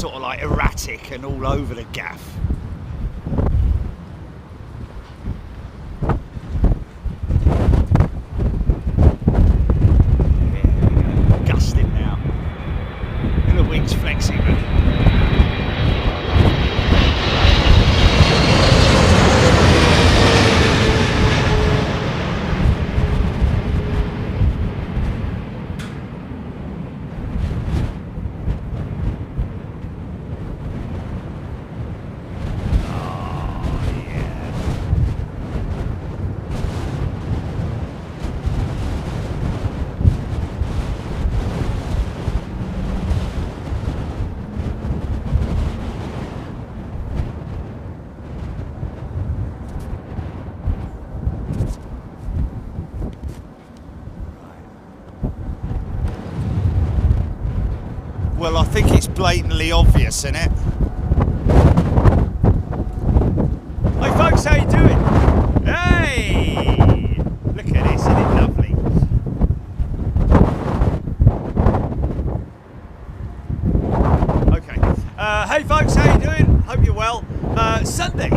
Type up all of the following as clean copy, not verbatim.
sort of like erratic and all over the gaff. Yeah, gusting now. And the wings flexing. Well, I think it's blatantly obvious, isn't it? Hey folks, how you doing? Hey! Look at this, isn't it lovely? Okay. Hey folks, how you doing? Hope you're well. Sunday.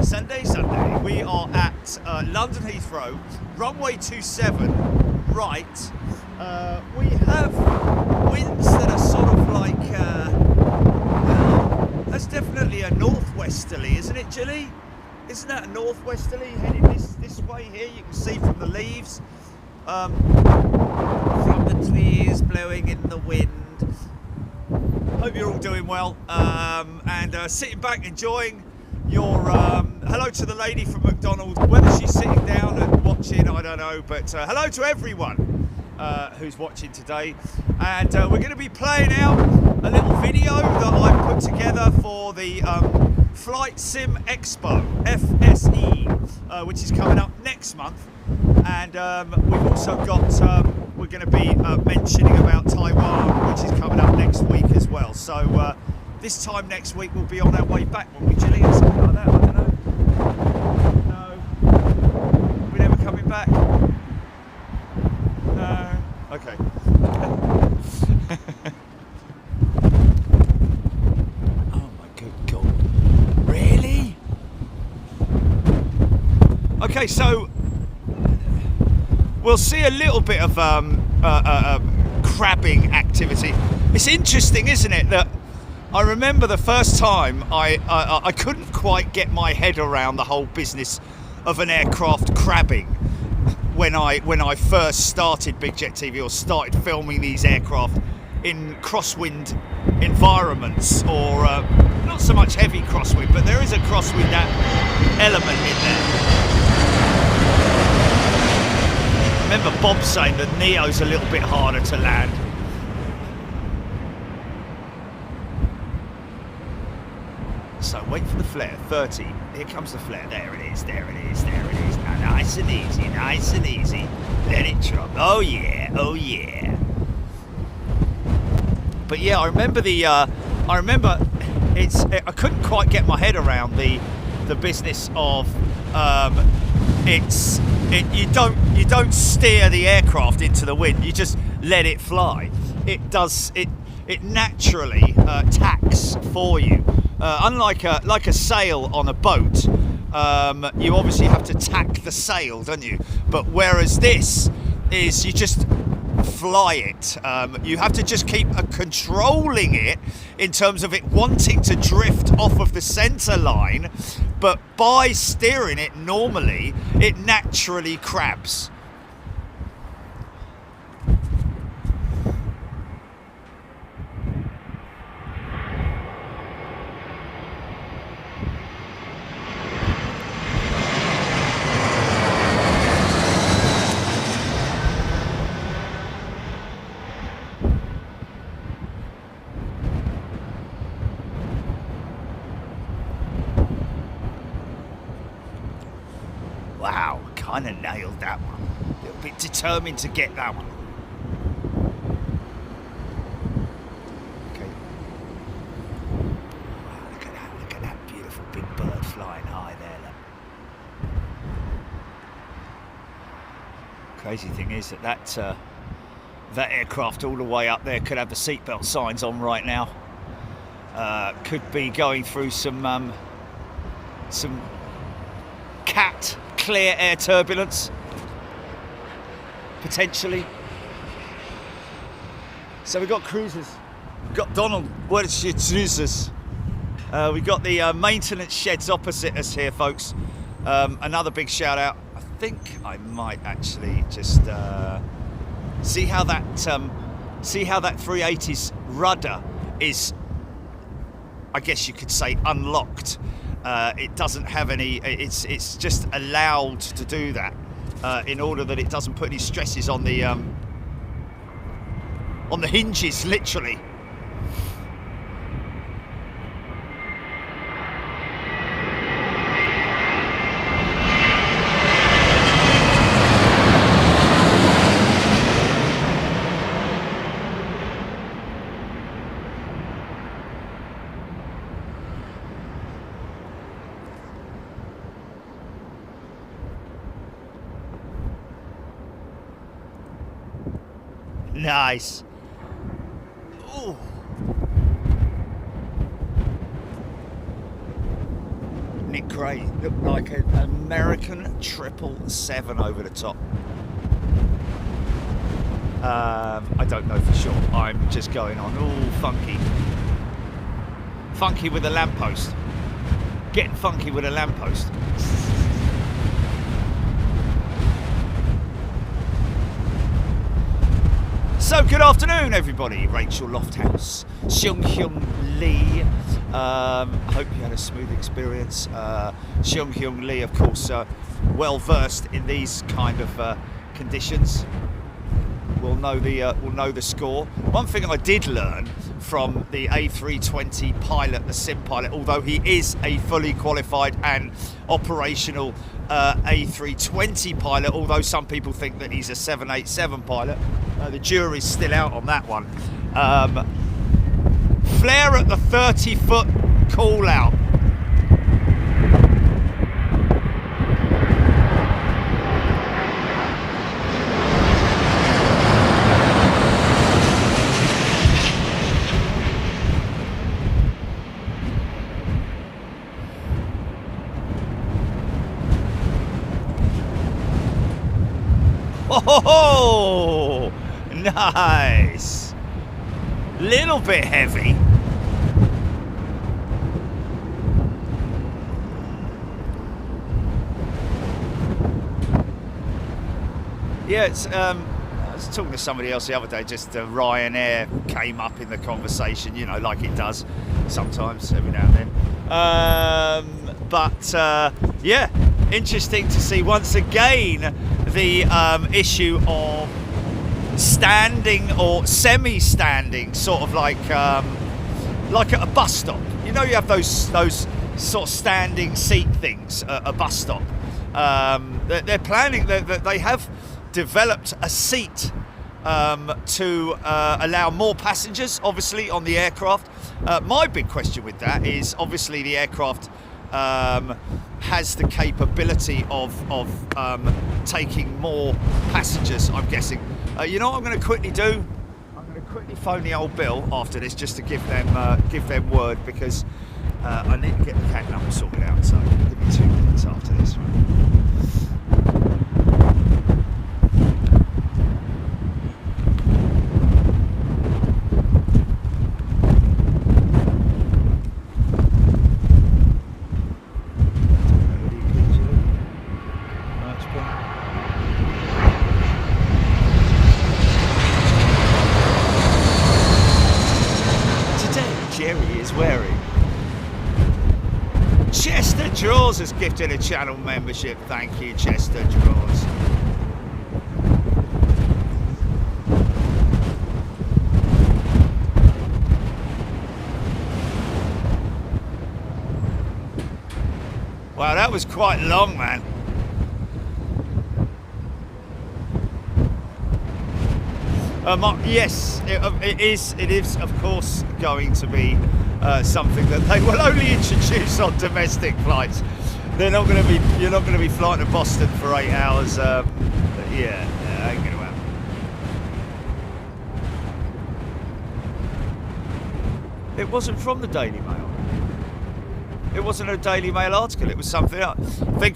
We are at London Heathrow, runway 27, right. We have winds that are sort of like, that's definitely a northwesterly, isn't it, Jilly? Isn't that a northwesterly heading this way here? You can see from the leaves, from the trees blowing in the wind. Hope you're all doing well, and sitting back enjoying your, hello to the lady from McDonald's, whether she's sitting down and watching, I don't know, but hello to everyone who's watching today. And we're going to be playing out a little video that I put together for the Flight Sim Expo, FSE, which is coming up next month. And we've also got, we're going to be mentioning about Taiwan, which is coming up next week as well. So this time next week we'll be on our way back, won't we, Jilly, or something like that? I don't know. No. We're never coming back. No. Okay. Oh my good God. Really? Okay, so we'll see a little bit of crabbing activity. It's interesting, isn't it, that I remember the first time I couldn't quite get my head around the whole business of an aircraft crabbing when I first started Big Jet TV, or started filming these aircraft in crosswind environments, or not so much heavy crosswind, but there is a crosswind element in there. I remember Bob saying that Neo's a little bit harder to land. So wait for the flare, 30, here comes the flare, there it is, there it is, there it is. Now nice and easy, let it drop. Oh yeah, oh yeah. But yeah, I remember I couldn't quite get my head around the business of you don't steer the aircraft into the wind, you just let it fly. It naturally tacks for you. Unlike a sail on a boat, you obviously have to tack the sail, don't you? But whereas this is, you just fly it. You have to just keep controlling it in terms of it wanting to drift off of the center line, but by steering it normally, it naturally crabs. Wow, kind of nailed that one. A little bit determined to get that one. Okay. Wow, look at that beautiful big bird flying high there. Look. Crazy thing is that aircraft all the way up there could have the seatbelt signs on right now. Could be going through some cat clear air turbulence, potentially. So we've got cruisers. We've got Donald, where's your cruisers? We've got the maintenance sheds opposite us here, folks. Another big shout out. I think I might actually just see how that 380's rudder is, I guess you could say, unlocked. It doesn't have any. It's just allowed to do that in order that it doesn't put any stresses on the hinges, literally. Nice. Ooh. Nick Gray looked like an American 777 over the top. I don't know for sure. I'm just going on all funky. Funky with a lamppost. Getting funky with a lamppost. So good afternoon, everybody. Rachel Lofthouse, Seung Hyung Lee. Hope you had a smooth experience. Seung Hyung Lee, of course, well versed in these kind of conditions. We'll know the score. One thing I did learn from the A320 pilot, the sim pilot, although he is a fully qualified and operational A320 pilot, although some people think that he's a 787 pilot. The jury's still out on that one. Flare at the 30-foot call out. Oh, nice. Little bit heavy. Yeah, it's I was talking to somebody else the other day, just Ryanair came up in the conversation, you know, like it does sometimes, every now and then. Yeah, interesting to see once again the issue of standing or semi-standing, sort of like at a bus stop. You know, you have those sort of standing seat things at a bus stop. They're planning that they have developed a seat to allow more passengers, obviously, on the aircraft. My big question with that is, obviously, the aircraft has the capability of taking more passengers, I'm guessing. You know what I'm going to quickly do? I'm going to quickly phone the old Bill after this, just to give them word, because I need to get the cat number sorted out. So give me 2 minutes after this. Has gifted a channel membership. Thank you, Chester Draws. Wow, that was quite long, man. Yes, it is, of course, going to be something that they will only introduce on domestic flights. You're not going to be flying to Boston for 8 hours. Yeah, ain't going to happen. It wasn't from the Daily Mail. It wasn't a Daily Mail article. It was something else. I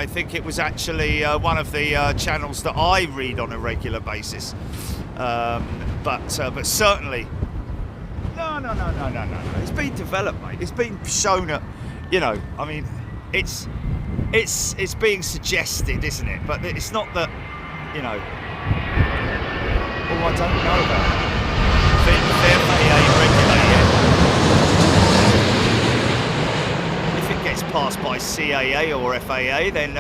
think it was actually one of the channels that I read on a regular basis. But certainly, no. It's been developed, mate. It's been shown at, I mean, it's being suggested, isn't it? But it's not that, Oh, I don't know about the FAA regulator. If it gets passed by CAA or FAA, then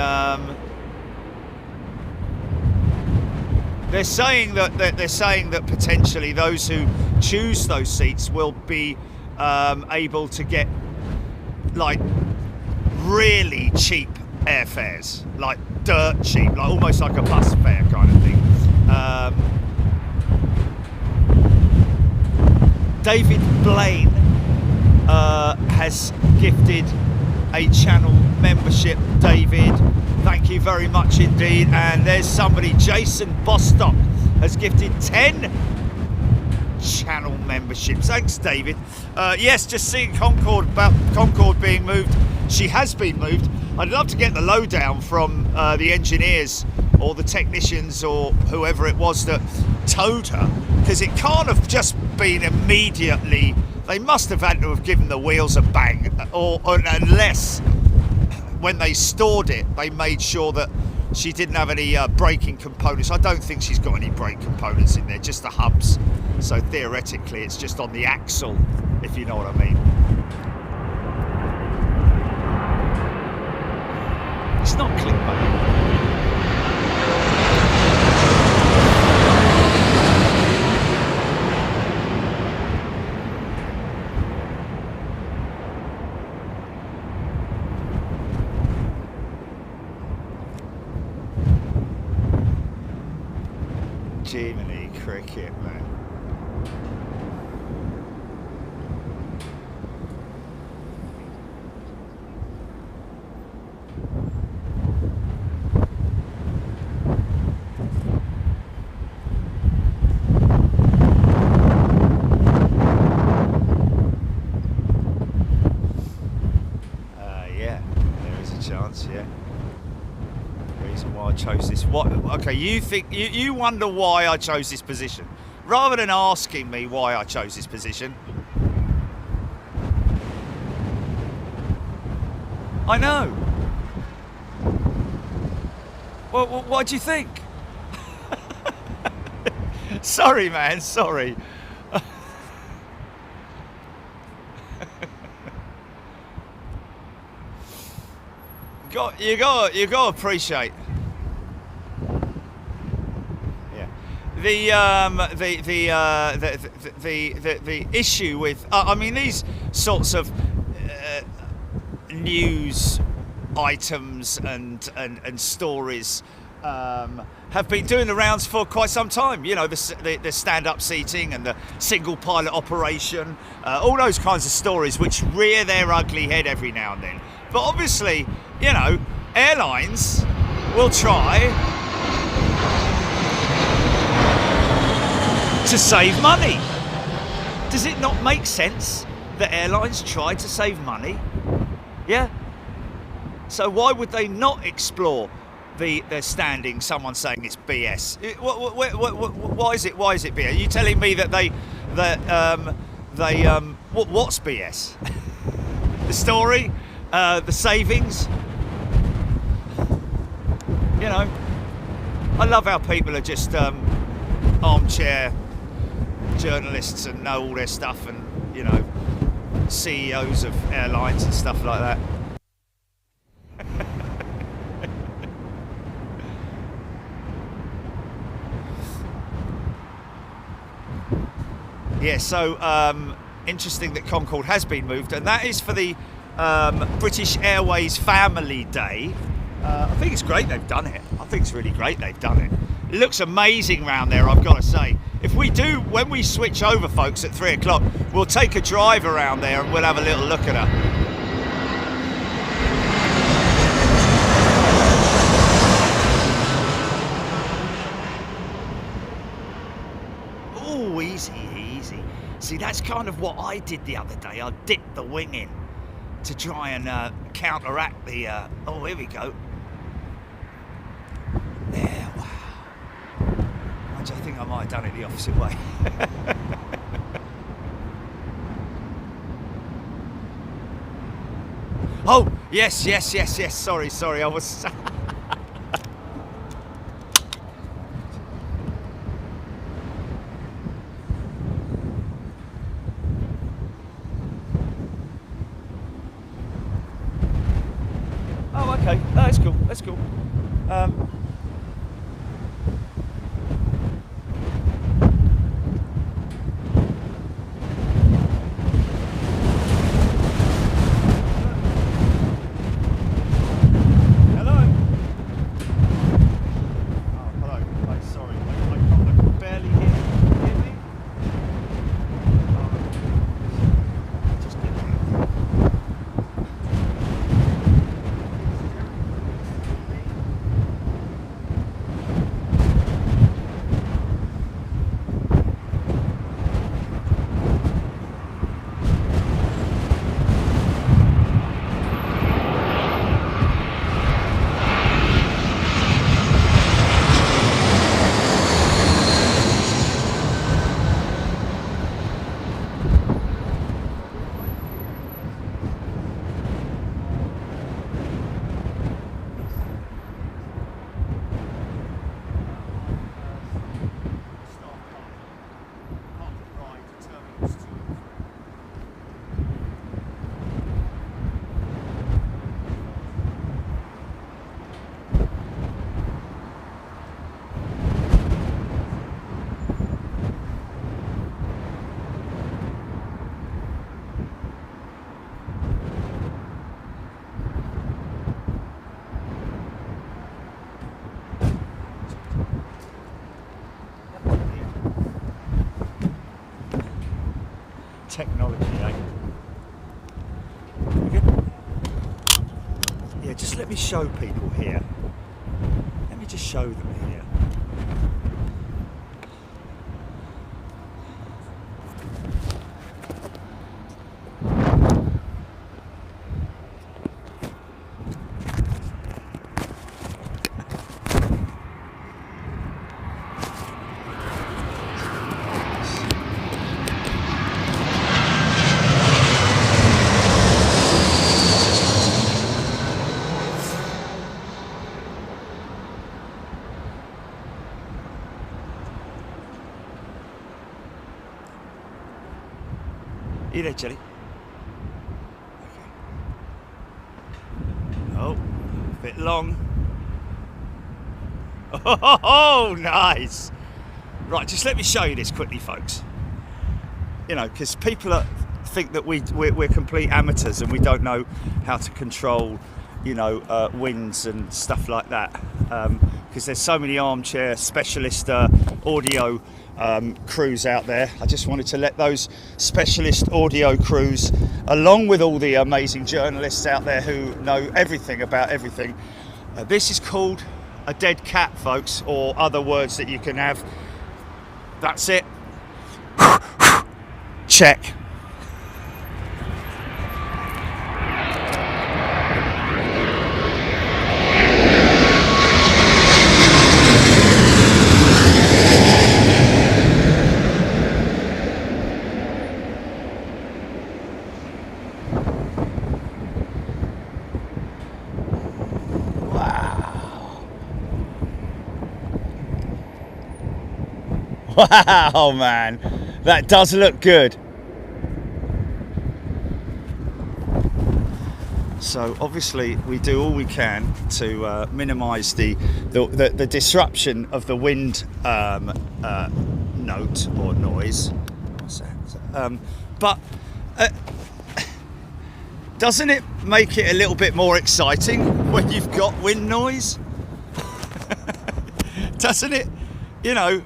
they're saying that potentially those who choose those seats will be able to get like really cheap airfares, like dirt cheap, like almost like a bus fare kind of thing. David Blaine has gifted a channel membership. David, thank you very much indeed. And there's somebody, Jason Bostock, has gifted 10 channel memberships. Thanks, David. Yes, just seeing Concorde being moved. She has been moved. I'd love to get the lowdown from the engineers or the technicians or whoever it was that towed her, because it can't have just been immediately. They must have had to have given the wheels a bang, or unless when they stored it, they made sure that she didn't have any braking components. I don't think she's got any brake components in there, just the hubs. So theoretically, it's just on the axle, if you know what I mean. It's not clickbait. Jiminy cricket, man. Yeah, there is a chance, yeah. Reason why I chose this. What? Okay, you wonder why I chose this position, rather than asking me why I chose this position. I know. Well, what do you think? Sorry, man. Sorry. You got to appreciate. Yeah. The issue with I mean, these sorts of news items and stories have been doing the rounds for quite some time. The stand-up seating and the single pilot operation, all those kinds of stories which rear their ugly head every now and then. But obviously, airlines will try to save money. Does it not make sense that airlines try to save money? Yeah. So why would they not explore their standing? Someone saying it's BS. Why is it BS? Are you telling me that what's BS? The story, the savings. I love how people are just armchair journalists and know all their stuff, and CEOs of airlines and stuff like that. Yeah, so interesting that Concorde has been moved, and that is for the British Airways Family Day. I think it's great they've done it. I think it's really great they've done it. It looks amazing round there, I've got to say. When we switch over, folks, at 3 o'clock, we'll take a drive around there and we'll have a little look at her. Oh, easy. See, that's kind of what I did the other day. I dipped the wing in to try and counteract the... oh, here we go. There, wow. I think I might have done it the opposite way. Oh, yes. Sorry, I was... Oh, okay. Oh, that's cool. That's cool. Technology, eh? Yeah, just let me show people here. Let me just show them here. You there, Jelly? Okay. Oh, a bit long. Oh, nice. Right, just let me show you this quickly, folks. You know, because people think that we're complete amateurs and we don't know how to control, you know, winds and stuff like that. Because there's so many armchair specialist audio crews out there. I just wanted to let those specialist audio crews, along with all the amazing journalists out there who know everything about everything. This is called a dead cat, folks, or other words that you can have. That's it. Check. Wow, man, that does look good. So obviously we do all we can to minimise the disruption of the wind note or noise. What's that? But doesn't it make it a little bit more exciting when you've got wind noise? Doesn't it? You know,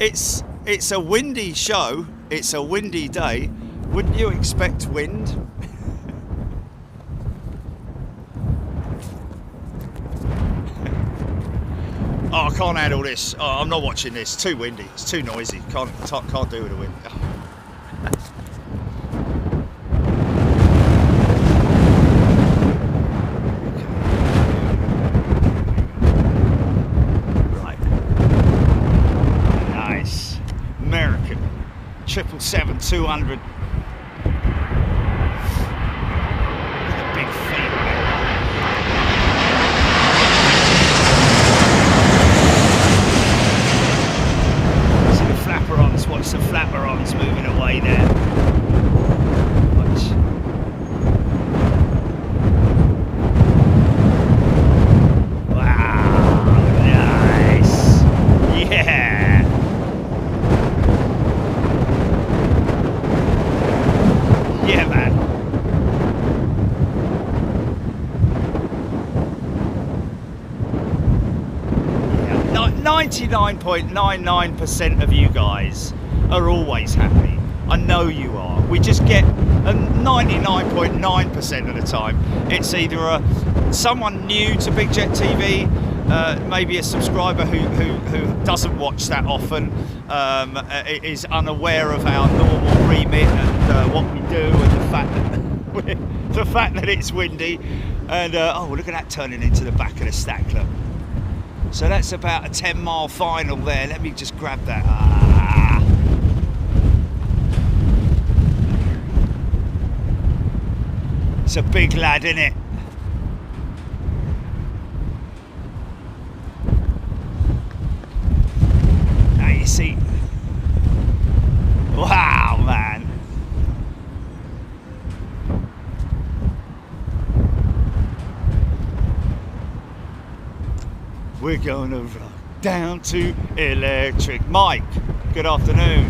it's a windy show, it's a windy day. Wouldn't you expect wind? Oh, I can't handle this. Oh, I'm not watching this. Too windy. It's too noisy. Can't do with the wind. Oh. Right. Nice. American 777-200. Watch the flaperons moving away there. Watch. Wow, nice. Yeah. Yeah, man. 99.99% of you guys are always happy. I know you are. We just get 99.9% of the time it's either someone new to Big Jet TV, maybe a subscriber who doesn't watch that often, is unaware of our normal remit and what we do, and the fact that it's windy, and oh, look at that turning into the back of the stack. Look. So that's about a 10-mile final there. Let me just grab that. It's a big lad, isn't it? Now you see. Wow, man. We're going over down to electric. Mike, good afternoon.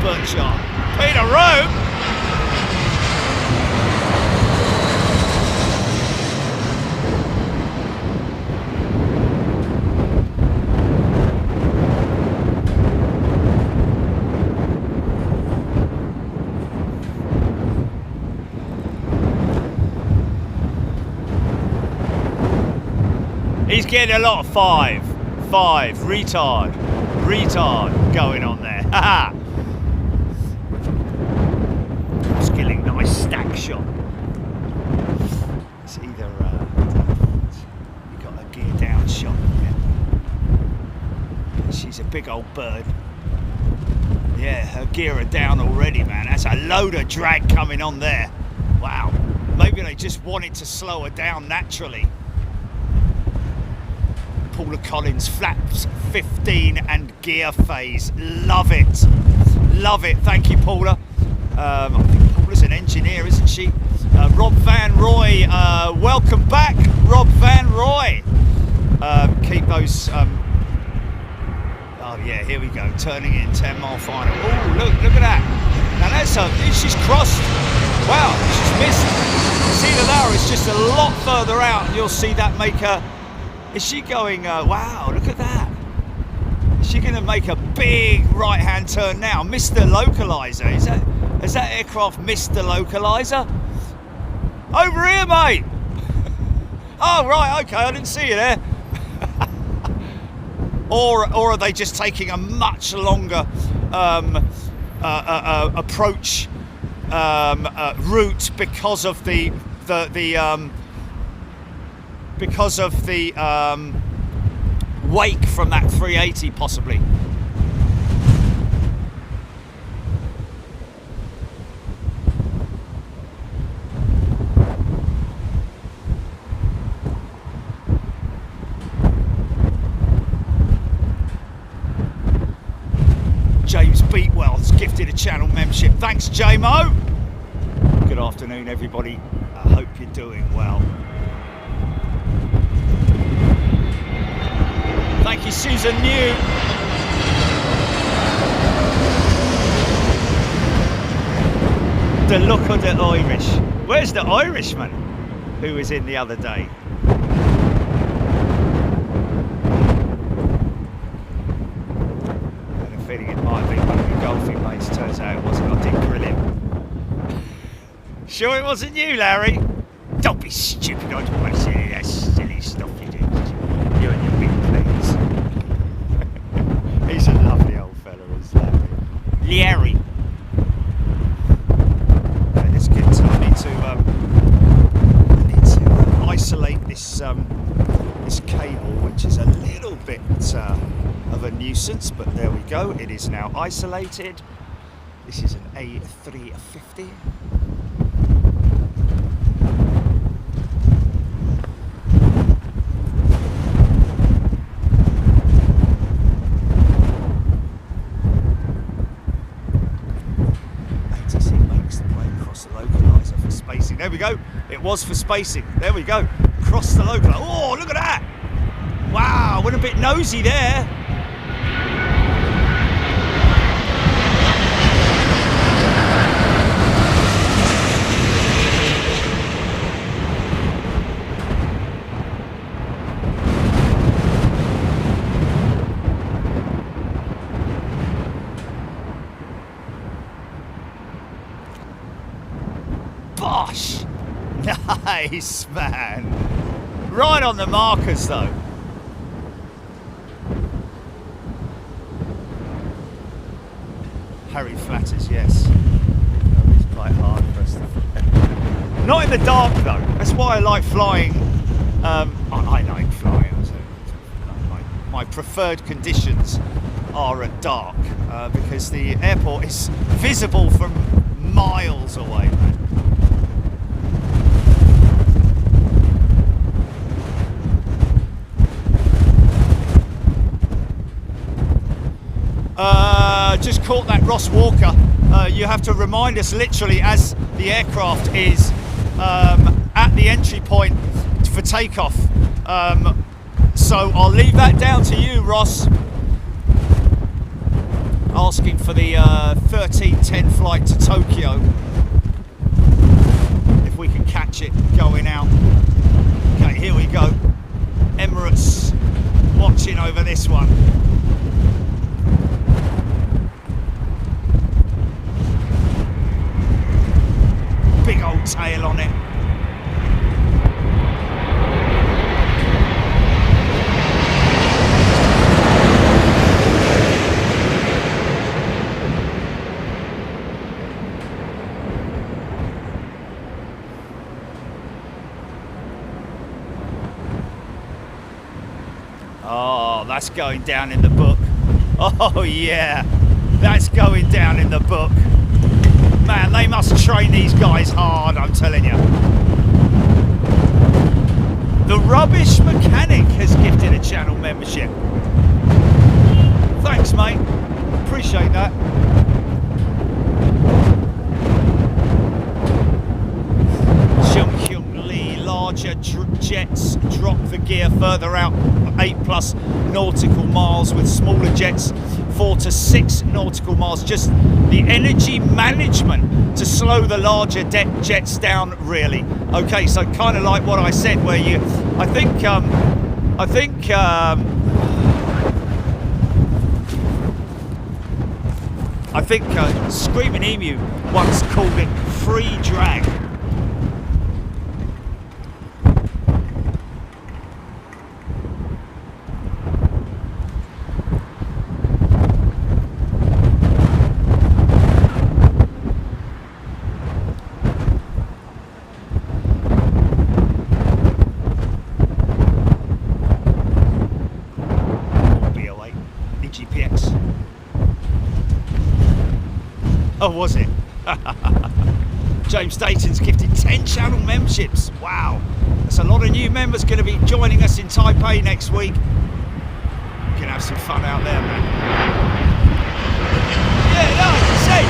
Berkshire. Peter Rome. He's getting a lot of five, retard going on there. Haha. Skilling, nice stack shot. It's either you got a gear down shot. Yeah. She's a big old bird. Yeah, her gear are down already, man. That's a load of drag coming on there. Wow. Maybe they just wanted to slow her down naturally. Paula Collins, flaps 15 and gear phase. Love it. Love it. Thank you, Paula. I think Paula's an engineer, isn't she? Rob Van Roy, welcome back, Rob Van Roy. Keep those. Oh yeah, here we go. Turning in 10-mile final. Oh, look at that. Now that's she's crossed. Wow, she's missed. See the Lara is just a lot further out, and you'll see that make her. Is she going, wow, look at that. Is she going to make a big right-hand turn now? Mr. Localizer, has that aircraft missed the localizer? Over here, mate. Oh, right, okay, I didn't see you there. or are they just taking a much longer approach route because of the wake from that 380 possibly. James Beatwell's gifted a channel membership. Thanks, JMO. Good afternoon, everybody. I hope you're doing well. Thank you, Susan New. The look of the Irish. Where's the Irishman who was in the other day? I had a feeling it might have been one of the golfing mates. Turns out it wasn't. I didn't grill him. Sure it wasn't you, Larry? Don't be stupid. I don't want to see that silly stuff you do. You and your big planes. livery. Okay, let's get to, I need to isolate this this cable, which is a little bit of a nuisance, but there we go. It is now isolated. This is an A350. There we go. It was for spacing. There we go. Cross the local. Oh, look at that. Wow, went a bit nosy there. Bosh! Nice, man. Right on the markers, though. Harry flatters, yes. It's quite hard for us to... Not in the dark, though. That's why I like flying. I like flying. My preferred conditions are at dark because the airport is visible from miles away, man. Just caught that Ross Walker. You have to remind us literally as the aircraft is at the entry point for takeoff. So I'll leave that down to you, Ross. Asking for the 13:10 flight to Tokyo. If we can catch it going out. Okay, here we go. Emirates watching over this one. Big old tail on it. Oh, that's going down in the book. Oh yeah, that's going down in the book. Man, they must train these guys hard, I'm telling you. The Rubbish Mechanic has gifted a channel membership. Thanks, mate. Appreciate that. Larger jets drop the gear further out 8+ nautical miles, with smaller jets 4 to 6 nautical miles. Just the energy management to slow the larger jets down, really. Okay, so kind of like what I said, where you, I think Screaming Emu once called it free drag. Oh, was it? James Dayton's gifted 10 channel memberships. Wow. That's a lot of new members going to be joining us in Taipei next week. We can have some fun out there, man. Yeah, no, see.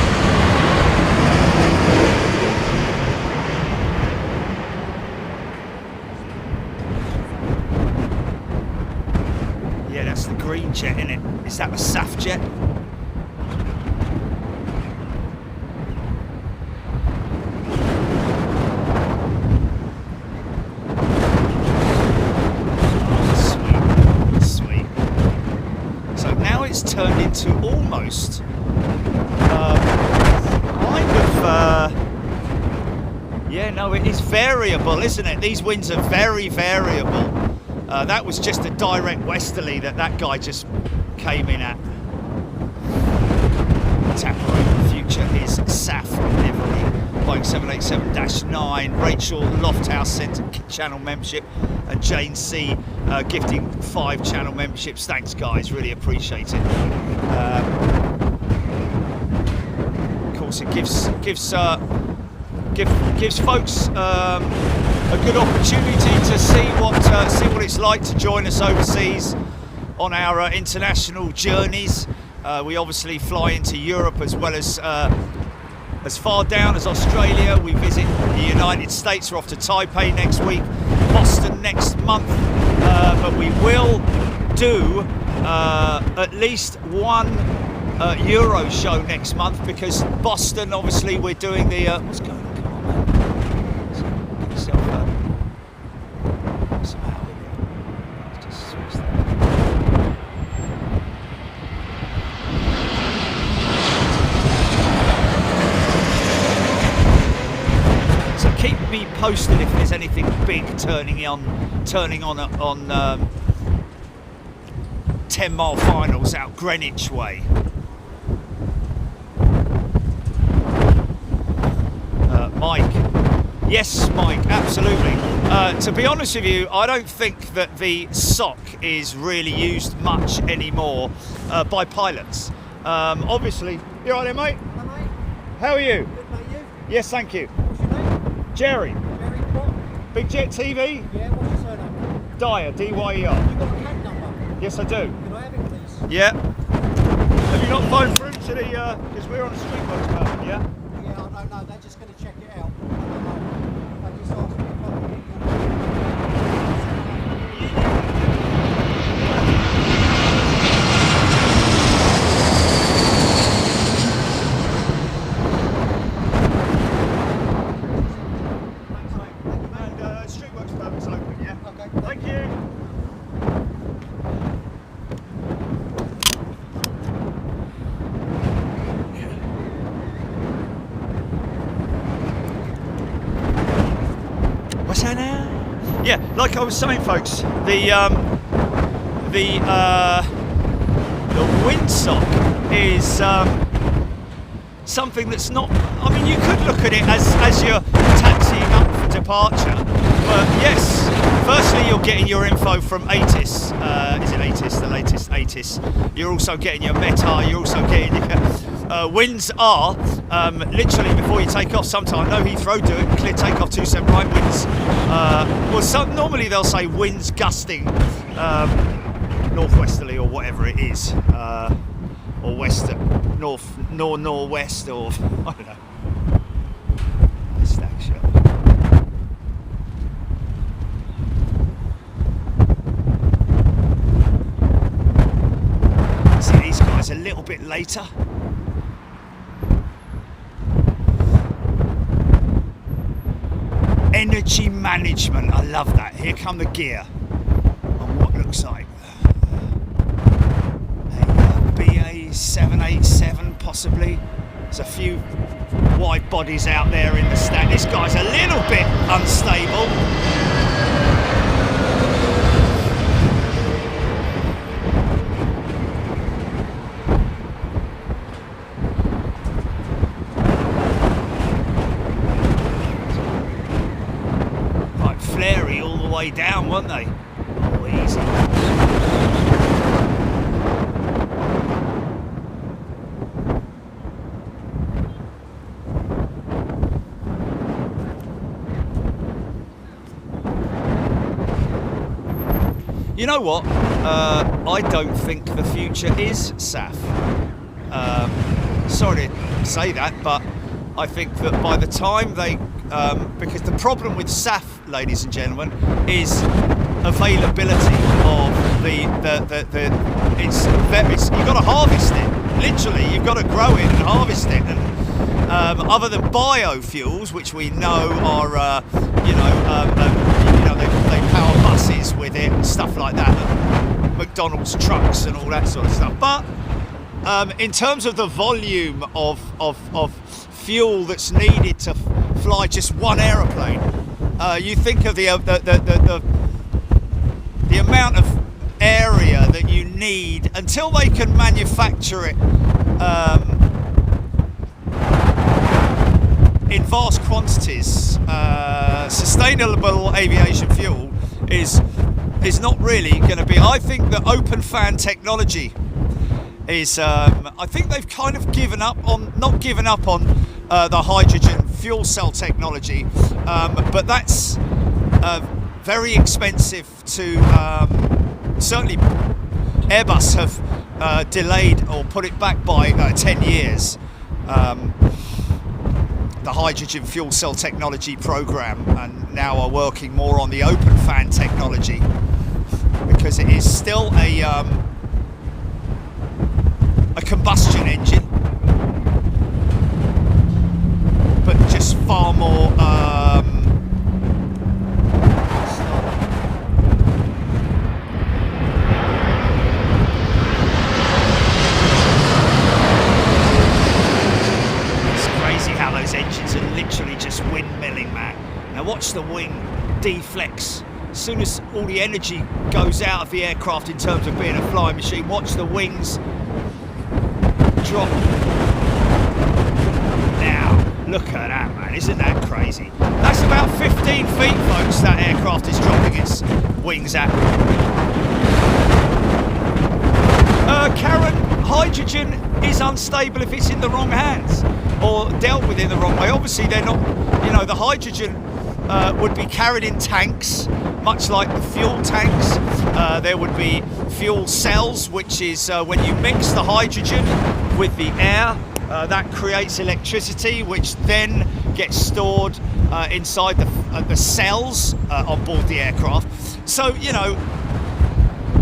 Yeah, that's the green jet, isn't it? Is that the SAF jet? Turned into almost yeah, no, it is variable, isn't it? These winds are very variable. That was just a direct westerly that guy just came in at. Tap around. B787-9, Rachel Lofthouse sent a channel membership, and Jane C gifting 5 channel memberships. Thanks guys, really appreciate it. Of course, it gives folks a good opportunity to see what it's like to join us overseas on our international journeys. We obviously fly into Europe as well as far down as Australia. We visit the United States. We're off to Taipei next week, Boston next month, but we will do at least one Euro show next month, because Boston, obviously, we're doing the what's going on? Come on, man. Get yourself somehow with it. Just switch that. So keep me posted if there's anything big turning on 10-mile finals out Greenwich way. Mike. Yes, Mike, absolutely. To be honest with you, I don't think that the SOC is really used much anymore by pilots. Obviously, you all right there, mate? Hi, mate. How are you? Good, mate, you? Yes, thank you. What's your name? Jerry. Jerry what? Big Jet TV? Yeah, what's your surname? Dyer, D-Y-E-R. You got a CAD number? Yes, I do. Can I have it, please? Yeah. Have you not phoned through to the, because we're on a street boat permit, yeah? Yeah, I don't know. They're just going to check it out. I don't know. They just asked me if I could get And street boat permit's open, yeah? Okay. Thank you. What's that now? Yeah, like I was saying, folks, the windsock is something that's not. I mean, you could look at it as you're taxiing up for departure, but yes. Firstly, you're getting your info from ATIS. Is it ATIS? The latest ATIS. You're also getting your METAR. You're also getting your winds are literally before you take off. Sometimes no Heathrow do it. Clear takeoff 27 right winds. Normally they'll say winds gusting northwesterly or whatever it is, or west northwest, or I don't know. Stack shot. See these guys a little bit later. Energy management, I love that. Here come the gear on what looks like a B787 possibly. There's a few wide bodies out there in the stack. This guy's a little bit unstable. Flary all the way down, weren't they? Oh, easy. You know what? I don't think the future is SAF. Sorry to say that, but I think that by the time they because the problem with SAF, ladies and gentlemen, is availability of it's you've got to harvest it. Literally, you've got to grow it and harvest it. And other than biofuels, which we know are they power buses with it and stuff like that, and McDonald's trucks and all that sort of stuff. But in terms of the volume of fuel that's needed to fly just one aeroplane, you think of the amount of area that you need until they can manufacture it in vast quantities, sustainable aviation fuel is not really going to be. I think that open fan technology is. I think they've kind of not given up on the hydrogen fuel cell technology, but that's very expensive to. Certainly, Airbus have delayed or put it back by 10 years. The hydrogen fuel cell technology program, and now are working more on the open fan technology, because it is still a combustion engine, but just far more engines are literally just windmilling, man. Now watch the wing deflex. As soon as all the energy goes out of the aircraft in terms of being a flying machine, watch the wings drop. Now, look at that, man. Isn't that crazy? That's about 15 feet, folks, that aircraft is dropping its wings at. Karen, hydrogen is unstable if it's in the wrong hands or dealt with in the wrong way. Obviously, they're not, the hydrogen would be carried in tanks, much like the fuel tanks. There would be fuel cells, which is when you mix the hydrogen with the air, that creates electricity, which then gets stored inside the cells on board the aircraft. So,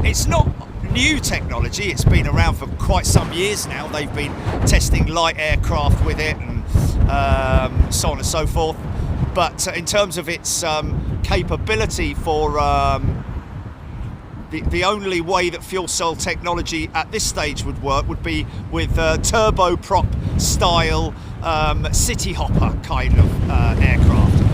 it's not new technology. It's been around for quite some years now. They've been testing light aircraft with it and so on and so forth. But in terms of its capability for the only way that fuel cell technology at this stage would work would be with turboprop style city hopper kind of aircraft.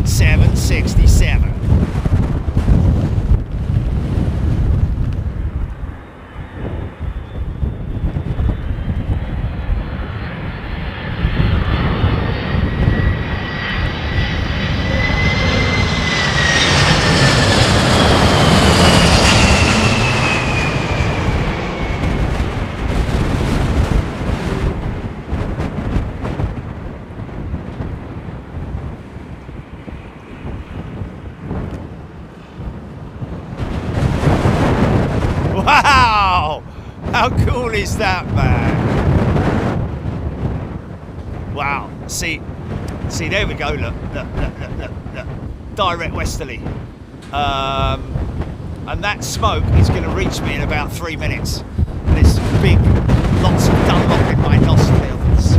$767. Wow! How cool is that, man? Wow. See, there we go, look. Direct westerly. And that smoke is going to reach me in about 3 minutes. This big, lots of Dunlop in my nostrils.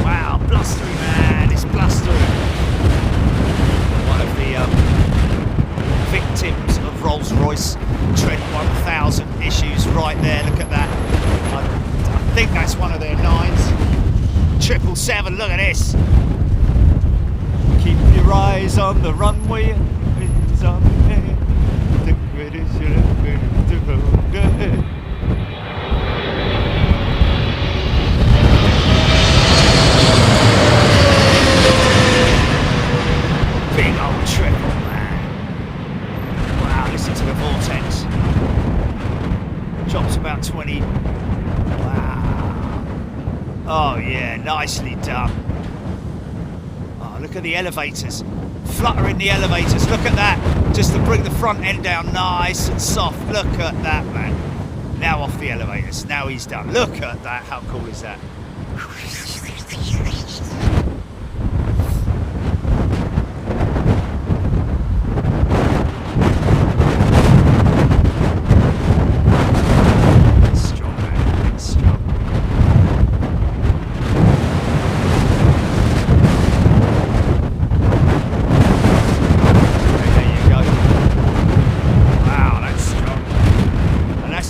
Wow, blustery, man, it's blustery. One of the victims of Rolls-Royce Trent 1000 issues right there, look at that. I think that's one of their 9s. 777, look at this. Keep your eyes on the runway, eyes on the head. The greatest you'll ever do. Big old triple, man. Wow, listen to the vortex. Drops about 20. Wow. Oh yeah, nicely done. Oh, look at the elevators. Fluttering the elevators, look at that. Just to bring the front end down nice and soft. Look at that, man. Now off the elevators. Now he's done. Look at that. How cool is that?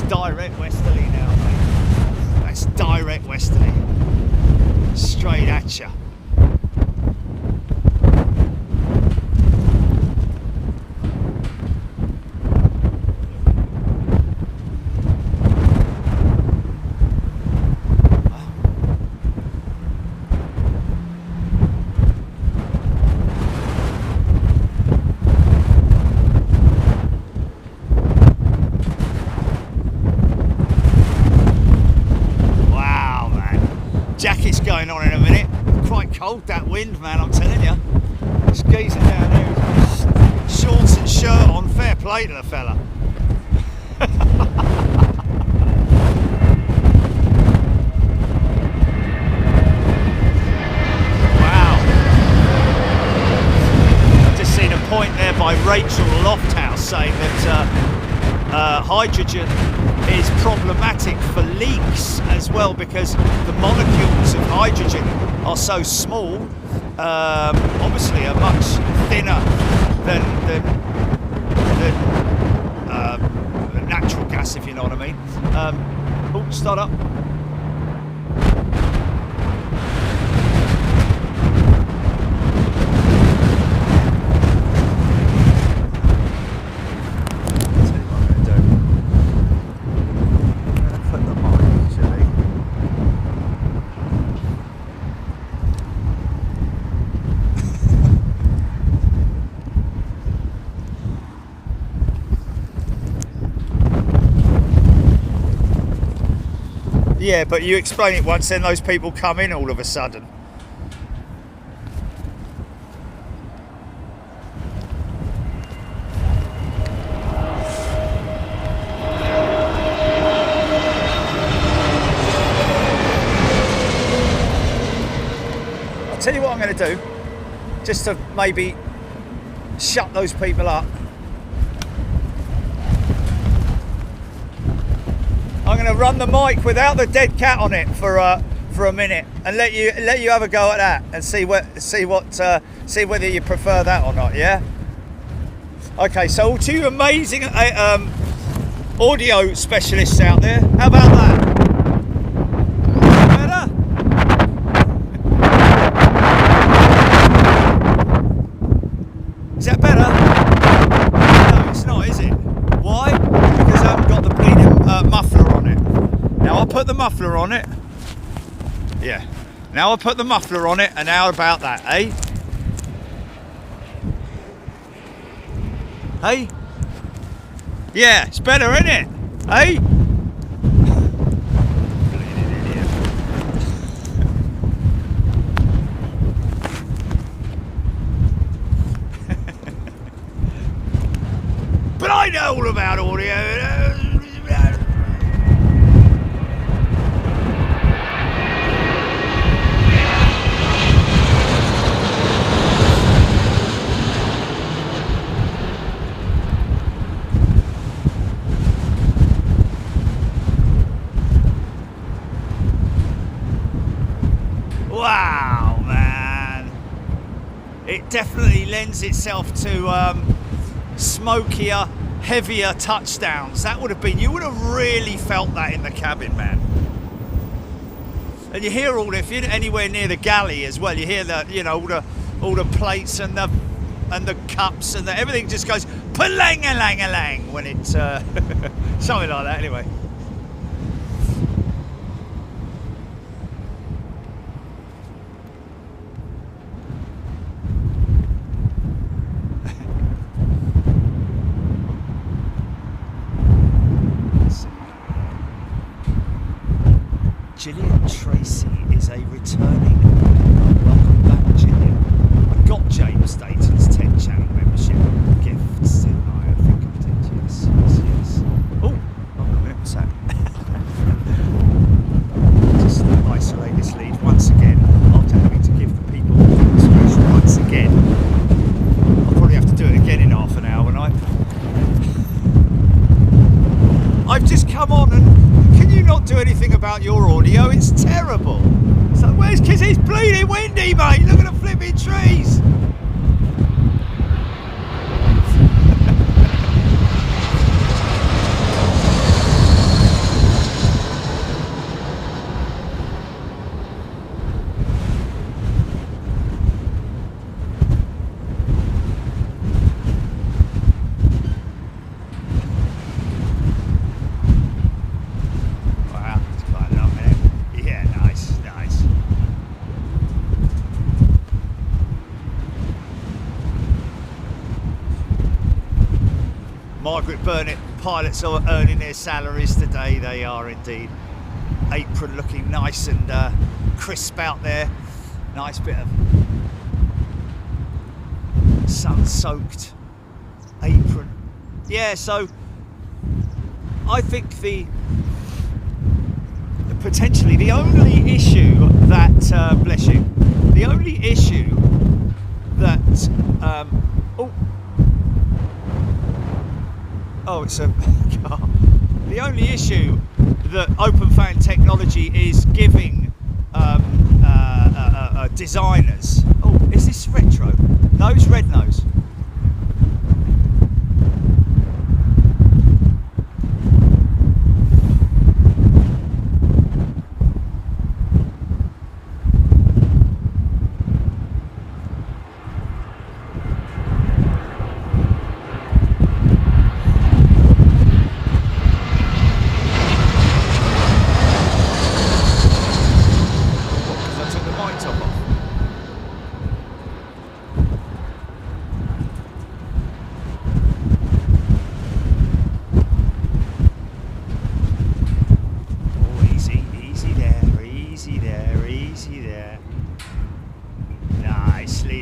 Direct westerly now, mate. That's direct westerly. going on in a minute. Quite cold, that wind, man, I'm telling you. This geezer down there, shorts and shirt on, fair play to the fella. Wow. I've just seen a point there by Rachel Lofthouse saying that hydrogen is problematic for leaks as well, because the molecules of hydrogen are so small, obviously are much thinner than natural gas, if you know what I mean. Oh, start up. Yeah, but you explain it once, then those people come in all of a sudden. I'll tell you what I'm going to do, just to maybe shut those people up. I'm going to run the mic without the dead cat on it for a minute and let you have a go at that and see whether you prefer that or not. Yeah. Okay. So to you amazing audio specialists out there, how about that? Better? Is that better? No, it's not, is it? Why? Because I haven't got the bleeding muffler on it. Now I'll put the muffler on it. Yeah. Now I'll put the muffler on it, and how about that, eh? Hey? Yeah, it's better, isn't it? Hey? But I know all about audio. Wow, man. It definitely lends itself to smokier, heavier touchdowns. That would have been, you would have really felt that in the cabin, man. And you hear all, if you're anywhere near the galley as well, you hear that, you know, all the plates and the cups and everything just goes palang-a-lang-a-lang when it's something like that anyway. Gillian Tracy is a returning. Welcome back, Gillian. I got James Dayton's 10 channel membership gifts, didn't I? I think I did, yes. Oh, hold on a minute, what's that? Just isolate this lead once again after having to give the people information once again. I'll probably have to do it again in half an hour, won't I? I've just come on and can you not do anything about your audio? It's terrible. So where's, because it's bleeding windy, mate. Look at the flipping trees. Margaret Burnett pilots are earning their salaries today. They are indeed. Apron looking nice and crisp out there. Nice bit of sun-soaked apron. Yeah, so I think potentially the only issue that bless you, the only issue that it's a car. The only issue that open fan technology is giving designers. Oh, is this retro? No, it's red nose.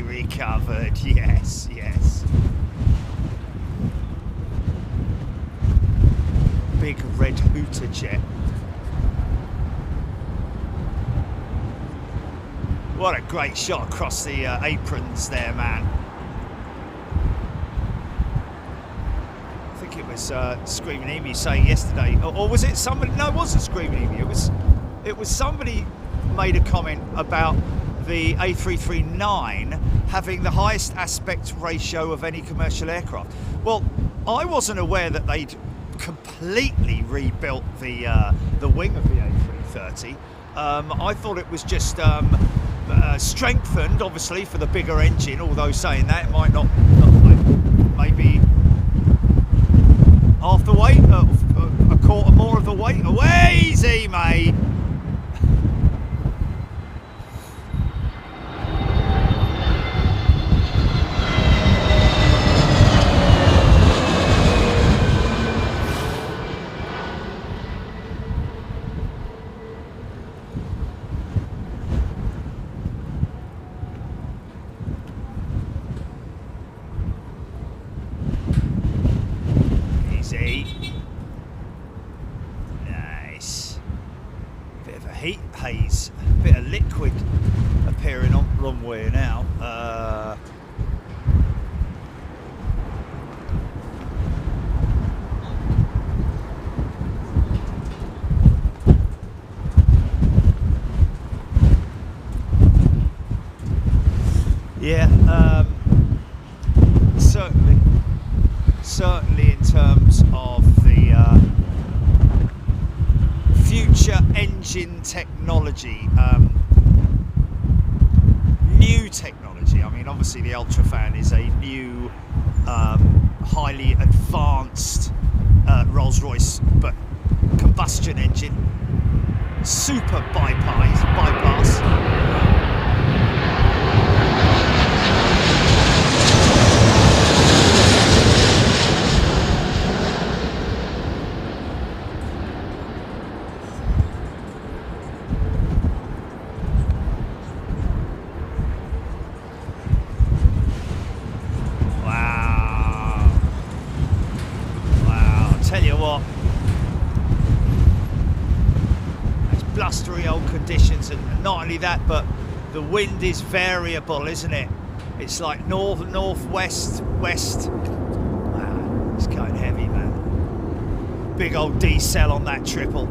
Recovered, yes, yes. Big red hooter jet. What a great shot across the aprons there, man. I think it was Screaming Emu saying yesterday, or was it somebody? No, it wasn't Screaming Emu. It was somebody made a comment about the A350-9 having the highest aspect ratio of any commercial aircraft. Well, I wasn't aware that they'd completely rebuilt the wing of the A330. I thought it was just strengthened, obviously, for the bigger engine, although saying that, it might not maybe half the weight, a quarter more of the weight. Oh, easy, mate. Nice. Bit of a heat haze, bit of liquid appearing on the runway now. Yeah, certainly in terms of the future engine technology, new technology. I mean, obviously the Ultrafan is a new, highly advanced Rolls-Royce, but combustion engine, super bypass. Blustery old conditions, and not only that, but the wind is variable, isn't it? It's like north, northwest, west. Wow, it's going heavy, man. Big old decel on that triple.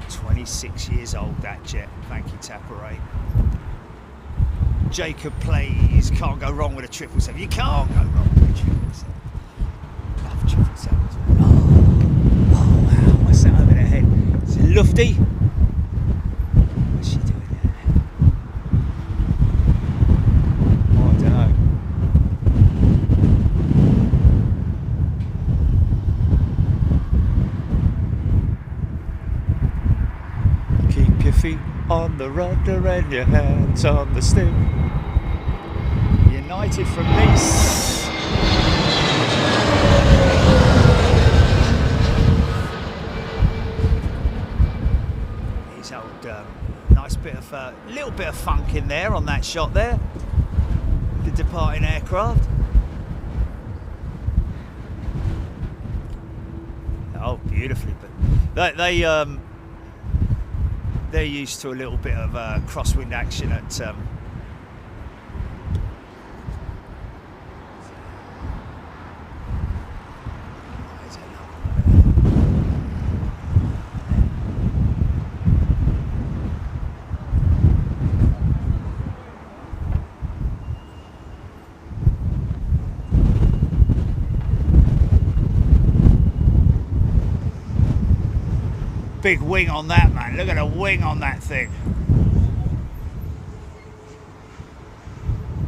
.26 years old, that jet. Thank you, Taparay. Jacob plays. Can't go wrong with a 777. You can't go wrong with a 777. Love 777s. Oh, wow. What's that over their head? Is it Lufty? What's she doing there? Oh, I don't know. Keep your feet on the rudder and your hands on the steering. United from Nice. His old nice bit of little bit of funk in there on that shot there. The departing aircraft. Oh, beautifully, but they're used to a little bit of crosswind action at big wing on that, man. Look at the wing on that thing.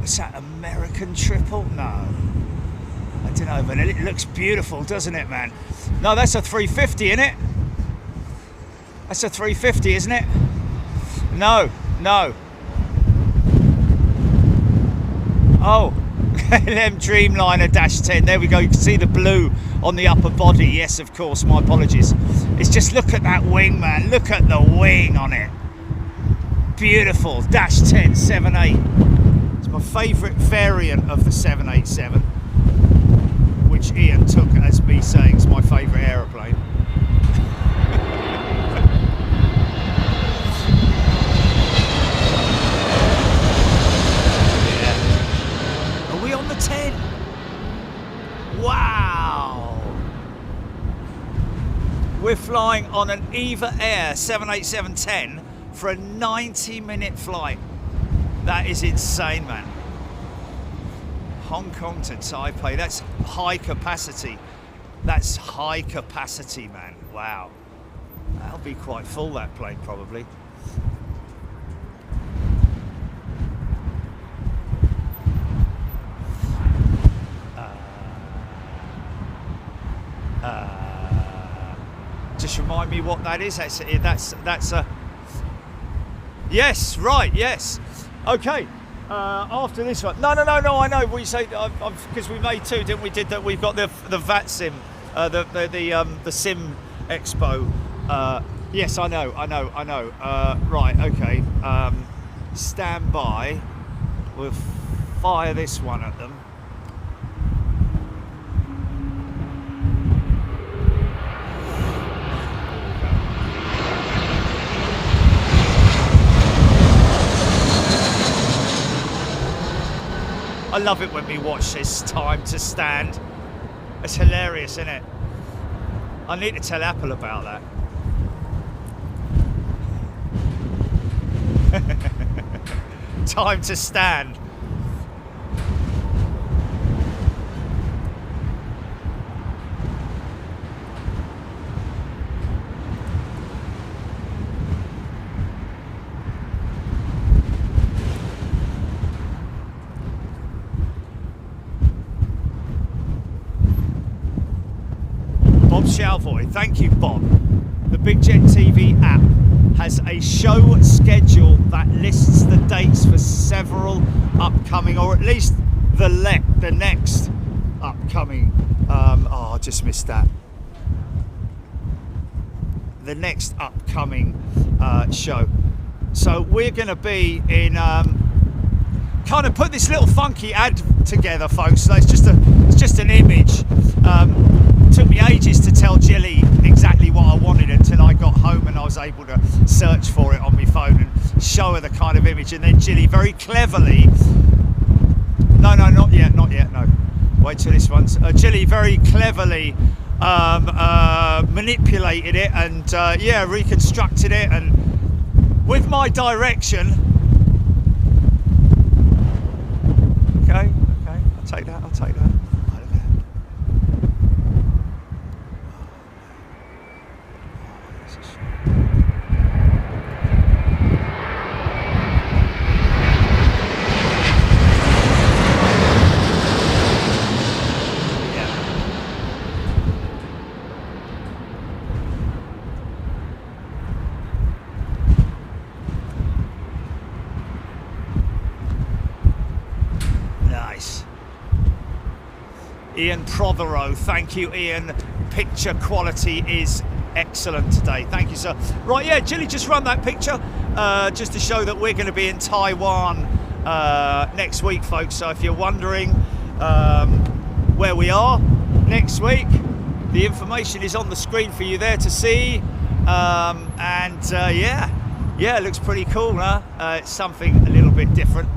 Is that American triple? No. I don't know, but it looks beautiful, doesn't it, man? No, that's a 350, isn't it? That's a 350, isn't it? No, no. Oh, LM Dreamliner -10. There we go. You can see the blue on the upper body. Yes, of course. My apologies. It's just look at that wing, man. Look at the wing on it. Beautiful. -10 7.8. It's my favourite variant of the 787, which Ian took as me saying it's my favourite aeroplane. Are we on the 10? Wow! We're flying on an Eva Air 787-10 for a 90-minute flight. That is insane, man. Hong Kong to Taipei, that's high capacity. That's high capacity, man. Wow. That'll be quite full, that plane, probably. Just remind me what that is. That's a. Yes, right. Yes. Okay. After this one. No. I know. We say because we made two, didn't we? Did that? We've got the VAT Sim, the Sim Expo. Yes, I know. Right. Okay. Stand by. We'll fire this one at them. I love it when we watch this time to stand. It's hilarious, isn't it? I need to tell Apple about that. Time to stand. Shalvoy, thank you, Bob. The Big Jet TV app has a show schedule that lists the dates for several upcoming, or at least the next upcoming. I just missed that. The next upcoming show. So we're going to be in. Kind of put this little funky ad together, folks. So it's just an image. Took me ages to tell Jilly exactly what I wanted until I got home and I was able to search for it on my phone and show her the kind of image, and then Jilly very cleverly no, not yet, no, wait till this one's Jilly very cleverly manipulated it and yeah, reconstructed it, and with my direction. Okay, I'll take that. Ian Prothero, thank you, Ian. Picture quality is excellent today. Thank you, sir. Right, yeah, Jilly just run that picture just to show that we're going to be in Taiwan next week, folks. So if you're wondering where we are next week, the information is on the screen for you there to see. Yeah, it looks pretty cool, huh? It's something a little bit different.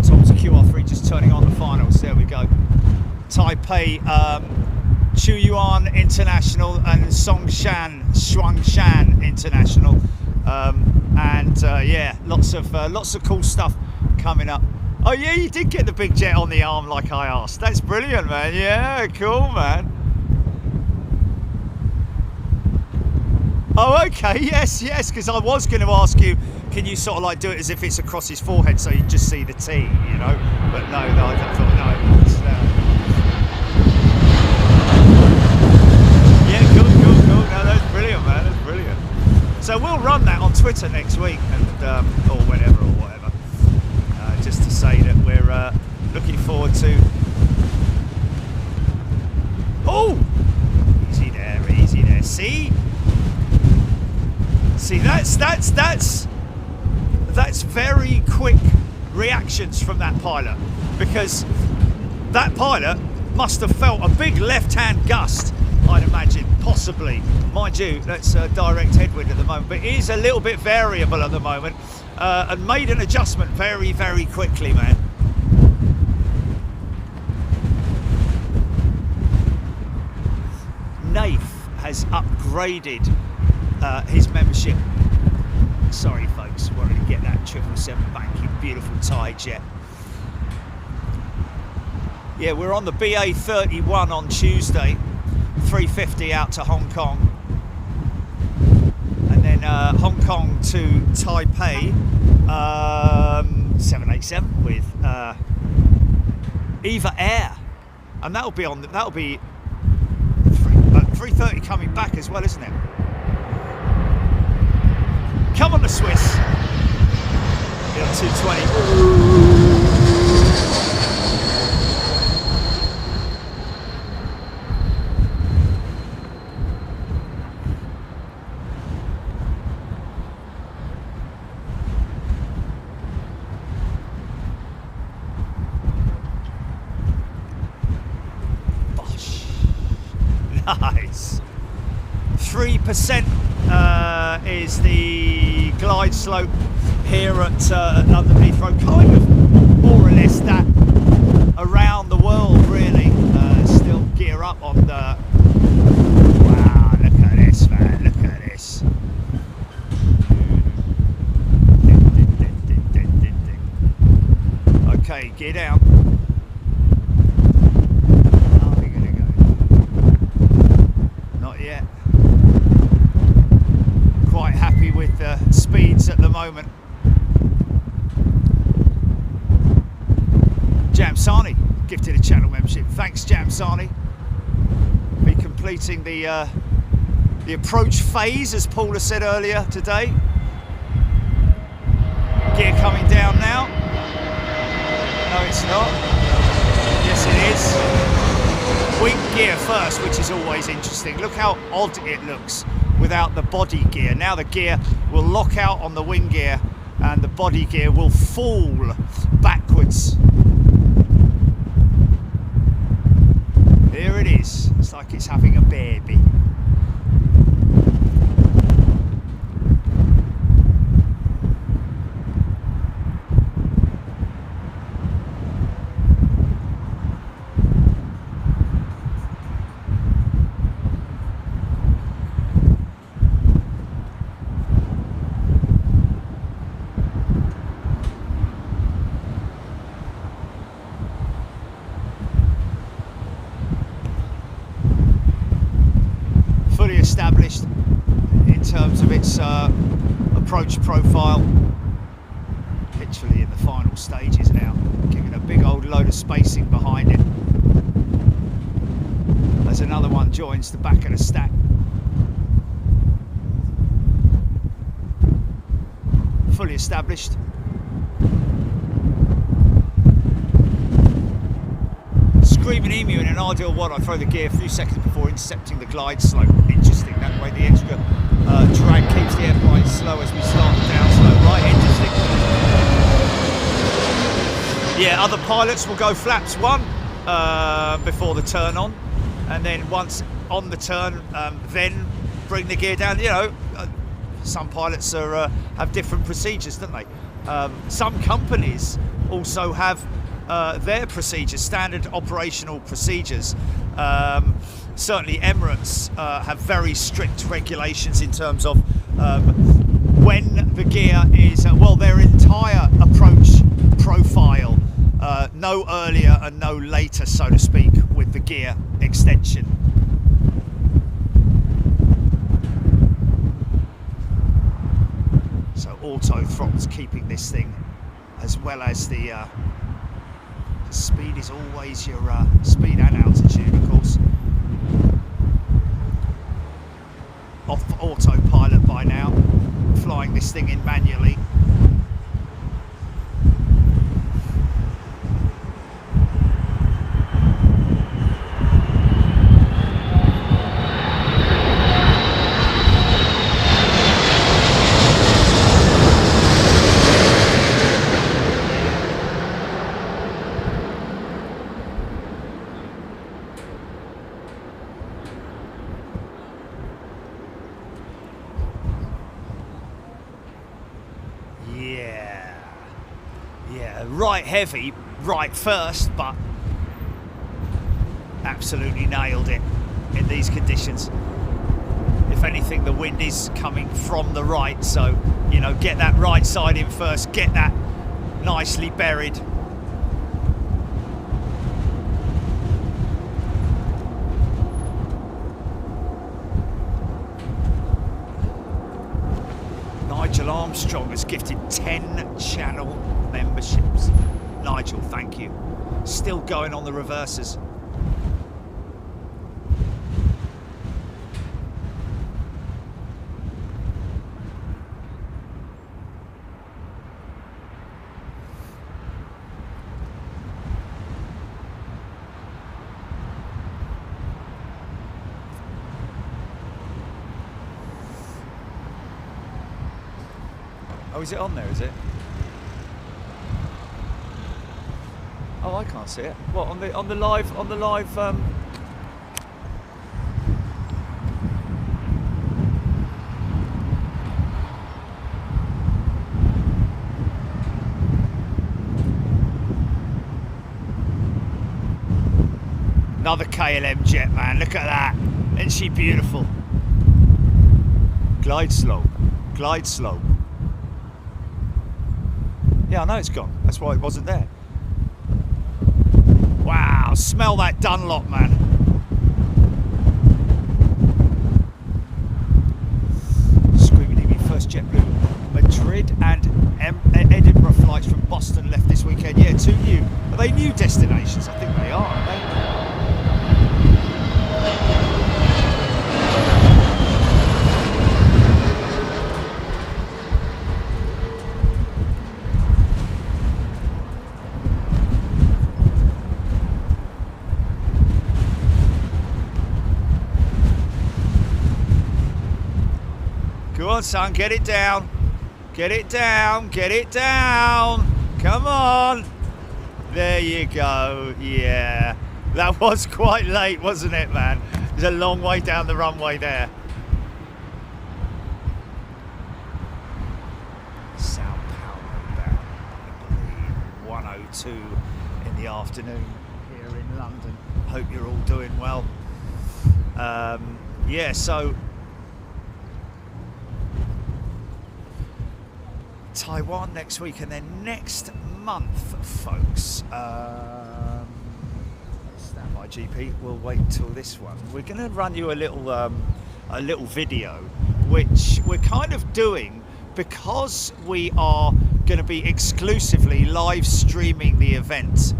Tom's QR3 just turning on the finals. There we go. Taipei, Chuyuan International and Shuangshan International, yeah, lots of cool stuff coming up. Oh yeah, you did get the big jet on the arm like I asked. That's brilliant, man. Yeah, cool, man. Oh, okay, yes, because I was going to ask you, can you sort of like do it as if it's across his forehead so you just see the T, you know? But no, I thought, no. It's, yeah, cool. No, that's brilliant, man, that's brilliant. So we'll run that on Twitter next week, and or whenever, or whatever, just to say that we're looking forward to... Oh! Easy there, see? See, that's very quick reactions from that pilot, because that pilot must have felt a big left-hand gust, I'd imagine, possibly. Mind you, that's direct headwind at the moment, but it is a little bit variable at the moment, and made an adjustment very, very quickly, man. Naif has upgraded his membership. Sorry folks, wanted to get that 777 banking, beautiful Thai jet. Yeah, we're on the BA31 on Tuesday, 350 out to Hong Kong, and then Hong Kong to Taipei, 787 with Eva Air, and that'll be 330 coming back as well, isn't it? Come on, the Swiss. Yeah, 220. Bosh. Nice. 3%. Is the glide slope here at London Heathrow, kind of more or less that around the world, really. Still gear up on the... Wow, look at this, man, look at this. Okay, gear down. How are we gonna go? Not yet. Quite happy with the speeds at the moment. Jamsani gifted a channel membership. Thanks, Jamsani. Be completing the approach phase, as Paula said earlier today. Gear coming down now. No, it's not. Yes, it is. Wing gear first, which is always interesting. Look how odd it looks without the body gear. Now the gear will lock out on the wing gear and the body gear will fall backwards. There it is. It's like it's having a baby. Established in terms of its approach profile, literally in the final stages now, giving a big old load of spacing behind it as another one joins the back of the stack. Fully established. Screaming emu in an ideal world, I throw the gear a few seconds before intercepting the glide slope. Interesting, that way the extra drag keeps the airplane slow as we start the down slope. Right, interesting. Yeah, other pilots will go flaps 1 before the turn on, and then once on the turn, then bring the gear down. You know, some pilots have different procedures, don't they? Some companies also have their procedures, standard operational procedures. Certainly Emirates have very strict regulations in terms of when the gear is, well, their entire approach profile, no earlier and no later, so to speak, with the gear extension. So auto throttle's keeping this thing, as well as the speed is always your speed and altitude, of course. Off autopilot by now, flying this thing in manually. Right heavy, right first, but absolutely nailed it in these conditions. If anything, the wind is coming from the right, so, you know, get that right side in first, get that nicely buried. Nigel Armstrong has gifted 10 channel memberships. Nigel, thank you. Still going on the reversers. Oh, is it on there, is it? Oh, I can't see it. What, on the live another KLM jet, man. Look at that. Isn't she beautiful? Glide slope. Glide slope. Yeah, I know it's gone. That's why it wasn't there. Wow, smell that Dunlop, man. Screaming at me, first JetBlue. Madrid and Edinburgh flights from Boston left this weekend. Yeah, 2 new. Are they new destinations? I think they are, aren't they? Go on, son, get it down. Get it down, get it down. Come on. There you go. Yeah. That was quite late, wasn't it, man? There's a long way down the runway there. Sao Paulo bound, I believe, 1:02 in the afternoon here in London. Hope you're all doing well. Yeah, so Taiwan next week, and then next month, folks, stand by GP, we'll wait till this one. We're going to run you a little video, which we're kind of doing because we are going to be exclusively live streaming the event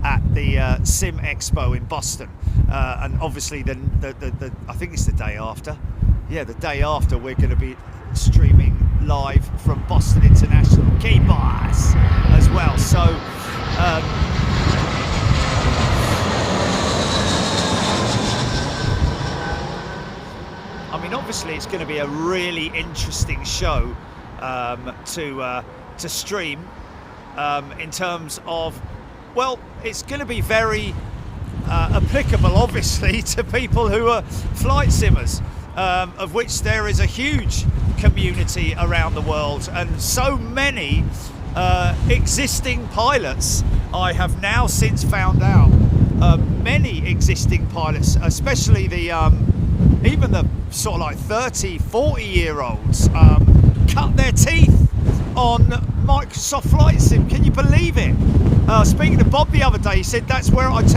at the Sim Expo in Boston, and obviously the I think it's the day after. Yeah, the day after we're going to be streaming live from Boston International Key Boss as well. So mean, obviously it's going to be a really interesting show to stream in terms of, well, it's going to be very applicable, obviously, to people who are flight simmers, of which there is a huge community around the world, and so many existing pilots. I have now since found out many existing pilots, especially the even the sort of like 30, 40-year-olds, cut their teeth on Microsoft Flight Sim. Can you believe it? Speaking to Bob the other day, he said that's where I was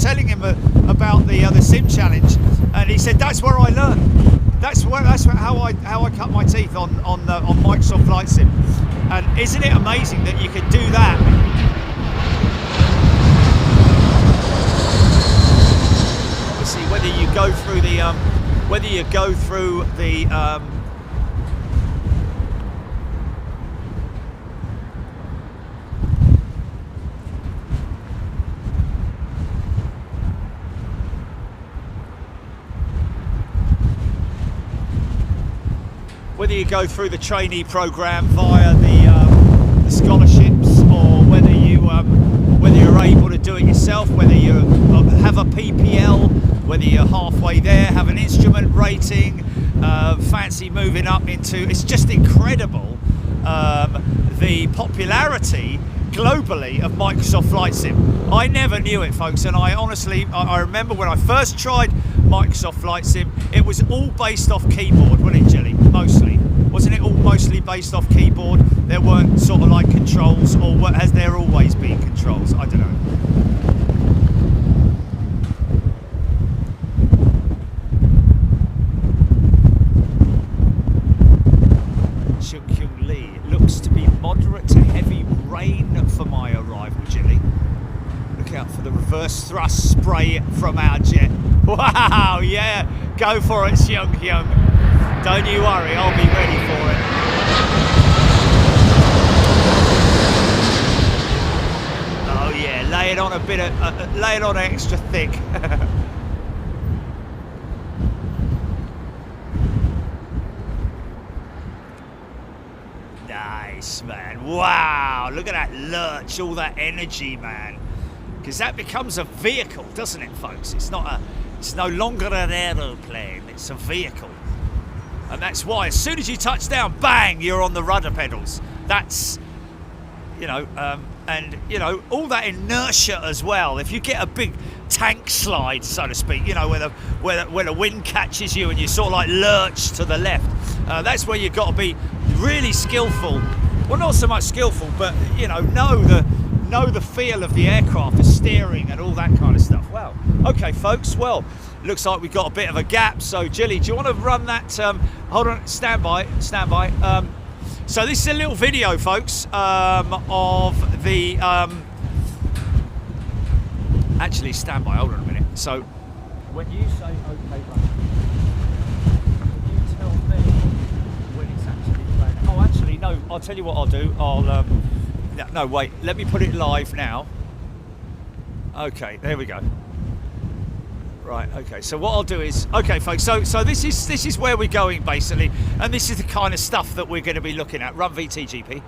telling him about the Sim Challenge, and he said that's where I learned. That's how I cut my teeth on Microsoft Flight Sim. And isn't it amazing that you can do that? Obviously, whether you go through the whether you go through the trainee program via the scholarships, or whether you're able to do it yourself, whether you have a PPL, whether you're halfway there, have an instrument rating, fancy moving up into, it's just incredible the popularity globally of Microsoft Flight Sim. I never knew it, folks, and I remember when I first tried Microsoft Flight Sim, it was all based off keyboard, wasn't it, Jilly? Mostly. Wasn't it all mostly based off keyboard? There weren't sort of like controls, or has there always been controls? I don't know. Shuk-Kyung Lee, it looks to be moderate to heavy rain for my arrival, Jilly. Look out for the reverse thrust spray from our jet. Wow, yeah, go for it, Shuk-Kyung. Don't you worry, I'll be ready for it. Oh yeah, lay it on a bit of, lay it on extra thick. Nice, man. Wow, look at that lurch, all that energy, man. Because that becomes a vehicle, doesn't it, folks? It's no longer an aeroplane, it's a vehicle. And that's why, as soon as you touch down, bang, you're on the rudder pedals. That's, and, all that inertia as well. If you get a big tank slide, so to speak, where the wind catches you and you sort of like lurch to the left, that's where you've got to be really skillful. Well, not so much skillful, but, know the feel of the aircraft, the steering and all that kind of stuff. Wow. Okay, folks, well, looks like we've got a bit of a gap. So, Jilly, do you want to run that? Hold on, stand by. So this is a little video, folks, of the... actually, stand by, hold on a minute. So, when you say, okay, run, can you tell me when it's actually playing? Oh, actually, no, I'll tell you what I'll do. No, wait, let me put it live now. Okay, there we go. Right, okay, so what I'll do is, okay folks, so this is where we're going basically, and this is the kind of stuff that we're going to be looking at. Run VTGP.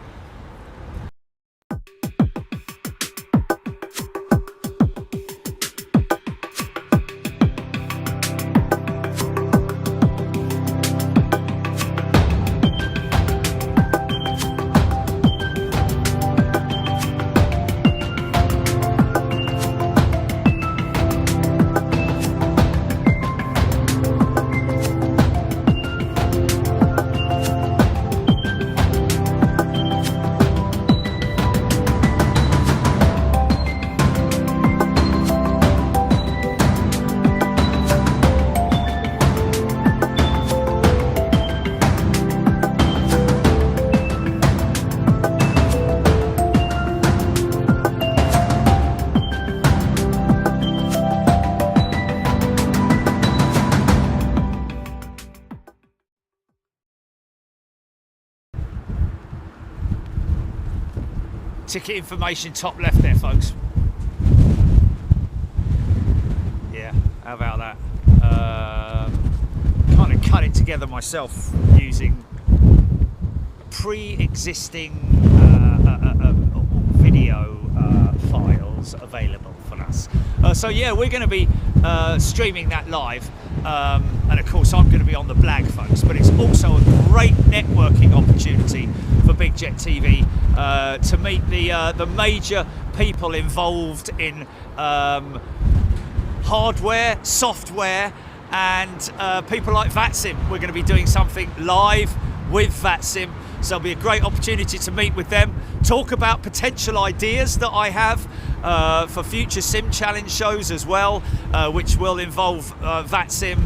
Ticket information top left there, folks. Yeah, how about that? Kind of cut it together myself using pre-existing video files available for us. So yeah, we're going to be streaming that live, and of course I'm going to be on the Blag, folks, but it's also a great networking opportunity for Big Jet TV to meet the major people involved in hardware, software, and people like VATSIM. We're going to be doing something live with VATSIM, so it'll be a great opportunity to meet with them, talk about potential ideas that I have for future Sim Challenge shows as well, which will involve VATSIM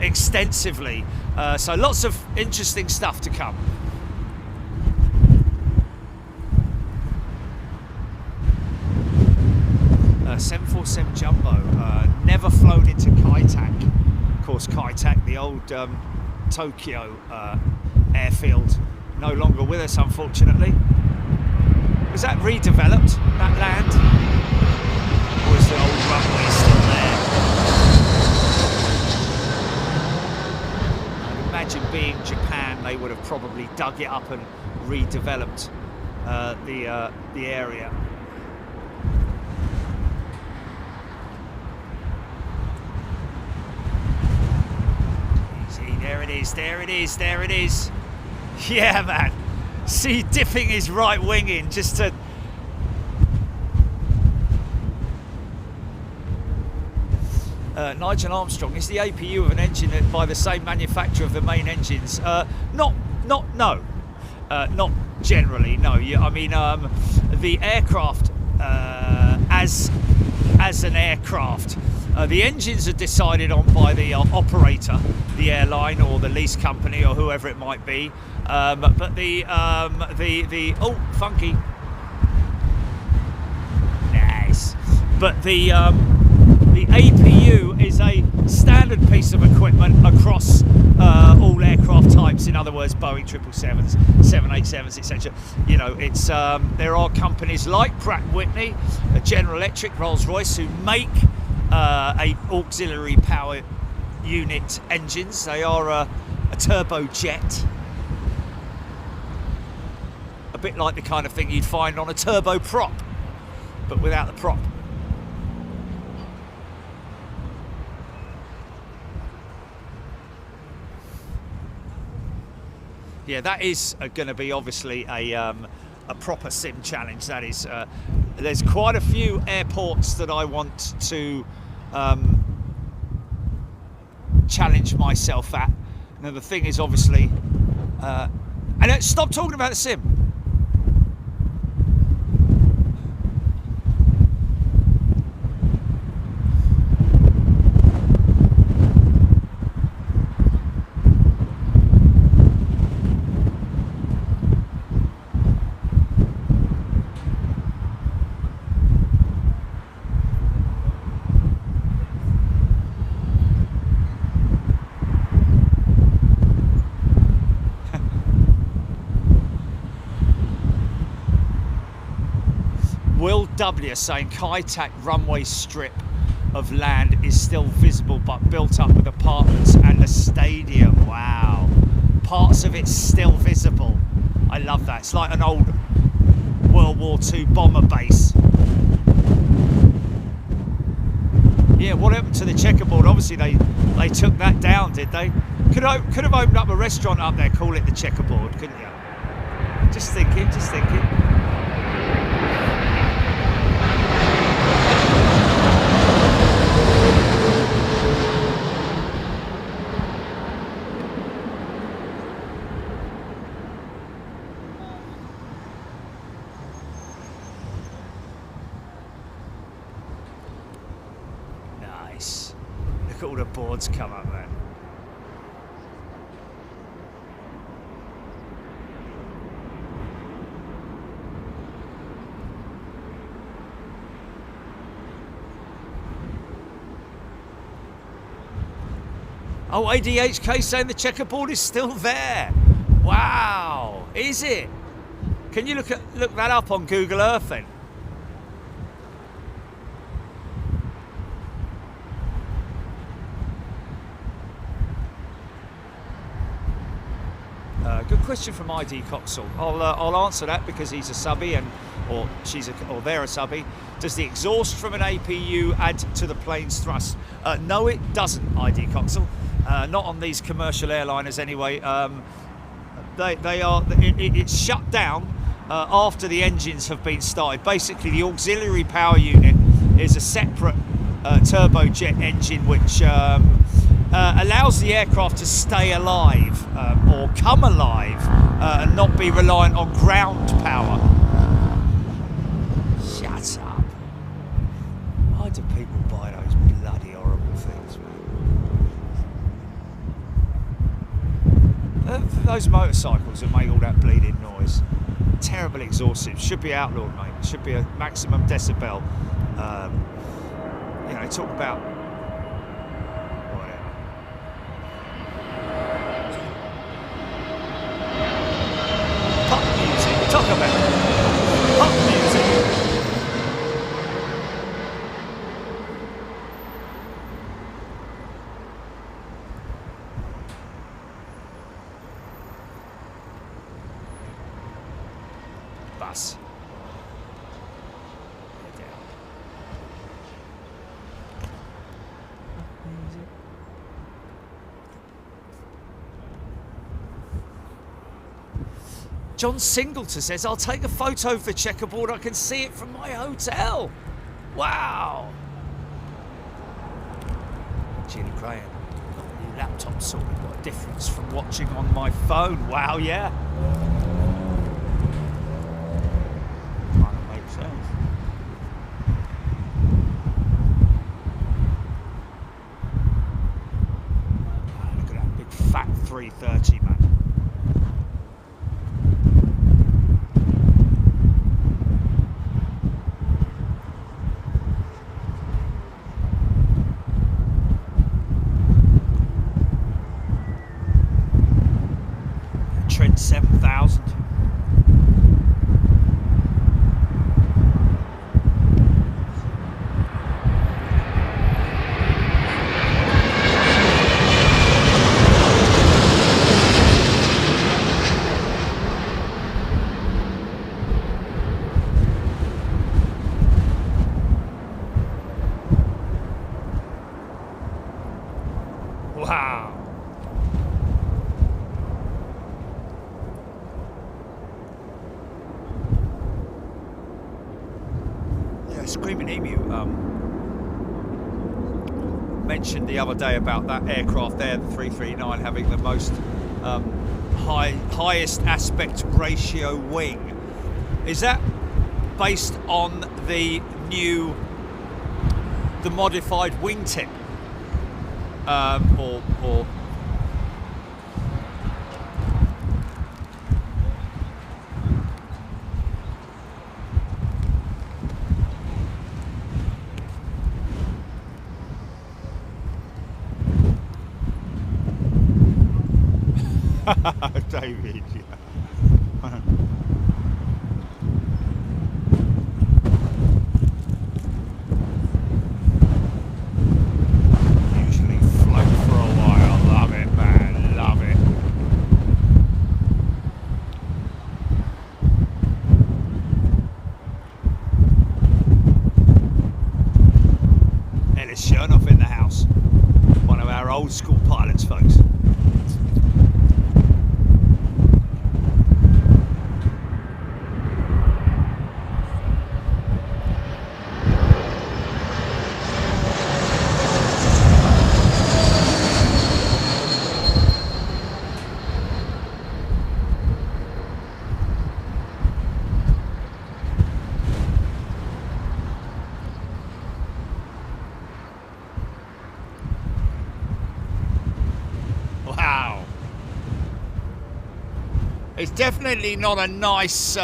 extensively. So lots of interesting stuff to come. 747 Jumbo, never flown into Kaitak. Of course, Kaitak, the old Tokyo airfield, no longer with us, unfortunately. Was that redeveloped, that land? Or is the old runway still there? I'd imagine, being Japan, they would have probably dug it up and redeveloped the area. There it is, there it is, there it is. Yeah, man. See, dipping his right wing in just to... Nigel Armstrong, is the APU of an engine by the same manufacturer of the main engines? Not generally, no. I mean, the aircraft as an aircraft, the engines are decided on by the operator, the airline or the lease company or whoever it might be. But the oh, funky, nice. But the APU is a standard piece of equipment across all aircraft types. In other words, Boeing 777s, 787s, etc. You know, it's there are companies like Pratt & Whitney, General Electric, Rolls-Royce, who make a auxiliary power unit engines. They are a turbojet, a bit like the kind of thing you'd find on a turboprop, but without the prop. Yeah, that is going to be obviously a proper sim challenge. That is, there's quite a few airports that I want to challenge myself at. Now the thing is, obviously, and stop talking about the sim. W saying Kaitak runway strip of land is still visible but built up with apartments and a stadium. Wow, parts of it's still visible. I love that. It's like an old World War II bomber base. Yeah, what happened to the checkerboard? Obviously they took that down, did they? Could have opened up a restaurant up there, call it the checkerboard, couldn't you? Just thinking, just thinking. Nice. Look at all the boards come up, man. Oh, ADHK saying the checkerboard is still there. Wow, is it? Can you look that up on Google Earth then? good question from ID Coxall. I'll answer that because he's a subby or they're a subby. Does the exhaust from an APU add to the plane's thrust? No, it doesn't, ID Coxall. Not on these commercial airliners anyway. It's shut down after the engines have been started. Basically, the auxiliary power unit is a separate turbojet engine which allows the aircraft to stay alive or come alive and not be reliant on ground power. Shut up. Why do people buy those bloody horrible things, man? Those motorcycles that make all that bleeding noise. Terrible exhaustive. Should be outlawed, mate. Should be a maximum decibel. You know, talk about whatever. Pop music. Talk about pop music. Bus. John Singleton says, I'll take a photo of the checkerboard. I can see it from my hotel. Wow. Gilly Graham, got a new laptop sorted. What a difference from watching on my phone. Wow, yeah. Kind of makes sense. Oh, look at that big fat 330, man. Trent 7000. Wow. Screaming Emu mentioned the other day about that aircraft there, the 339, having the most highest aspect ratio wing. Is that based on the modified wingtip, or David, yeah. Usually float for a while. Love it, man. Love it. Ellis Chernoff in the house. One of our old school pilots, folks. It's definitely not a nice,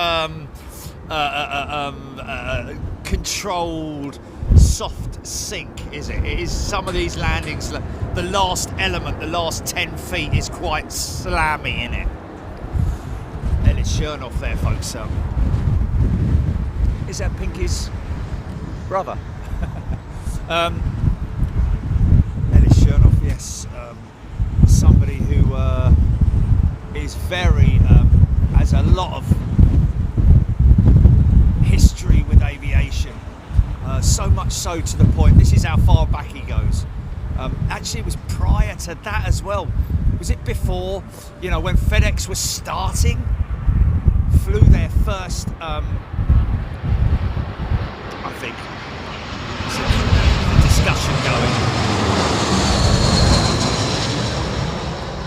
controlled, soft sink, is it? It is some of these landings, the last element, the last 10 feet is quite slammy in it. Ellis Chernoff there, folks. Is that Pinky's brother? Ellis Chernoff, yes. Somebody who is very, has a lot of history with aviation. So much so to the point, this is how far back he goes. Actually, it was prior to that as well. Was it before, you know, when FedEx was starting? Flew their first, I think, the discussion going.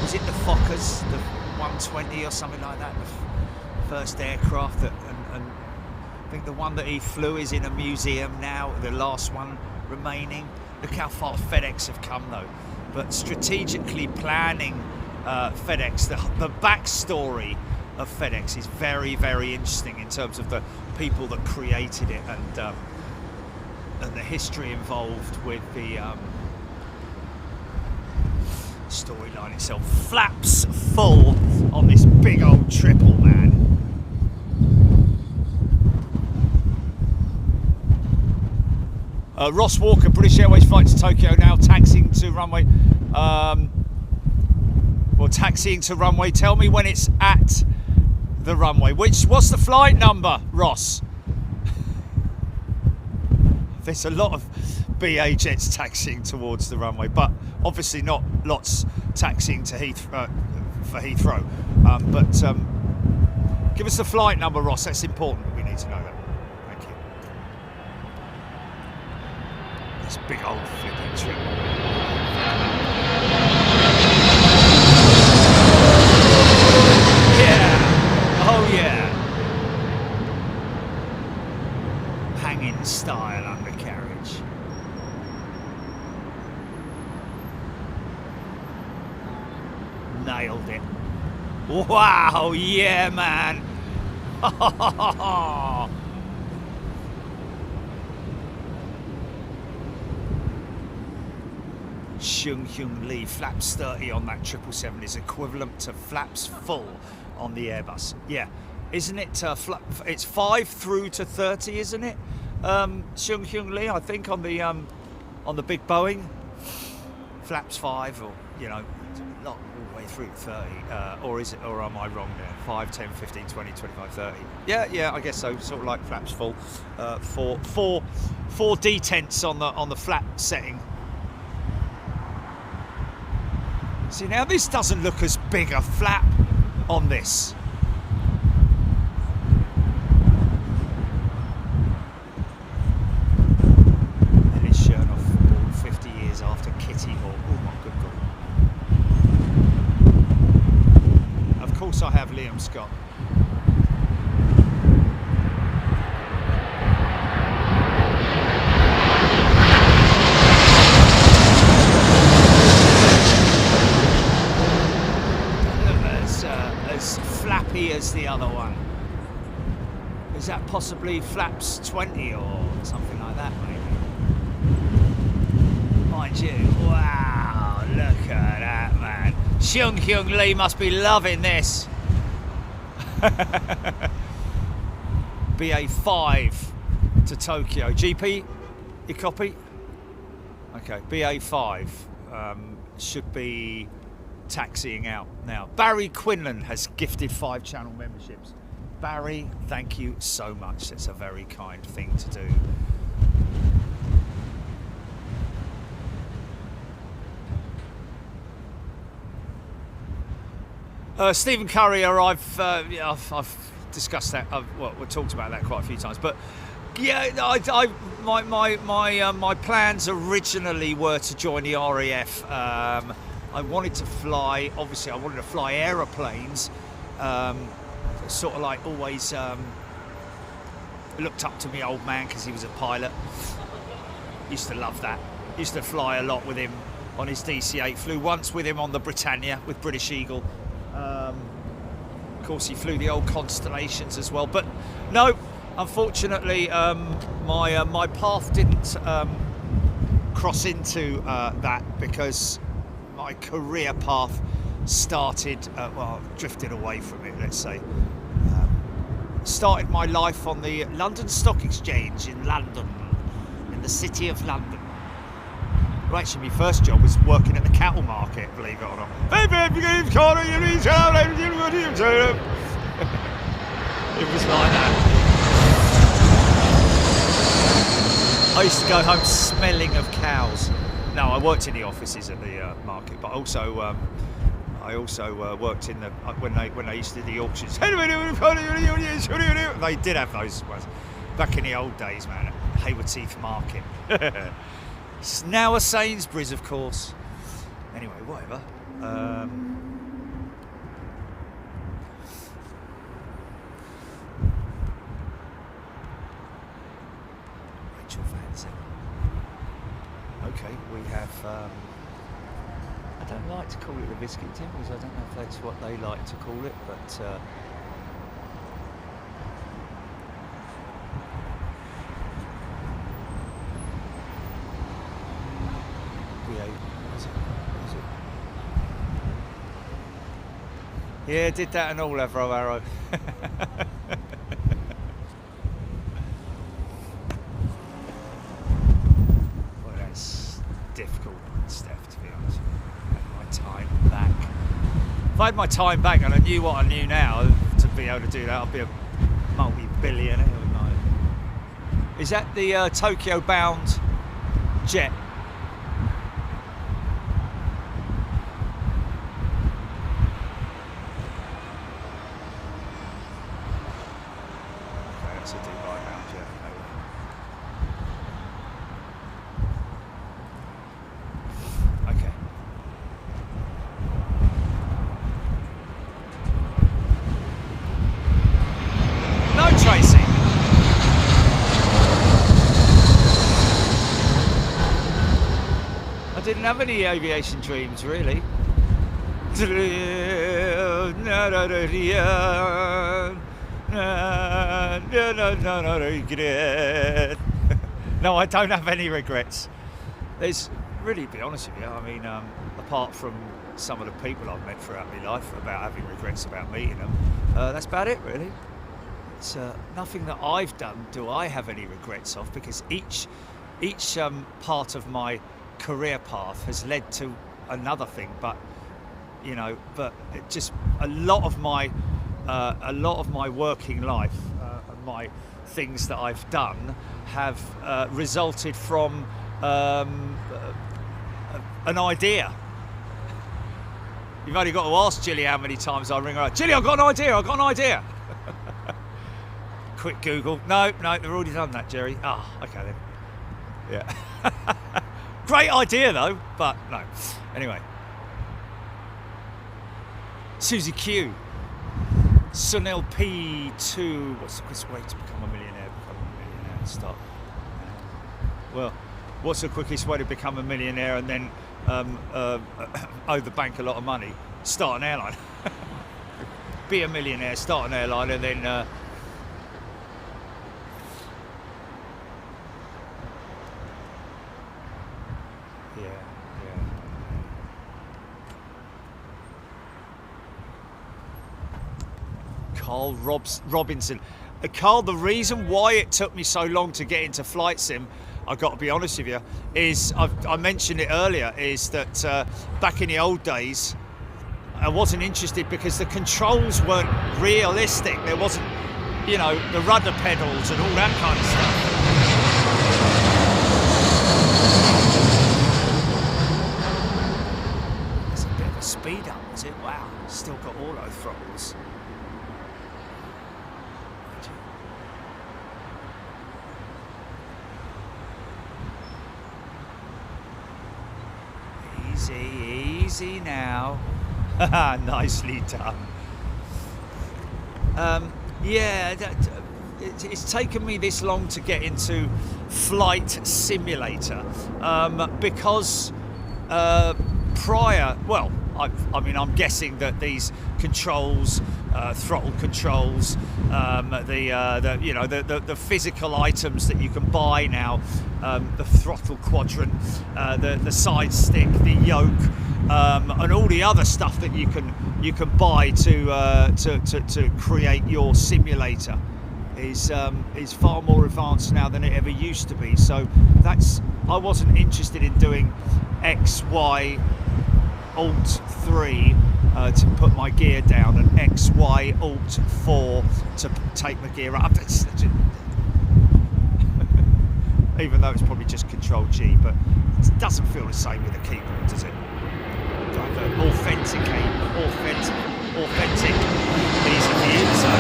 Was it the Fokkers, the 120 or something like that? The first aircraft that, and I think the one that he flew is in a museum now, the last one remaining. Look how far FedEx have come though. But strategically planning FedEx, the backstory of FedEx is very, very interesting in terms of the people that created it and the history involved with the storyline itself. Flaps full on this big old triple, man. Ross Walker, British Airways flight to Tokyo now, taxiing to runway. Well, taxiing to runway. Tell me when it's at the runway. What's the flight number, Ross? There's a lot of BA jets taxiing towards the runway, but obviously not lots taxiing to Heathrow, for Heathrow. But give us the flight number, Ross. That's important. We need to know that. Thank you. This big old flipping trip. Yeah. Oh yeah. Hanging style undercarriage. Nailed it. Wow, yeah, man. Seung Hyun Lee, flaps 30 on that 777 is equivalent to flaps full on the Airbus. Yeah, isn't it? It's 5 through to 30, isn't it? Seung Hyun Lee, I think, on the big Boeing, flaps 5, or you know, not all the way through 30, or is it? Or am I wrong there? 5, 10, 15, 20, 25, 30. Yeah, I guess so. Sort of like flaps full. Four detents on the flap setting. See, now this doesn't look as big a flap on this. Dennis Chernoff, born 50 years after Kitty Hawk. Oh my good God. Of course I have Liam Scott. Flappy as the other one. Is that possibly flaps 20 or something like that, maybe? Mind you, wow, look at that, man. Seung Hyun Lee must be loving this. BA5 to Tokyo. GP, you copy? Okay, BA5 should be taxiing out now. Barry Quinlan has gifted 5 channel memberships. Barry, thank you so much. It's a very kind thing to do. Stephen Currier, I've discussed that. We've talked about that quite a few times. But yeah, my plans originally were to join the RAF. I wanted to fly, obviously I wanted to fly aeroplanes, sort of like always looked up to me old man because he was a pilot. Used to love that. Used to fly a lot with him on his DC-8. Flew once with him on the Britannia with British Eagle. Of course he flew the old Constellations as well, but no, unfortunately my path didn't cross into that because my career path started, drifted away from it, let's say. Started my life on the London Stock Exchange in London, in the city of London. Well, actually, my first job was working at the cattle market, believe it or not. It was like that. I used to go home smelling of cows. No, I worked in the offices at the market, but also I also worked in the when they used to do the auctions. They did have those ones back in the old days, man. At Hayward Heath Market. It's now a Sainsbury's, of course. Anyway, whatever. Rachel Fancy. Okay, we have. I don't like to call it the biscuit tin because I don't know if that's what they like to call it, but. Yeah, did that and all, Avro Arrow. Well, that's difficult stuff, to be honest. I had my time back. If I had my time back and I knew what I knew now, to be able to do that, I'd be a multi-billionaire, wouldn't I? Is that the Tokyo-bound jet? Didn't have any aviation dreams, really. No, I don't have any regrets. There's really, to be honest with you, I mean, apart from some of the people I've met throughout my life about having regrets about meeting them, that's about it, really. It's nothing that I've done do I have any regrets of, because each part of my career path has led to another thing, but you know, but it just a lot of my working life and my things that I've done have resulted from an idea. You've only got to ask Jilly how many times I ring her up. Jilly, I've got an idea. Quick Google. No, they've already done that, Jerry. Ah, okay then. Yeah. Great idea though, but no. Anyway. Susie Q. Sunil P2. What's the quickest way to become a millionaire? Start. Well, what's the quickest way to become a millionaire and then owe the bank a lot of money? Start an airline. Be a millionaire, start an airline, and then Carl Robinson. Carl, the reason why it took me so long to get into flight sim, I've got to be honest with you, is I mentioned it earlier, is that back in the old days, I wasn't interested because the controls weren't realistic. There wasn't, you know, the rudder pedals and all that kind of stuff. It's a bit of a speed up, is it? Wow, still got auto throttles. Easy now. Nicely done. Yeah, it's taken me this long to get into Flight Simulator because prior, well, I mean, I'm guessing that these controls, throttle controls, the physical items that you can buy now, the throttle quadrant, the side stick, the yoke, and all the other stuff that you can buy to create your simulator. is far more advanced now than it ever used to be. So I wasn't interested in doing X, Y, Alt 3 to put my gear down, and X, Y, Alt 4 to take my gear up. Even though it's probably just Control G, but it doesn't feel the same with a keyboard, does it? Authentic, easy for you to say.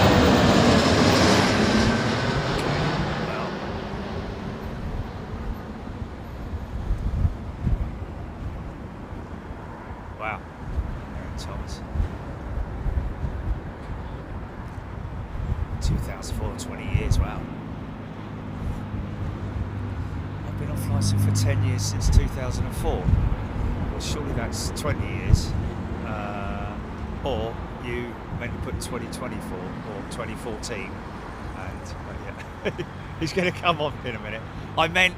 Well. Wow. Aaron Thomas. 2004, 20 years, wow. I've been on flight sim for 10 years since 2004. Well, surely that's 20 years. Or you meant to put 2024 or 2014. And yeah, he's going to come on in a minute. I meant.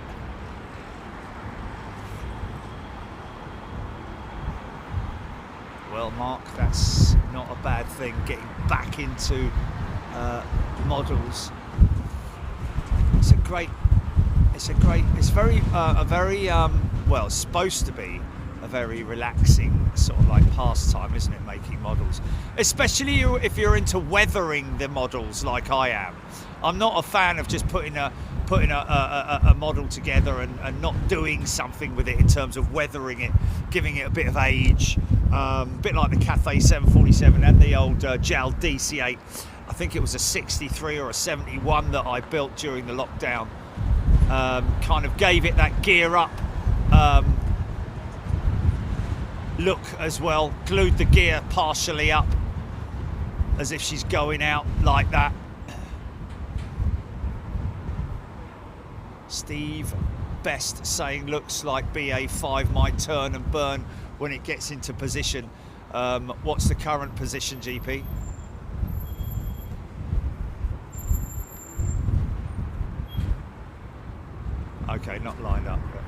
Well, Mark, that's not a bad thing. Getting back into models. It's very well, it's supposed to be a very relaxing sort of like pastime, isn't it, making models? Especially if you're into weathering the models like I am. I'm not a fan of just putting a model together and not doing something with it in terms of weathering it, giving it a bit of age. A bit like the Cathay 747 and the old JAL DC-8. I think it was a 63 or a 71 that I built during the lockdown. Kind of gave it that gear up look as well, glued the gear partially up as if she's going out like that. Steve Best saying looks like BA5 might turn and burn when it gets into position. What's the current position, GP? Okay, not lined up. But...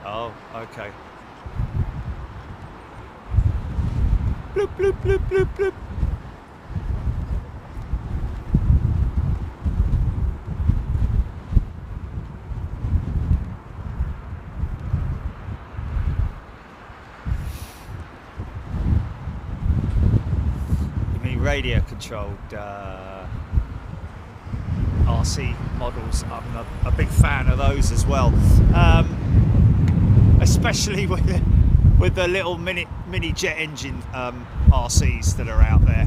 Oh, okay. Bloop, bloop, bloop, bloop, bloop. You mean radio controlled RC models? I'm a big fan of those as well. Especially with the little mini jet engine RCs that are out there.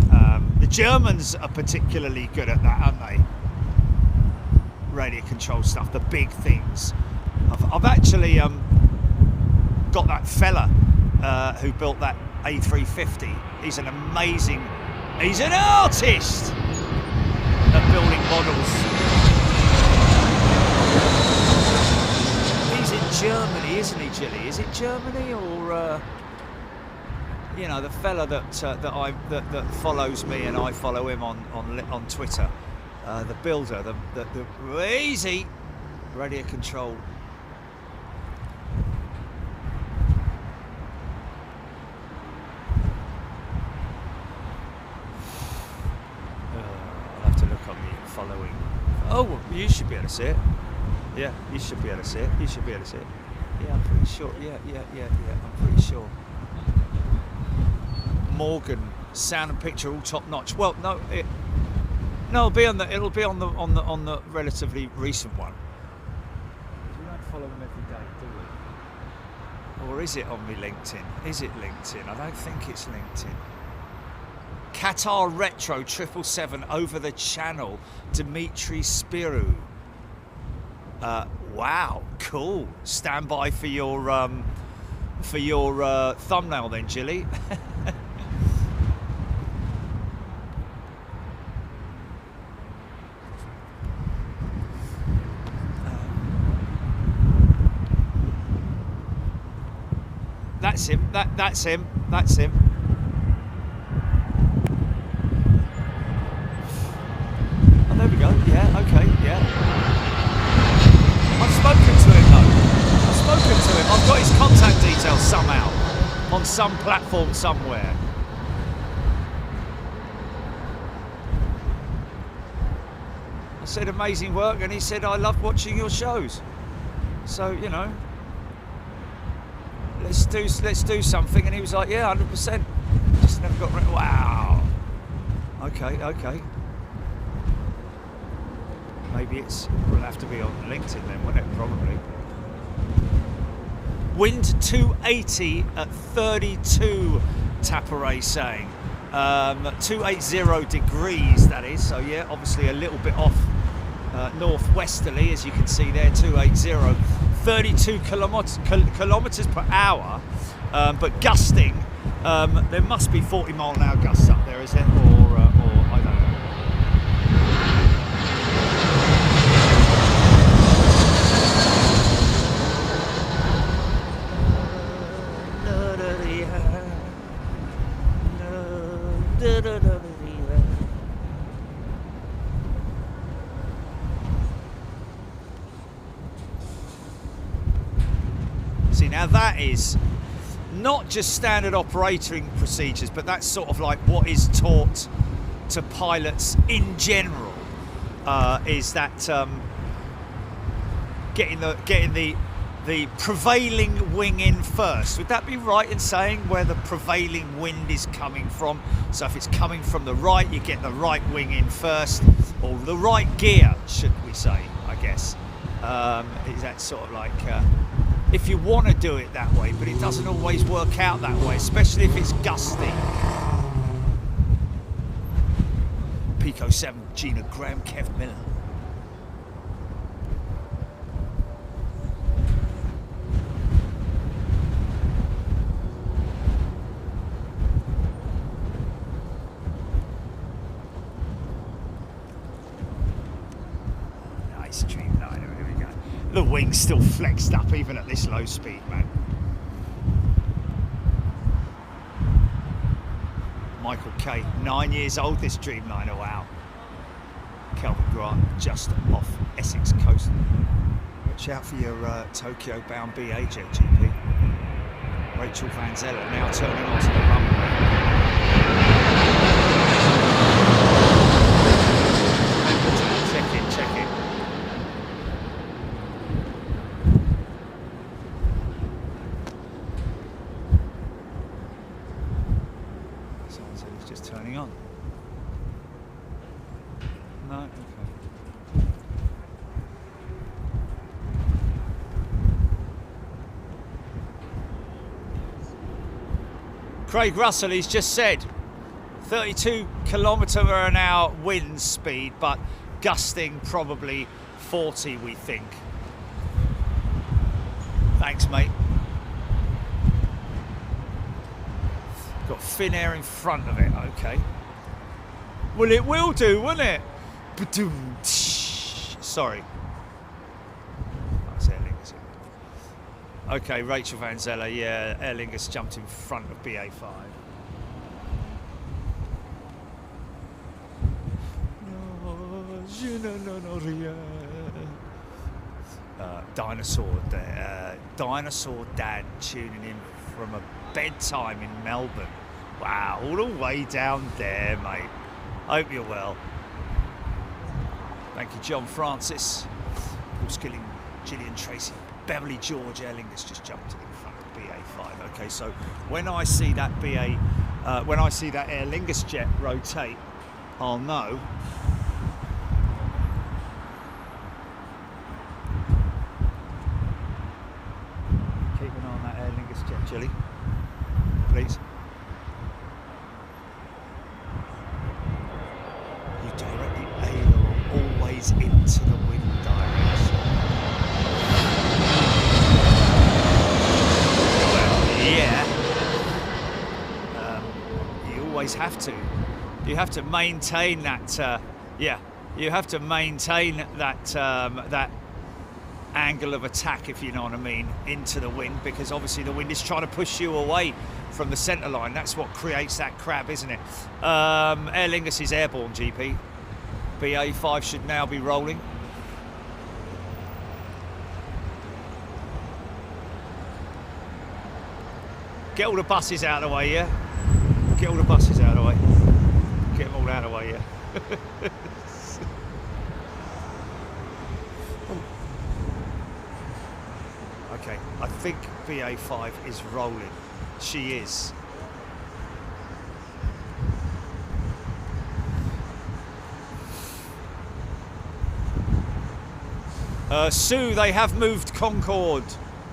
The Germans are particularly good at that, aren't they? Radio control stuff, the big things. I've actually got that fella who built that A350. He's an artist at building models. Germany, isn't he, Jilly? Is it Germany or you know, the fella that follows me and I follow him on Twitter, the builder, the easy radio control. I'll have to look on the following. Oh, well, you should be able to see it. Yeah, you should be able to see it. You should be able to see it. Yeah, I'm pretty sure. Yeah. I'm pretty sure. Morgan, sound and picture all top notch. Well, no, it'll be on the relatively recent one. We don't follow them every day, do we? Or is it on me LinkedIn? Is it LinkedIn? I don't think it's LinkedIn. Qatar Retro 777 over the channel. Dimitri Spirou. Wow, cool. Stand by for your thumbnail then, Jilly. That's him. That's him. That's him. Oh, there we go. Yeah. Okay. Yeah. I've spoken to him though. I've got his contact details somehow on some platform somewhere. I said amazing work, and he said I love watching your shows. So you know, let's do something. And he was like, yeah, 100%. Just never got rid. Wow. Okay. Maybe will have to be on LinkedIn then, won't it? Probably. Wind 280 at 32. Tapare saying 280 degrees. That is. So yeah, obviously a little bit off. Northwesterly, as you can see there, 280, 32 kilometers per hour, but gusting. There must be 40-mile-an-hour gusts up there, is there? Or I don't know. Now that is not just standard operating procedures, but that's sort of like what is taught to pilots in general. Is that getting the prevailing wing in first? Would that be right in saying where the prevailing wind is coming from? So if it's coming from the right, you get the right wing in first, or the right gear, should we say? I guess is that sort of like. If you want to do it that way, but it doesn't always work out that way, especially if it's gusty. Pico 7, Gina Graham, Kev Miller. Nice Dreamliner, here we go. The wing's still flexed up even at this low speed, man. Michael K, 9 years old, this Dreamliner, wow. Kelvin Grant, just off Essex coast. Watch out for your Tokyo-bound BA jet, GP. Rachel Van Zeller now turning onto the runway. Check it. Just turning on. No, okay. Craig Russell, he's just said 32 km/h wind speed, but gusting probably 40, we think. Thanks, mate. Got Finnair in front of it, okay. Well, it will do, won't it? Sorry. That's Aer Lingus. Okay, Rachel Van Zeller, yeah, Aer Lingus jumped in front of BA5. Dinosaur Dad tuning in from a bedtime in Melbourne. Wow, all the way down there, mate. Hope you're well. Thank you, John Francis. Paul Skilling, Gillian Tracy, Beverly George, Aer Lingus just jumped in front of BA5. Okay, so when I see that Aer Lingus jet rotate, I'll know. Keep an eye on that Aer Lingus jet, Gilly. Please. You direct the aileron always into the wind direction. Well, yeah. You always have to. You have to maintain that. You have to maintain that that angle of attack, if you know what I mean, into the wind, because obviously the wind is trying to push you away from the centre line. That's what creates that crab, isn't it? Aer Lingus is airborne, GP. BA5 should now be rolling. Get all the buses out of the way, yeah? Get all the buses out of the way. Get them all out of the way, yeah? Okay, I think BA5 is rolling. She is. Sue, they have moved Concorde.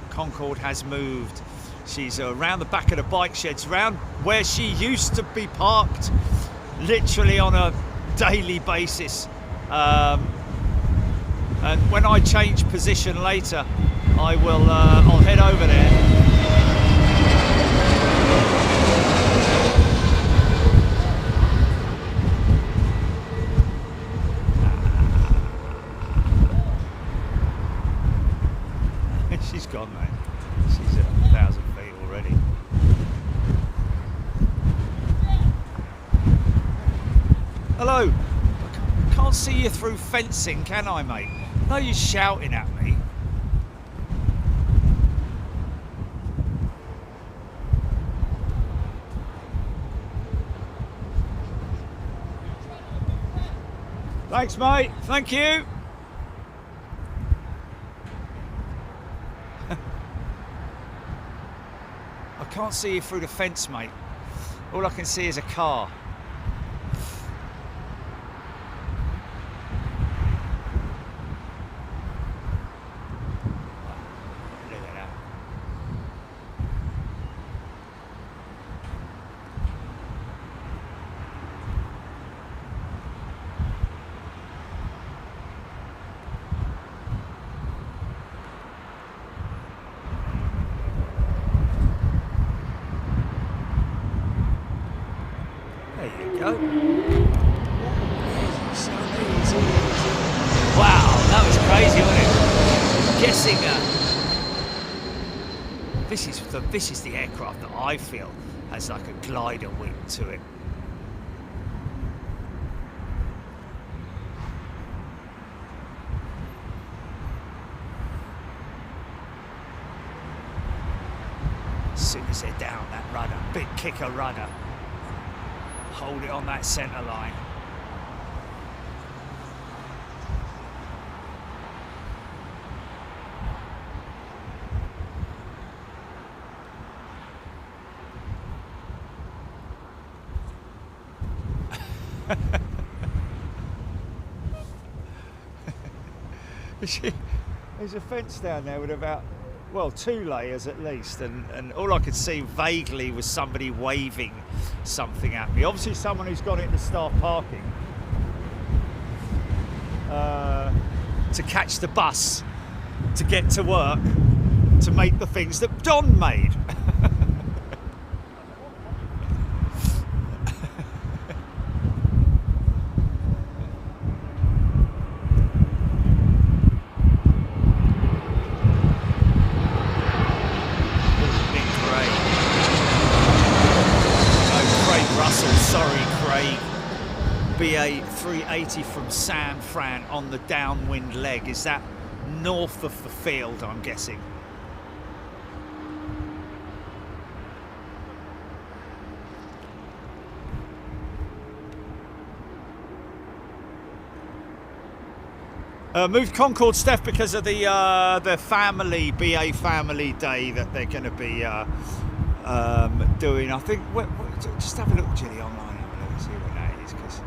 Concorde has moved. She's around the back of the bike sheds, around where she used to be parked, literally on a daily basis. And when I change position later, I will. I'll head over there. She's gone, mate. She's at 1,000 feet already. Hello. I can't see you through fencing, can I, mate? No, you're shouting at me. Thanks, mate. Thank you. I can't see you through the fence, mate. All I can see is a car. Look at that. Go. So easy. Wow, that was crazy, wasn't it? Guessing this is the aircraft that I feel has like a glider wing to it. As soon as they're down that rudder, big kicker rudder. Hold it on that centre line. There's a fence down there with about, well, 2 layers at least, and all I could see vaguely was somebody waving something at me. Obviously someone who's got into staff parking to catch the bus to get to work to make the things that Don made. A380 from San Fran on the downwind leg. Is that north of the field, I'm guessing? Moved Concorde, Steph, because of the family, BA family day that they're going to be doing. I think, just have a look, Gilly, online. See what that is, because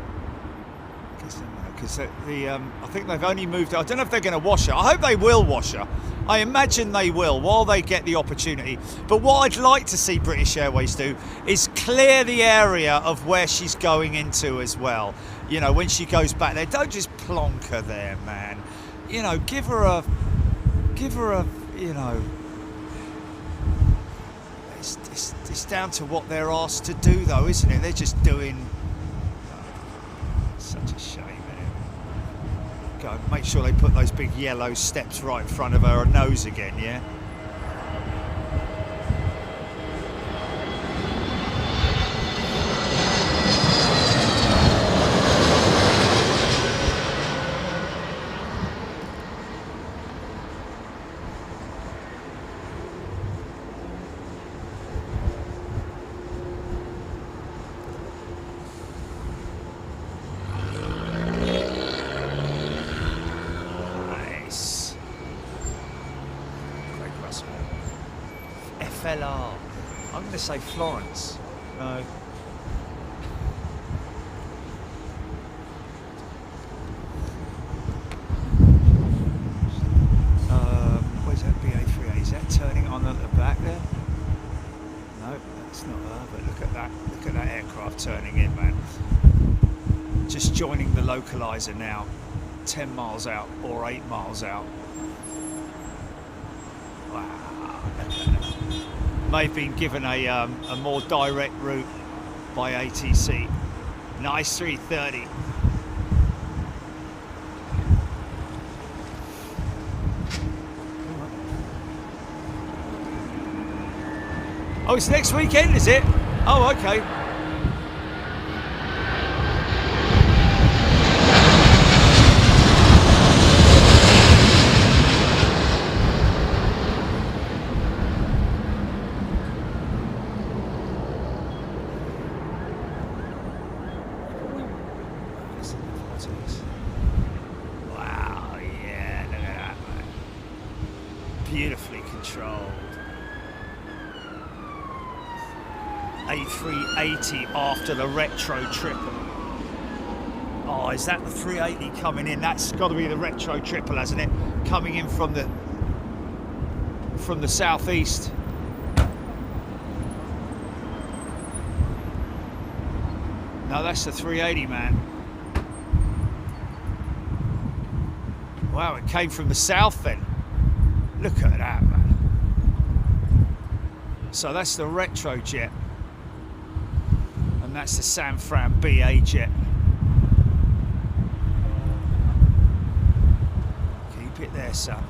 I think they've only moved. I don't know if they're going to wash her. I hope they will wash her. I imagine they will while they get the opportunity. But what I'd like to see British Airways do is clear the area of where she's going into as well. You know, when she goes back there, don't just plonk her there, man. You know, give her a, you know. It's down to what they're asked to do, though, isn't it? They're just doing. Such a shame, isn't it? Go and make sure they put those big yellow steps right in front of her nose again, yeah? FLR. I'm going to say Florence. No. Where's that BA380? Is that turning on at the back there? No, that's not her, but look at that. Look at that aircraft turning in, man. Just joining the localizer now. 10 miles out or 8 miles out. Wow. May have been given a more direct route by ATC. Nice 330. Oh, it's next weekend, is it? Oh, okay. Wow, yeah, look at that, man. Beautifully controlled. A380 after the retro triple. Oh, is that the 380 coming in? That's got to be the retro triple, hasn't it? Coming in from the southeast. No, that's the 380, man. Wow, it came from the south then. Look at that, man. So that's the retro jet. And that's the San Fran BA jet. Keep it there, son.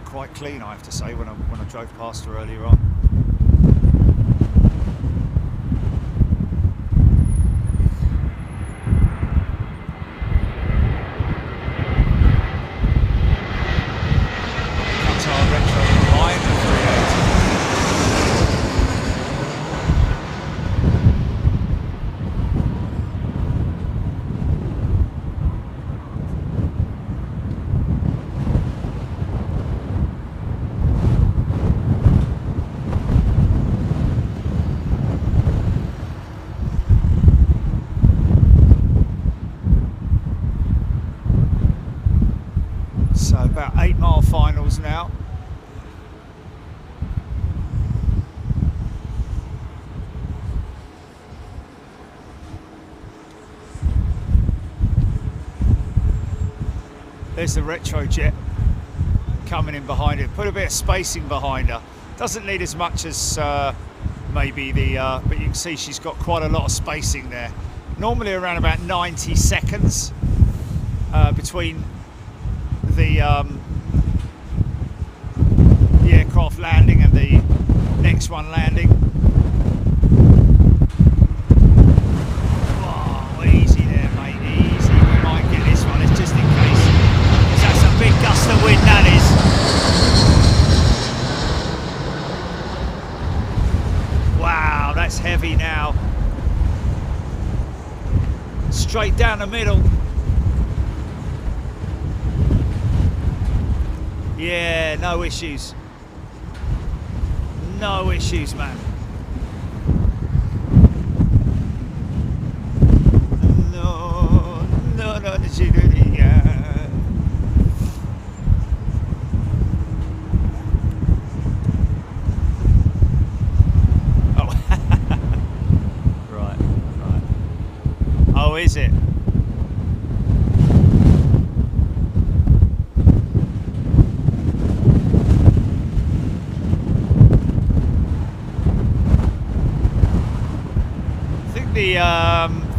Quite clean, I have to say, when I drove past her earlier on. Qatar retro behind the 380. About 8 mile finals now. There's the retro jet coming in behind it. Put a bit of spacing behind her. Doesn't need as much as maybe the, but you can see she's got quite a lot of spacing there. Normally around about 90 seconds between the aircraft landing and the next one landing. Oh, easy there, mate, easy. We might get this one, it's just in case. That's a big gust of wind, that is. Wow, that's heavy now. Straight down the middle. Yeah, no issues. No issues, man. No, yeah. Oh, right. Oh, is it?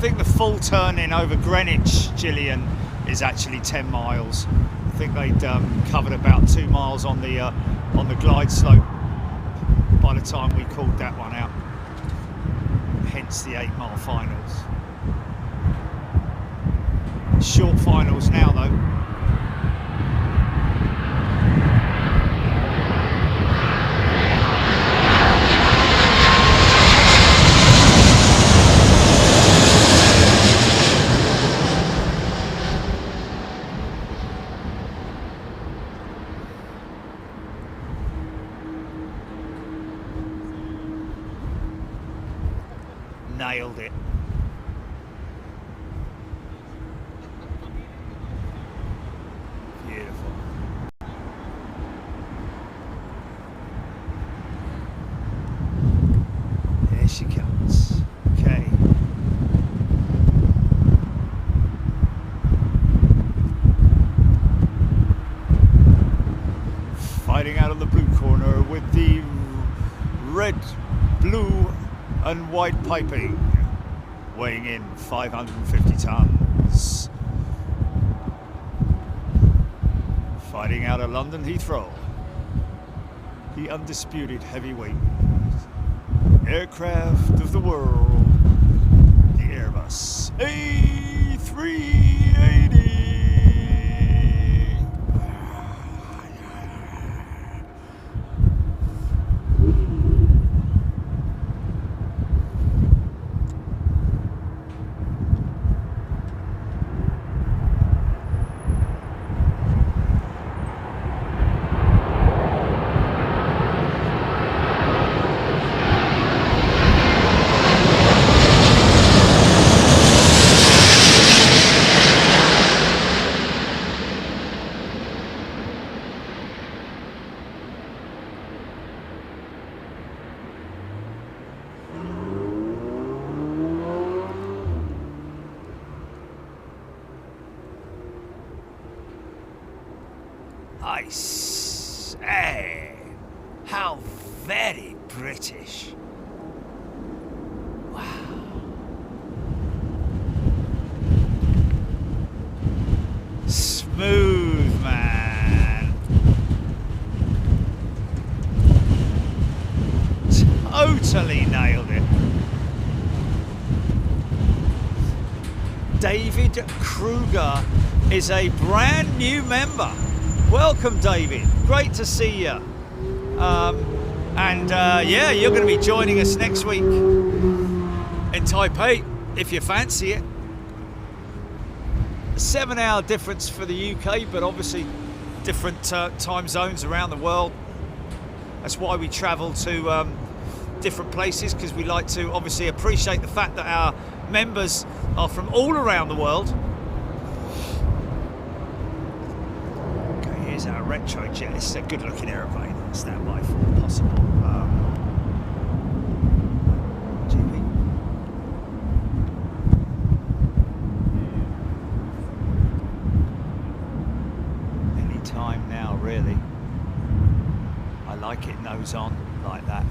think the full turn-in over Greenwich, Gillian, is actually 10 miles. I think they'd covered about 2 miles on the glide slope by the time we called that one out. Hence the 8-mile finals. Short finals now though. Nailed it. Beautiful. There she comes. Okay. Fighting out of the blue corner with the red, blue and white piping, weighing in 550 tons. Fighting out of London Heathrow, the undisputed heavyweight aircraft of the world, the Airbus A380. I say, how very British. Wow. Smooth, man. Totally nailed it. David Kruger is a brand new member. Welcome, David. Great to see you. Yeah, you're going to be joining us next week in Taipei, if you fancy it. A 7-hour difference for the UK, but obviously different time zones around the world. That's why we travel to different places, because we like to obviously appreciate the fact that our members are from all around the world. Here's our retro jet. This is a good looking aeroplane. Stand by for possible GP. Any time now, really. I like it nose on like that.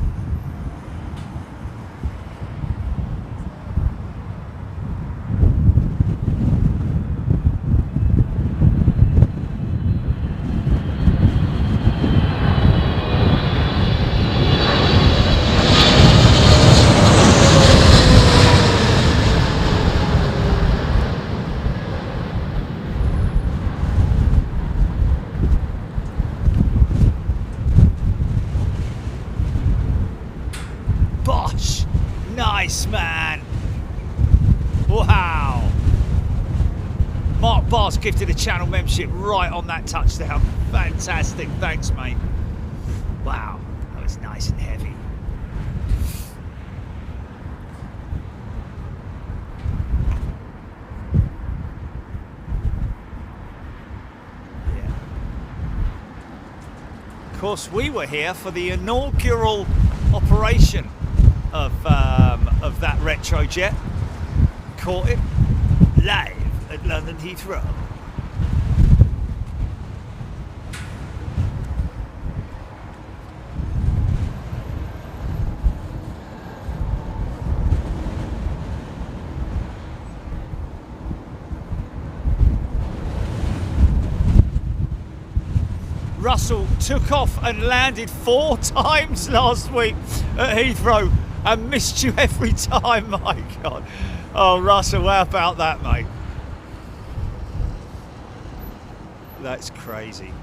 Nice, man. Wow. Mark Bar's gifted a channel membership right on that touchdown. Fantastic. Thanks, mate. Wow. That was nice and heavy. Yeah. Of course, we were here for the inaugural operation of that retro jet. Caught it live at London Heathrow. Russell took off and landed 4 times last week at Heathrow and missed you every time. My God. Oh, Russell, how about that, mate? That's crazy.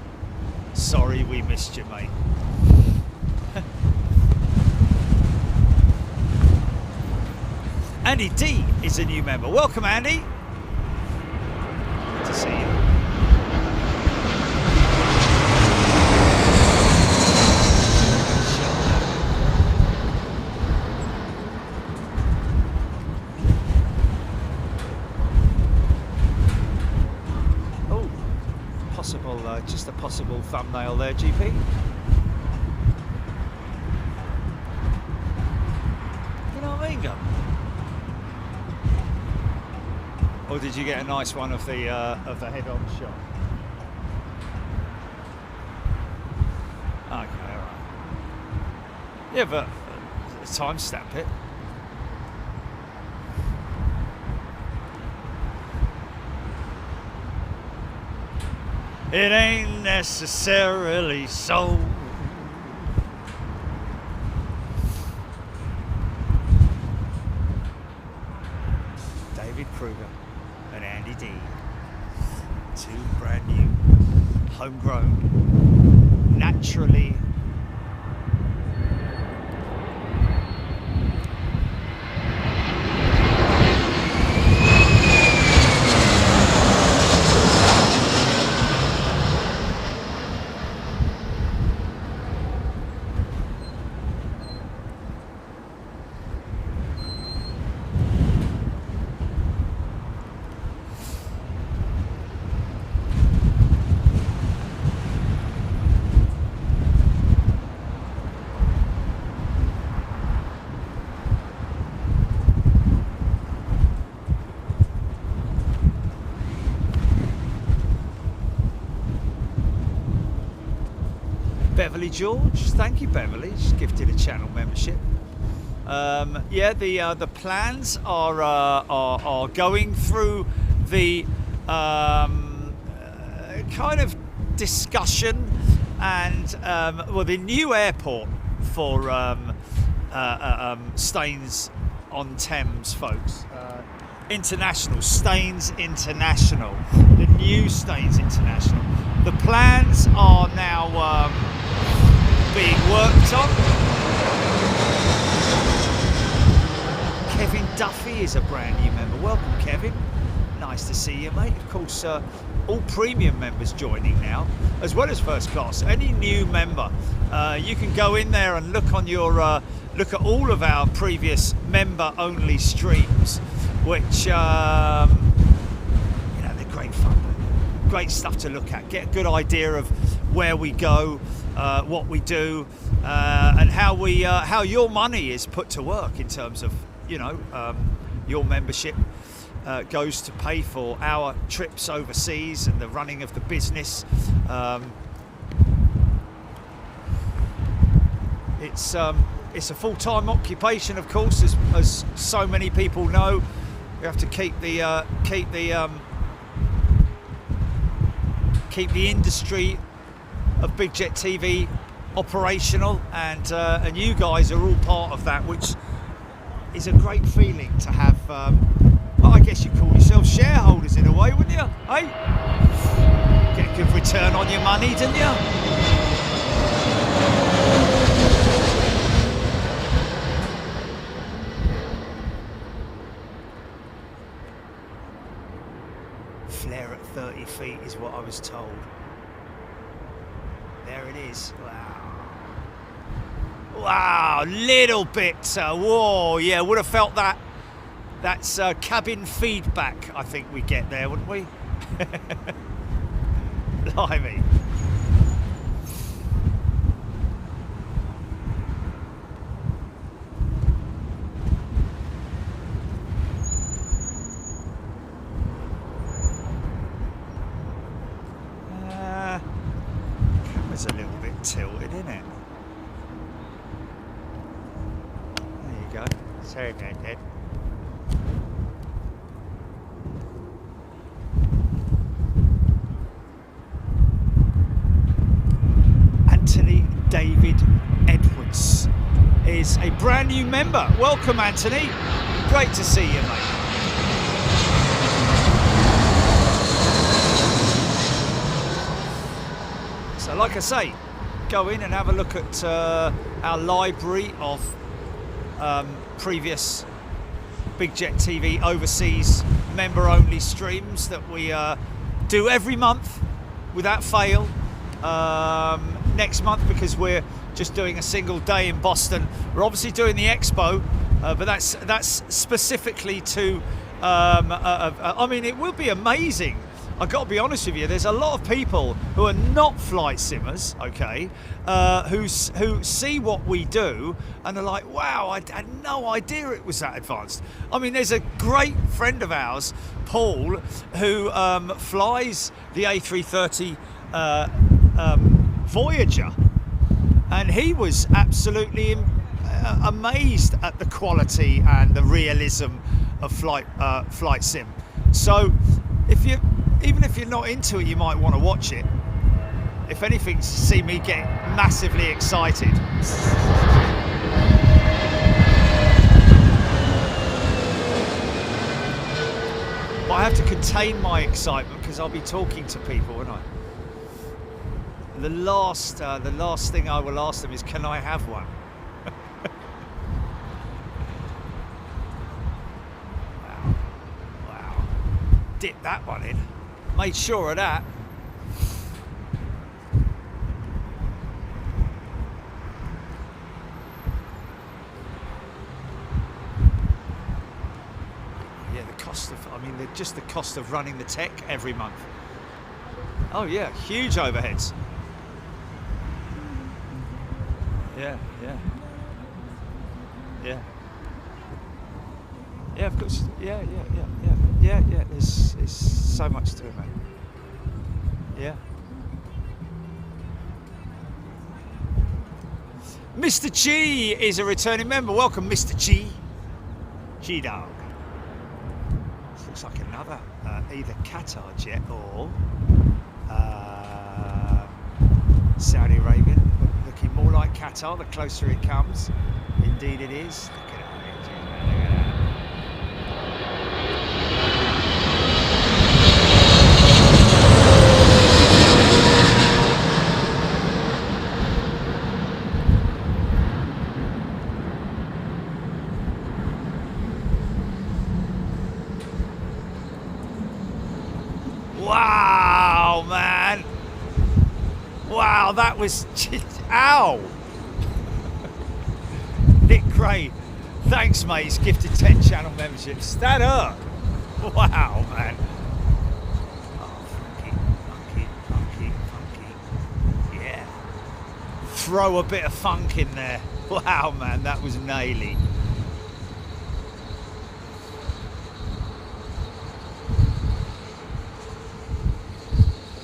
Sorry we missed you, mate. Andy D is a new member. Welcome, Andy. Good to see you. Oh, possible, just a possible thumbnail there, GP. You know what I mean, Gun? Or did you get a nice one of the head-on shot? Okay, all right. Yeah, but time stamp it. It ain't necessarily so. David Kruger and Andy D. 2 brand new, homegrown, naturally Beverly George, thank you, Beverly. She's gifted a channel membership. Yeah, the plans are going through the kind of discussion and the new airport for Staines on Thames, folks. International, Staines International, the new Staines International. The plans are now being worked on. Kevin Duffy is a brand new member. Welcome, Kevin. Nice to see you, mate. Of course, all premium members joining now, as well as first class. Any new member, you can go in there and look on your look at all of our previous member-only streams, which you know, they're great fun. Great stuff to look at. Get a good idea of where we go, what we do, and how your money is put to work in terms of, you know, your membership goes to pay for our trips overseas and the running of the business. It's a full-time occupation, of course, as so many people know. We have to keep the industry of Big Jet TV operational, and you guys are all part of that, which is a great feeling to have. I guess you call yourselves shareholders in a way, wouldn't you? Hey, get a good return on your money, didn't you? Flare at 30 feet is what I was told. There it is. Wow, little bit. Whoa, yeah, would have felt that. That's cabin feedback, I think we get there, wouldn't we? Blimey. Camera's a little bit tilted, isn't it? There you go. Sorry about that. is a brand new member. Welcome, Anthony. Great to see you, mate. So like I say, go in and have a look at our library of previous Big Jet TV overseas member-only streams that we do every month without fail. Next month, because we're just doing a single day in Boston, we're obviously doing the Expo, but that's specifically to I mean, it will be amazing. I've got to be honest with you, there's a lot of people who are not flight simmers, okay, who see what we do and are like, wow, I had no idea it was that advanced. I mean, there's a great friend of ours, Paul, who flies the A330 Voyager, and he was absolutely amazed at the quality and the realism of flight sim. So even if you're not into it, you might want to watch it. If anything, to see me get massively excited. But I have to contain my excitement because I'll be talking to people, won't I? The last thing I will ask them is, can I have one? Wow. Dip that one in. Made sure of that. Yeah, the cost of, I mean, just the cost of running the tech every month. Oh yeah, huge overheads. Yeah. Yeah, of course. Yeah. There's so much to it, mate. Yeah. Mr. G is a returning member. Welcome, Mr. G. G-Dog. This looks like another either Qatar jet or Saudi Arabian. Looking more like Qatar the closer it comes. Indeed it is. Look at it. Wow, man. Wow, that was ow. Nick Gray, thanks, mate. He's gifted 10 channel memberships. That hurt. Wow, man. Oh, funky. Yeah. Throw a bit of funk in there. Wow, man, that was naily.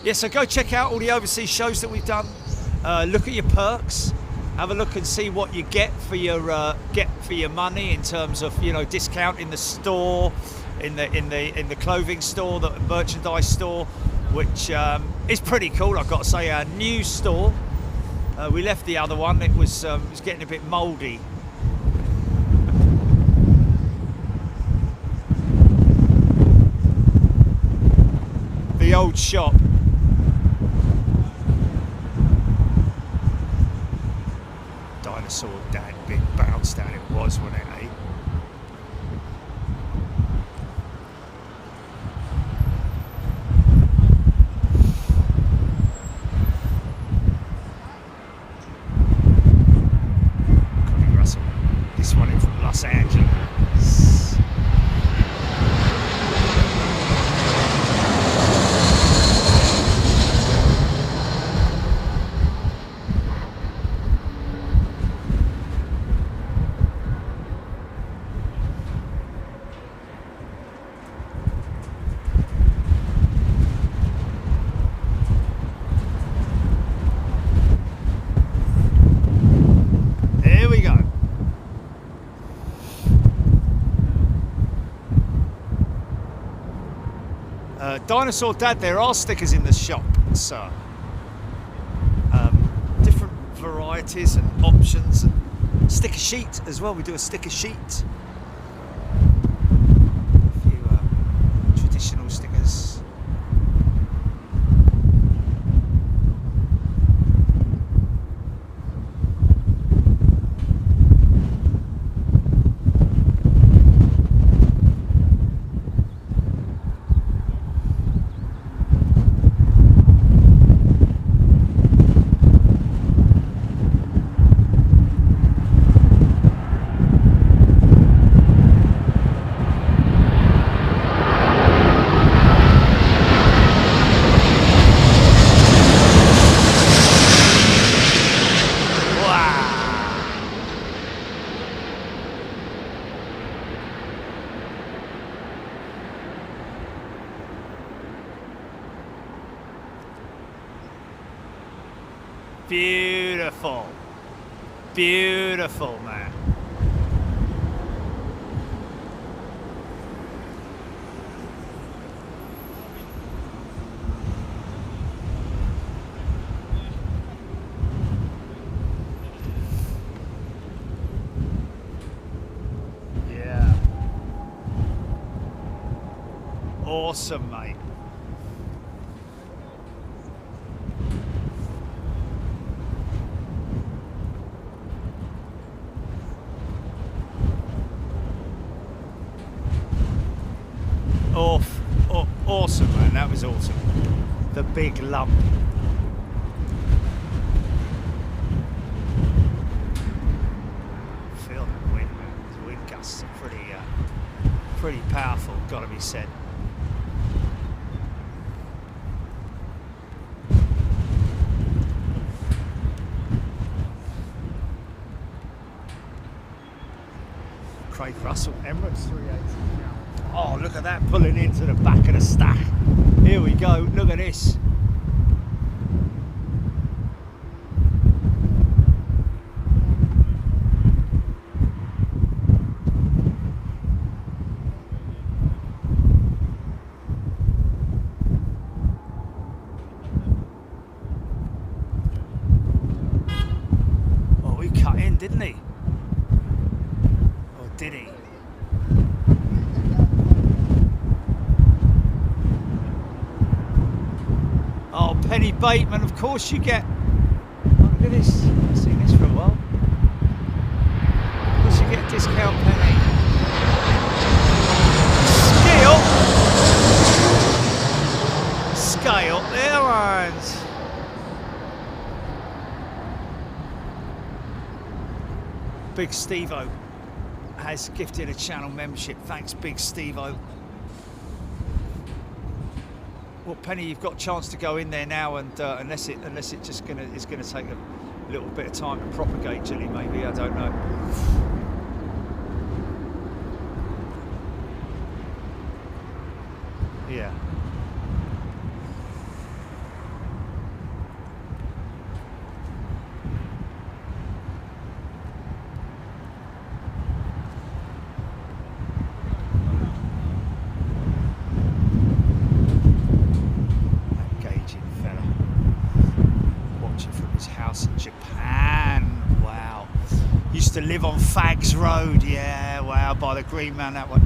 Yeah, so go check out all the overseas shows that we've done. Look at your perks. Have a look and see what you get for your money in terms of, you know, discount in the store, in the clothing store, the merchandise store, which is pretty cool. I've got to say, our new store. We left the other one. It was getting a bit mouldy. The old shop. Dinosaur Dad, big bounce down it was, wasn't it, eh? Connie Russell, this one in from Los Angeles. Dinosaur Dad, there are stickers in the shop, so different varieties and options and Sticker sheet as well. We do a sticker sheet. A few traditional stickers. Beautiful, beautiful, man. Yeah. Awesome, mate. Awesome, man, that was awesome. The big lump. Feel that wind, man. The wind gusts are pretty powerful, gotta be said. Craig Russell, Emirates 380. Oh, look at that, pulling into the back of the stack. Here we go, look at this. Oh, he cut in, didn't he? Or did he? Oh, Penny Bateman, of course you get. Oh, look at this. I haven't seen this for a while. Of course you get a discount, Penny. Scale Airlines. Big Steve-O has gifted a channel membership. Thanks, Big Steve-O. Well, Penny, you've got a chance to go in there now, and unless it just is gonna take a little bit of time to propagate, Jilly, maybe, I don't know. Yeah. To live on Fags Road, yeah, wow, by the Green Man, that one.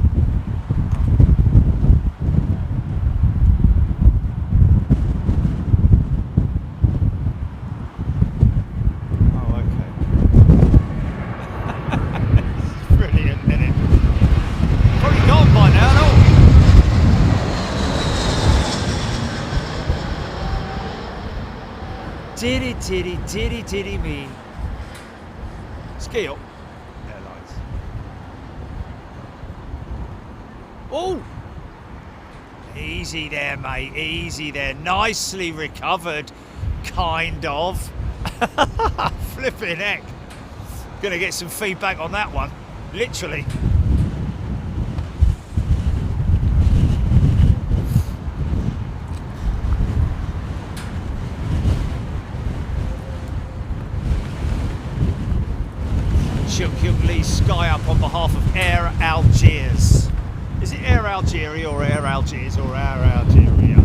Oh, okay. Brilliant, isn't it? Probably gone by now, no? Diddy me. Scale Airlines. Oh! Easy there, mate. Easy there. Nicely recovered, kind of. Flipping heck. Gonna get some feedback on that one. Literally. Hyung Lee Sky up on behalf of Air Algiers. Is it Air Algeria or Air Algiers or Air Algeria?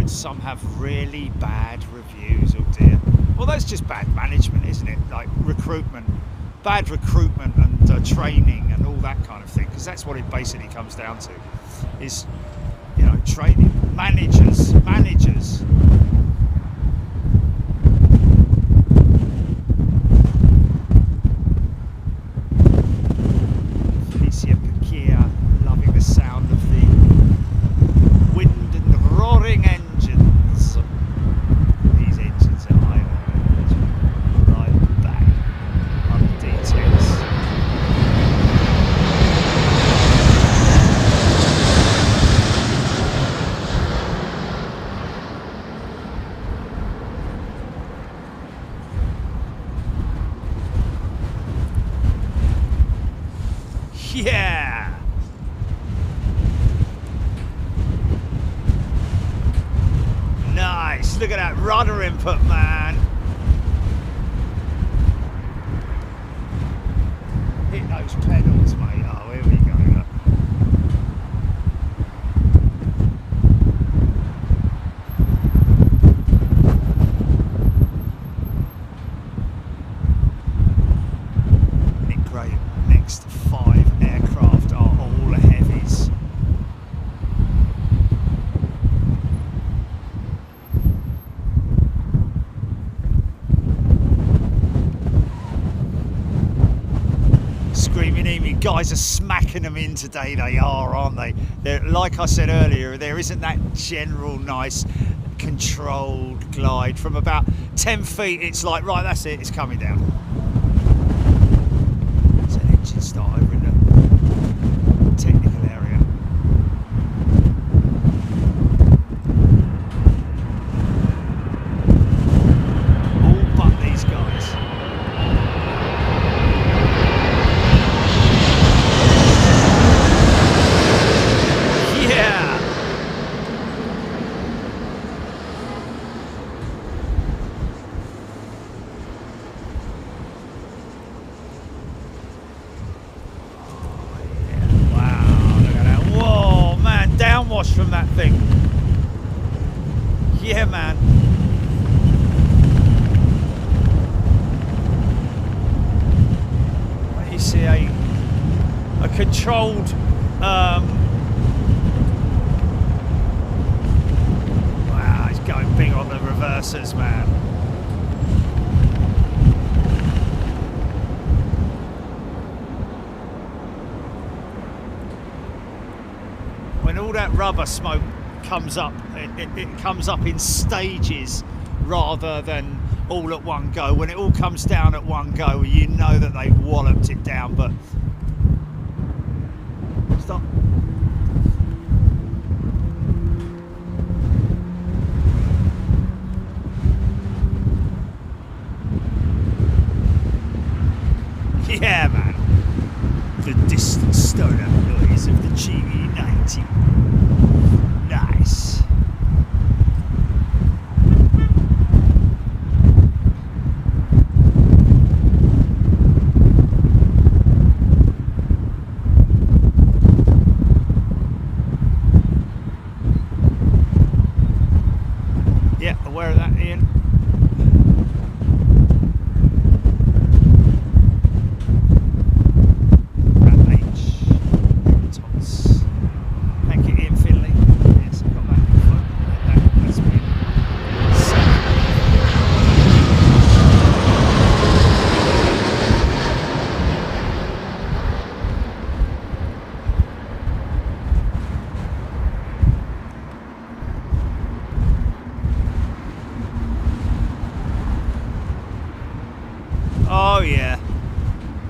good, some have really bad reviews. Oh dear. Well, that's just bad management, isn't it? Like recruitment, bad recruitment and training and all that kind of thing, because that's what it basically comes down to, is, you know, training. Managers. Felicia Pakia, loving the sound of the wind and the roaring engines. These engines are high right back on the D10s. Yeah! Nice! Look at that rudder input, man! Hit those pedals, mate. Oh, here we go. Look. Isn't it great? Next 5 aircraft are all heavies. Screaming Emu, guys are smacking them in today, they are, aren't they? They're, like I said earlier, there isn't that general nice controlled glide. From about 10 feet, it's like, right, that's it, it's coming down. There's an engine start over in the technical area. All but these guys. Yeah! Downwash from that thing. Yeah, man. You see a controlled wow, he's going big on the reversers, man. When all that rubber smoke comes up, it comes up in stages rather than all at one go. When it all comes down at one go, you know that they've walloped it down. But stop. Yeah, man. The distant stoner noise of the GE90. Nice. Yeah, aware of that, Ian. Oh yeah,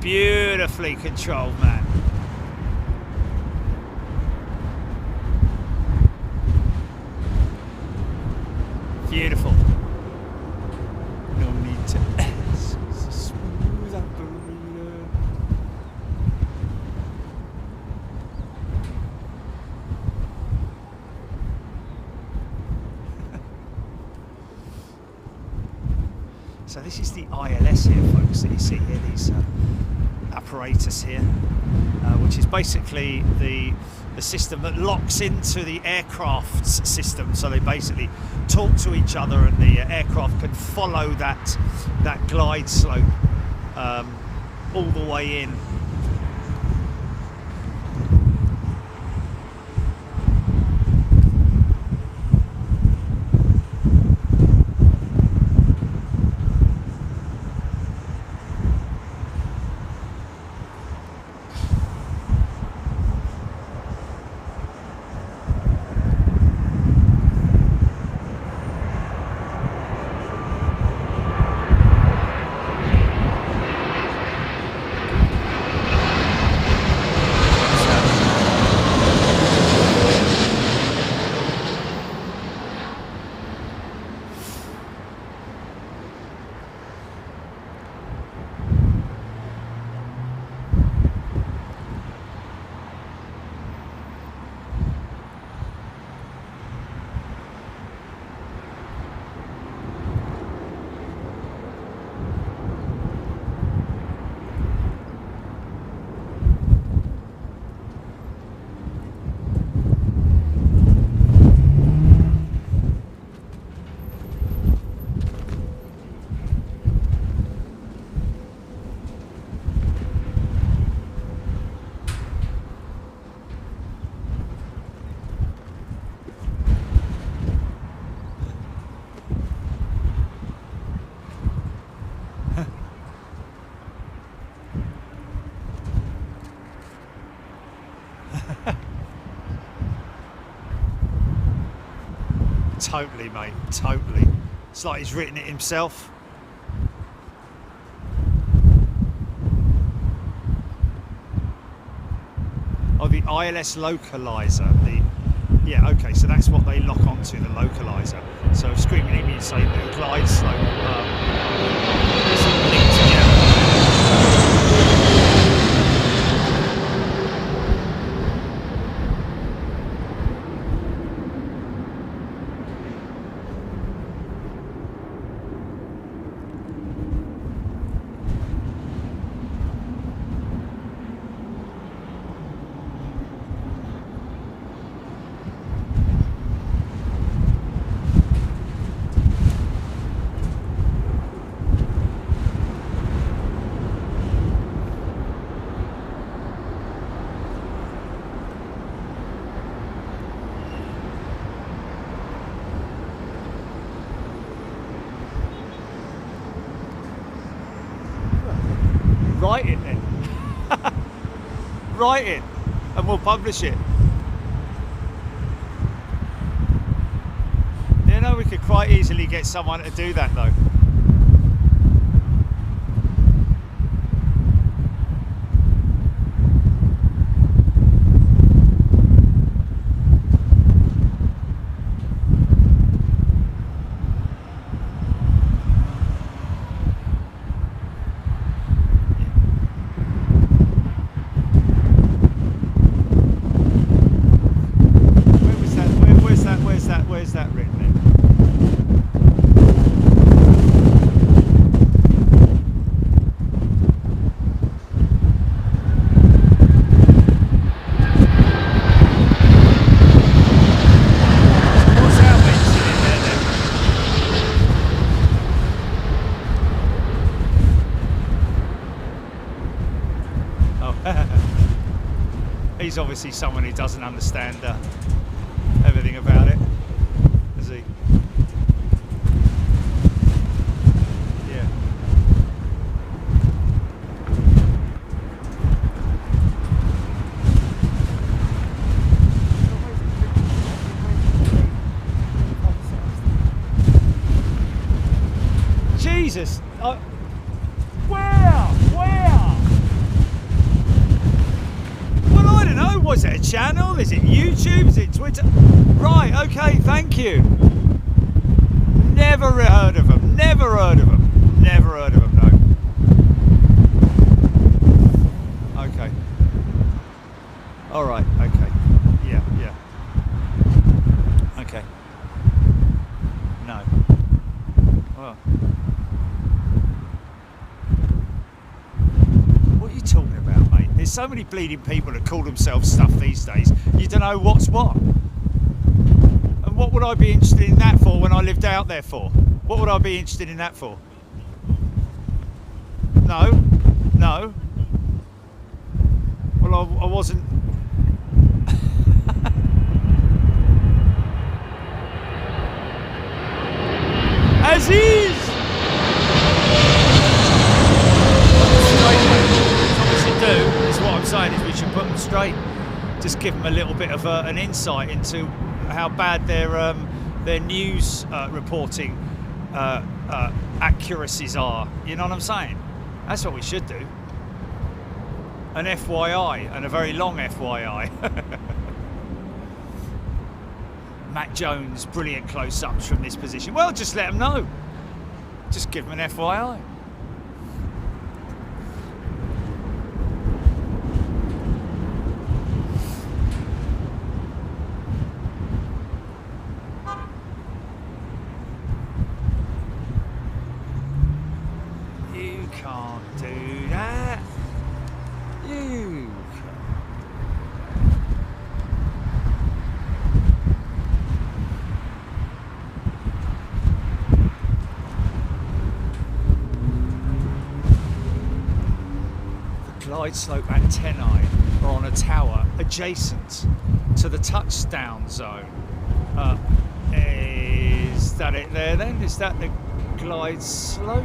beautifully controlled, man. Beautiful. No need to smooth operator. So this is the ILS here, folks, that you see here, these apparatus here, which is basically the the system that locks into the aircraft's system, so they basically talk to each other, and the aircraft can follow that glide slope all the way in. Totally, mate, totally. It's like he's written it himself. Oh, the ILS localizer. Yeah, okay, so that's what they lock onto, the localizer. So screaming at me and saying the glide slope is linked together. Write it then. Write it and we'll publish it. You know, we could quite easily get someone to do that though. Where's that written in? What's our mention in there then? Oh, he's obviously someone who doesn't understand everything about it. Yeah. Jesus. Where? Well, I don't know. Was it a channel? Is it YouTube? Is it Twitter? Right, okay, thank you. Never heard of them. Never heard of them. Never heard of them, no. Okay. Alright, okay. Yeah. Okay. No. Well. What are you talking about, mate? so many bleeding people that call themselves stuff these days. You don't know what's what. And what would I be interested in that for when I lived out there for? What would I be interested in that for? No. Well, I wasn't. Aziz! Is what I'm saying is we should put them straight. Just give them a little bit of an insight into how bad their news reporting accuracies are. You know what I'm saying? That's what we should do. An FYI, and a very long FYI. Matt Jones, brilliant close-ups from this position. Well, just let them know. Just give them an FYI. Glide slope antennae are on a tower adjacent to the touchdown zone. Is that it there then? Is that the glide slope?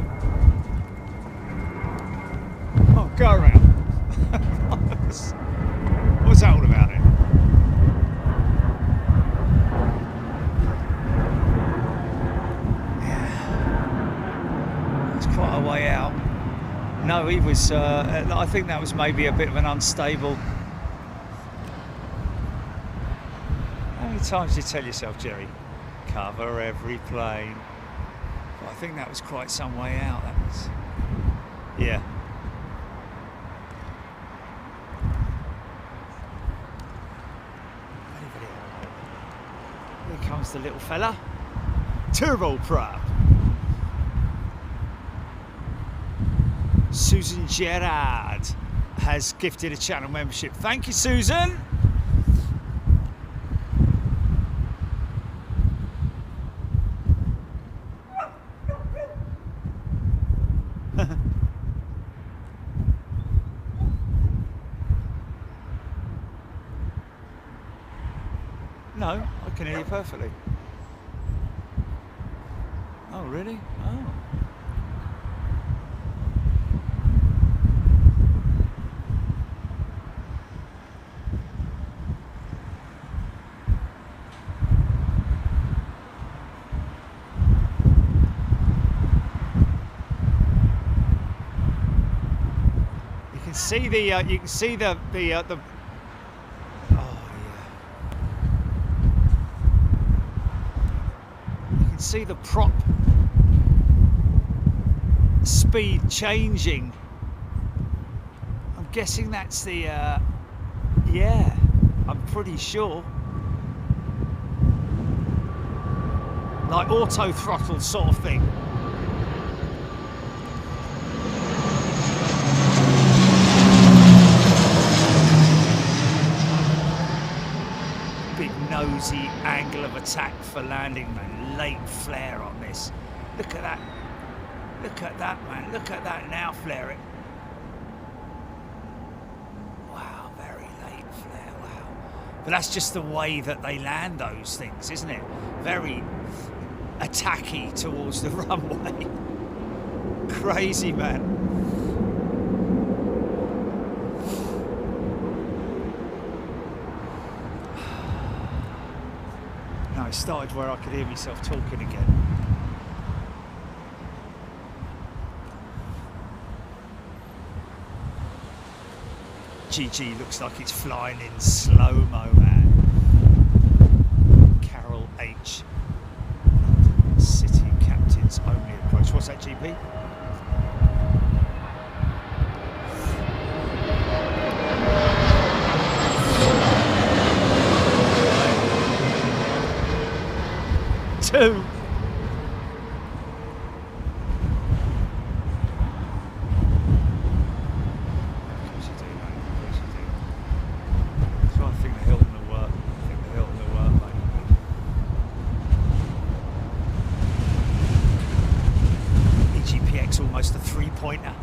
Oh, go around. What's that all about then? Yeah. It's quite a way out. No, he was, I think that was maybe a bit of an unstable. How many times do you tell yourself, Jerry? Cover every plane. But I think that was quite some way out, that was. Yeah. Here comes the little fella. Turboprop. Susan Gerard has gifted a channel membership. Thank you, Susan. No, I can hear you perfectly. Oh, really? Oh. See the you can see the oh yeah, you can see the prop speed changing. I'm guessing that's the yeah, I'm pretty sure, like auto throttle sort of thing. Nosy angle of attack for landing, man. Late flare on this. Look at that. Look at that, man. Look at that now, flare it. Wow, very late flare. Wow. But that's just the way that they land those things, isn't it? Very attacky towards the runway. Crazy, man. It started where I could hear myself talking again. GG looks like it's flying in slow-mo, man. Carol H. London City Captains only approach. What's that, GP? Two. GPX almost a three-pointer.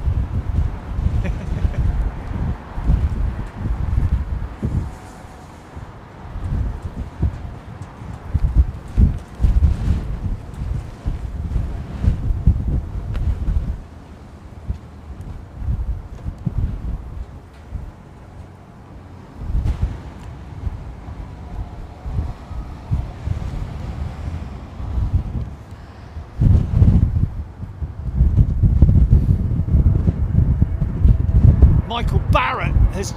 Michael Barrett has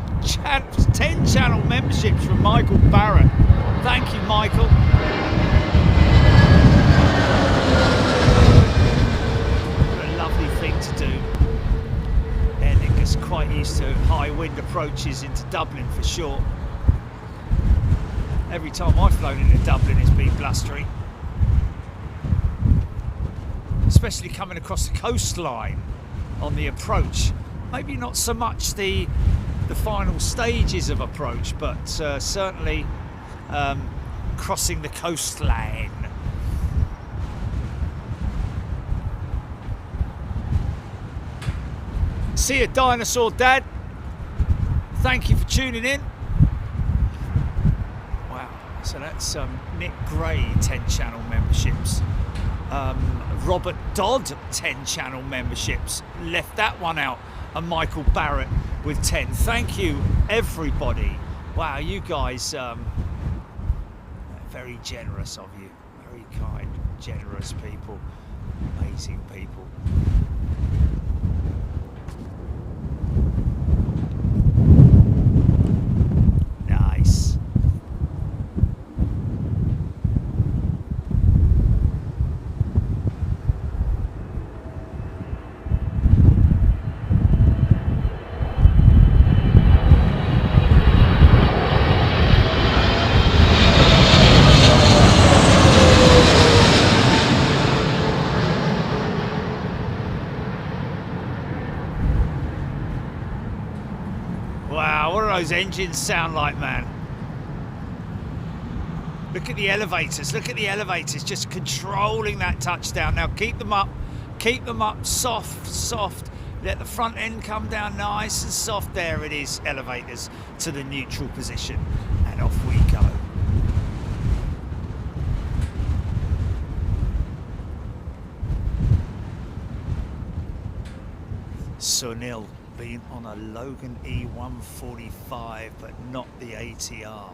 10 channel memberships from Michael Barrett. Thank you, Michael. What a lovely thing to do. Aer Lingus quite used to high wind approaches into Dublin for sure. Every time I've flown into Dublin it's been blustery. Especially coming across the coastline on the approach. Maybe not so much the final stages of approach, but certainly crossing the coastline. See you, Dinosaur Dad. Thank you for tuning in. Wow, so that's Nick Gray, 10 channel memberships. Robert Dodd, 10 channel memberships. Left that one out. And Michael Barrett with 10. Thank you, everybody. Wow, you guys, very generous of you. Very kind, generous people. Amazing people. Nice. Those engines sound like, man. Look at the elevators, just controlling that touchdown. Now keep them up, soft, let the front end come down nice and soft. There it is, elevators to the neutral position, and off we go. Sunil been on a Logan E145, but not the ATR.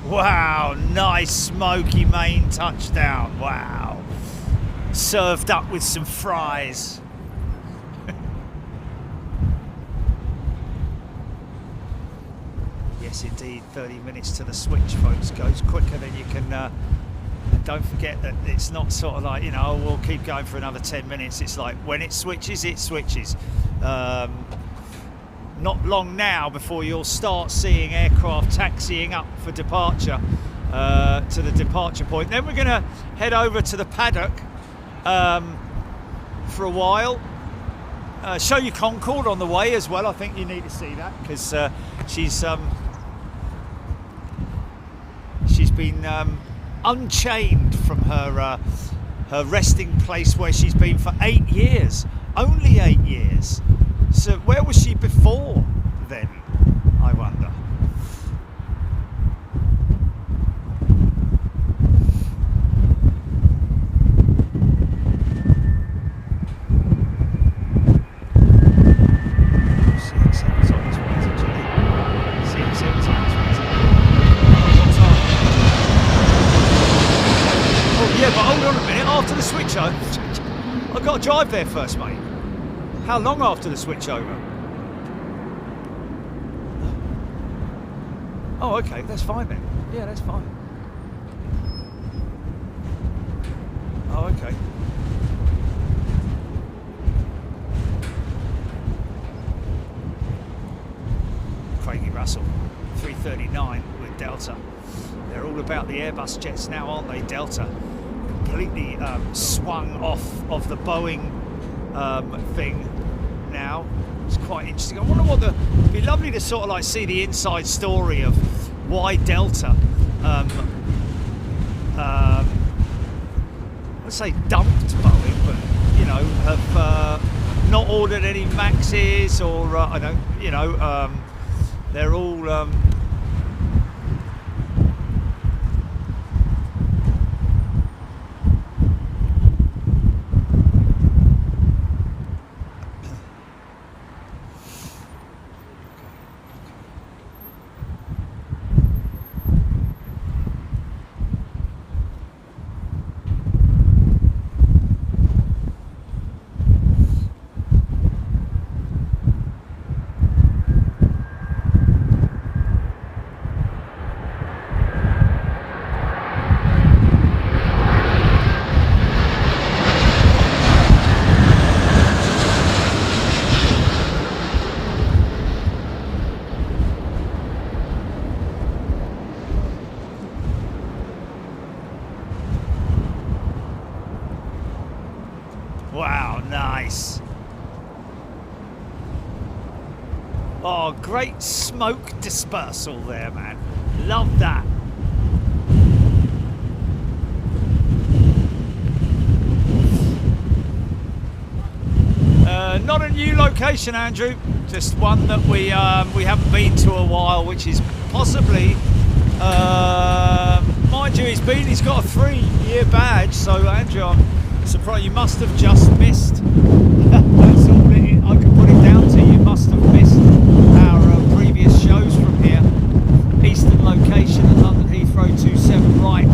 Wow, nice smoky main touchdown. Wow. Served up with some fries. Yes, indeed, 30 minutes to the switch, folks. Goes quicker than you can. Don't forget that it's not sort of like, you know, we'll keep going for another 10 minutes. It's like when it switches, it switches. Not long now before you'll start seeing aircraft taxiing up for departure to the departure point. Then we're going to head over to the paddock for a while. Show you Concorde on the way as well. I think you need to see that because she's been unchained from her resting place where she's been for 8 years. Only 8 years. So where was she before then, I wonder? I've got to drive there first, mate. How long after the switchover? Oh, okay, that's fine then. Yeah, that's fine. Oh, okay. Craigie Russell, 330-9 with Delta. They're all about the Airbus jets now, aren't they, Delta? Completely swung off of the Boeing thing now. It's quite interesting. I wonder what it'd be lovely to sort of like see the inside story of why Delta let's say dumped Boeing, but you know, have not ordered any Maxes, or I don't, you know, they're all oh, great smoke dispersal there, man. Love that. Not a new location, Andrew. Just one that we haven't been to a while, which is possibly, mind you, he's got a 3-year badge. So, Andrew, I'm surprised you must have just missed. That's all I can put it down to. You must have missed our previous shows from here. Eastern location at London Heathrow 27 right.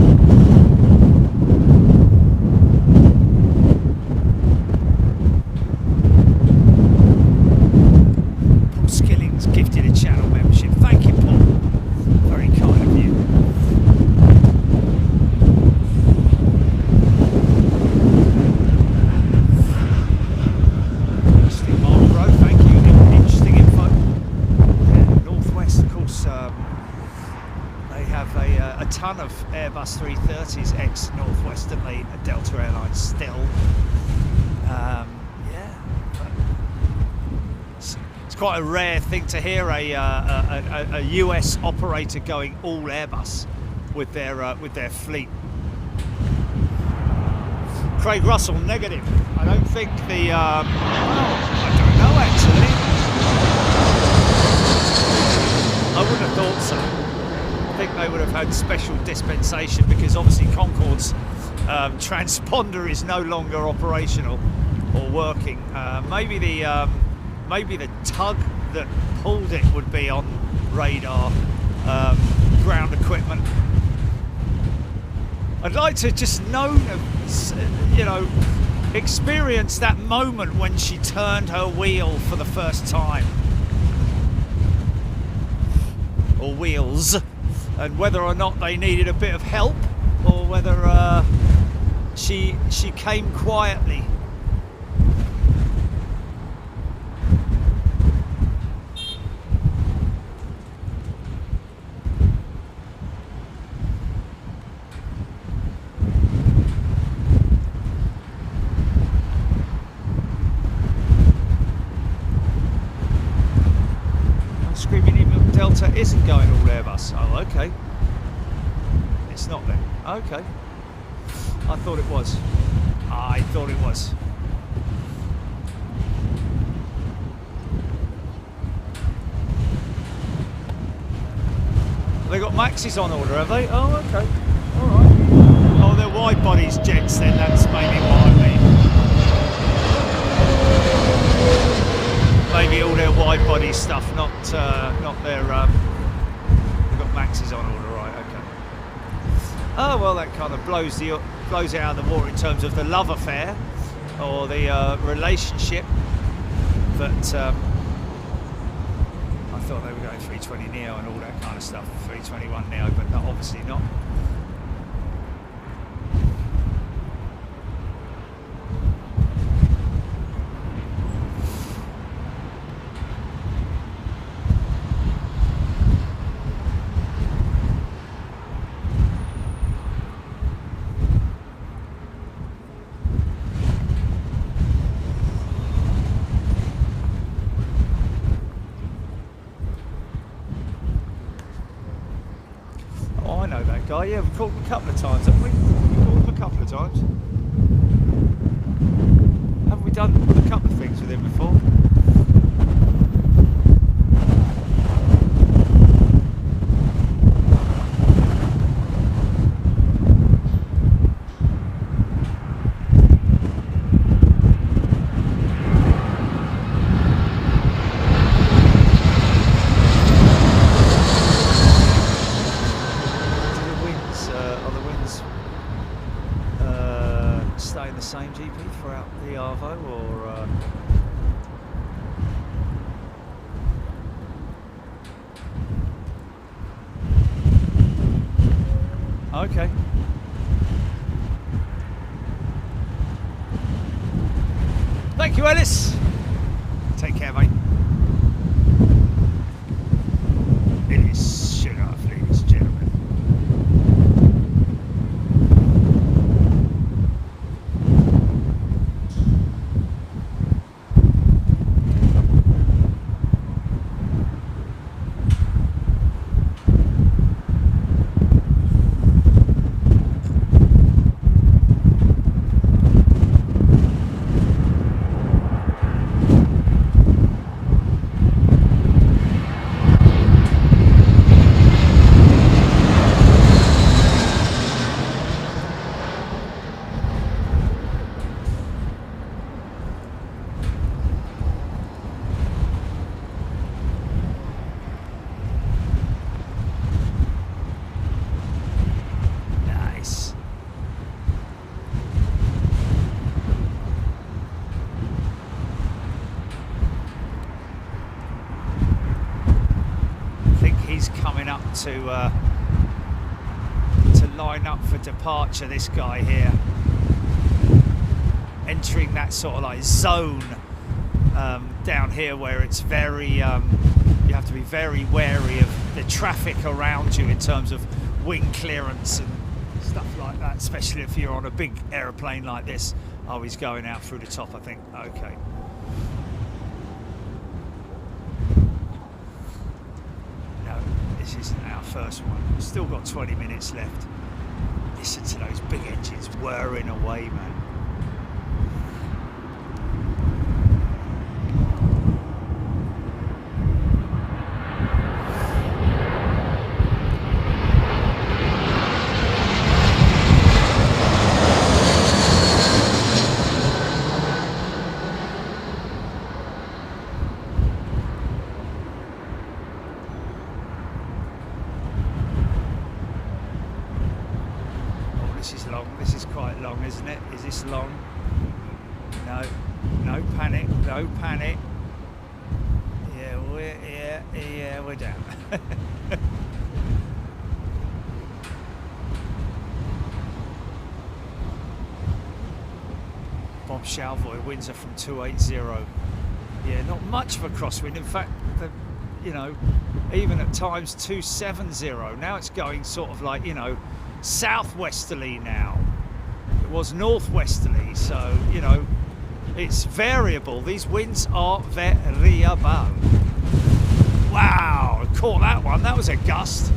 Paul Skilling's gifted a channel membership. Thank you, Paul. Very kind of you. Ton of Airbus 330s ex-Northwestern Delta Airlines still. Yeah, it's quite a rare thing to hear a US operator going all Airbus with their fleet. Craig Russell, negative. I don't think the well, I don't know actually. I wouldn't have thought so. I think they would have had special dispensation because obviously Concorde's transponder is no longer operational or working. Maybe the tug that pulled it would be on radar, ground equipment. I'd like to just know, you know, experience that moment when she turned her wheel for the first time, or wheels. And whether or not they needed a bit of help, or whether she came quietly. Delta isn't going all Airbus. Oh, okay. It's not then. Okay. I thought it was. I thought it was. They got Maxis on order, have they? Oh, okay. All right. Oh, they're wide bodies jets then. That's maybe what I mean. Maybe all their wide body stuff, not their. They've got Maxes on order, right? Okay. Oh well, that kind of blows it out of the water in terms of the love affair or the relationship that I thought they were going 320neo and all that kind of stuff, 321neo, but not, obviously not. Guy, yeah, we've called him a couple of times, haven't we? We've called him a couple of times. Haven't we done a couple of things with him before? Same GP throughout the Arvo, or okay. Thank you, Ellis. Take care, mate. It is sugar, ladies and gentlemen. To line up for departure, this guy here, entering that sort of like zone down here where it's very you have to be very wary of the traffic around you in terms of wing clearance and stuff like that, especially if you're on a big aeroplane like this. Oh, he's going out through the top, I think. Okay. This isn't our first one. We've still got 20 minutes left. Listen to those big engines whirring away, man. This is quite long, isn't it? Is this long? No, no panic, no panic. Yeah, we're down. Bob Shalvoy, Windsor from 280. Yeah, not much of a crosswind. In fact, you know, even at times 270. Now it's going sort of like, you know, southwesterly now. It was northwesterly, so you know it's variable. These winds are variable. Wow, caught that one. That was a gust.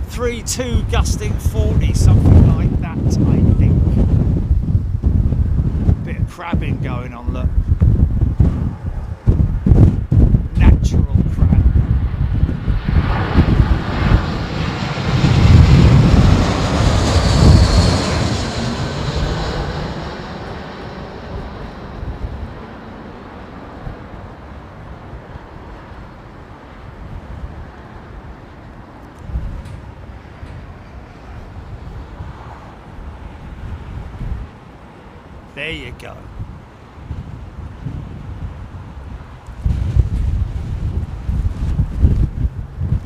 3-2 gusting 40, something like that, I think. Bit of crabbing going on, look. Natural crab. There you go.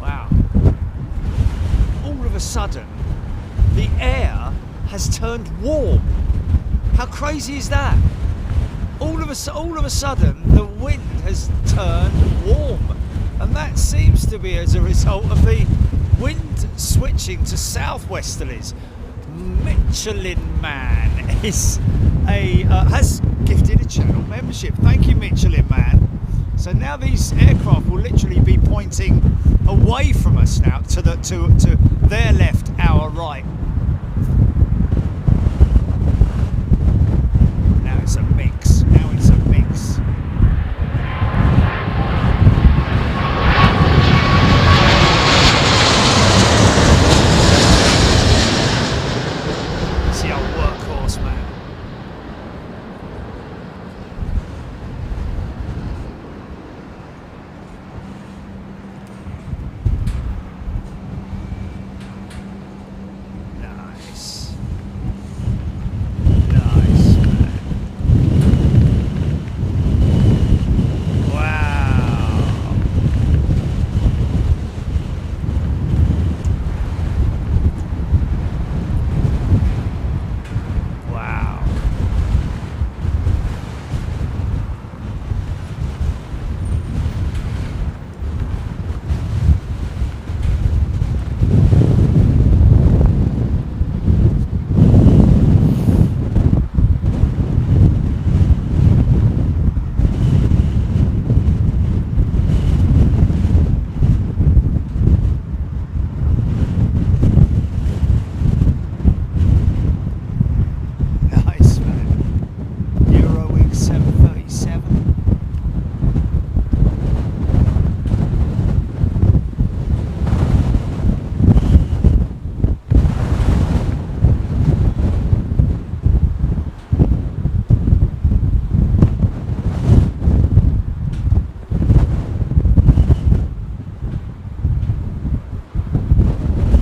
Wow. All of a sudden, the air has turned warm. How crazy is that? All of a sudden, the wind has turned warm. And that seems to be as a result of the wind switching to southwesterlies. Michelin Man has gifted a channel membership. Thank you, Michelin Man. So now these aircraft will literally be pointing away from us now to their left, our right. Now it's a mix. It's the old workhorse, man. Nice. Nice, man. Wow. Wow. Nice, man. Eurowings 737.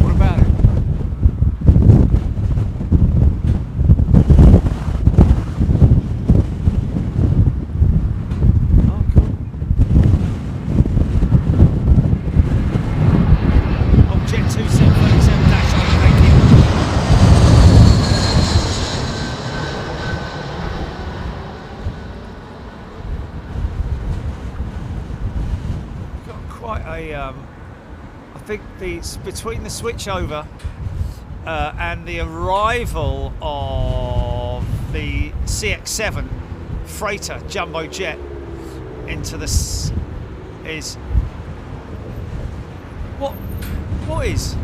What about it? Oh, cool. Oh, Jet 2737-9, thank you. Got quite a, I think between the switchover and the arrival of the CX-7 freighter jumbo jet into this is what is?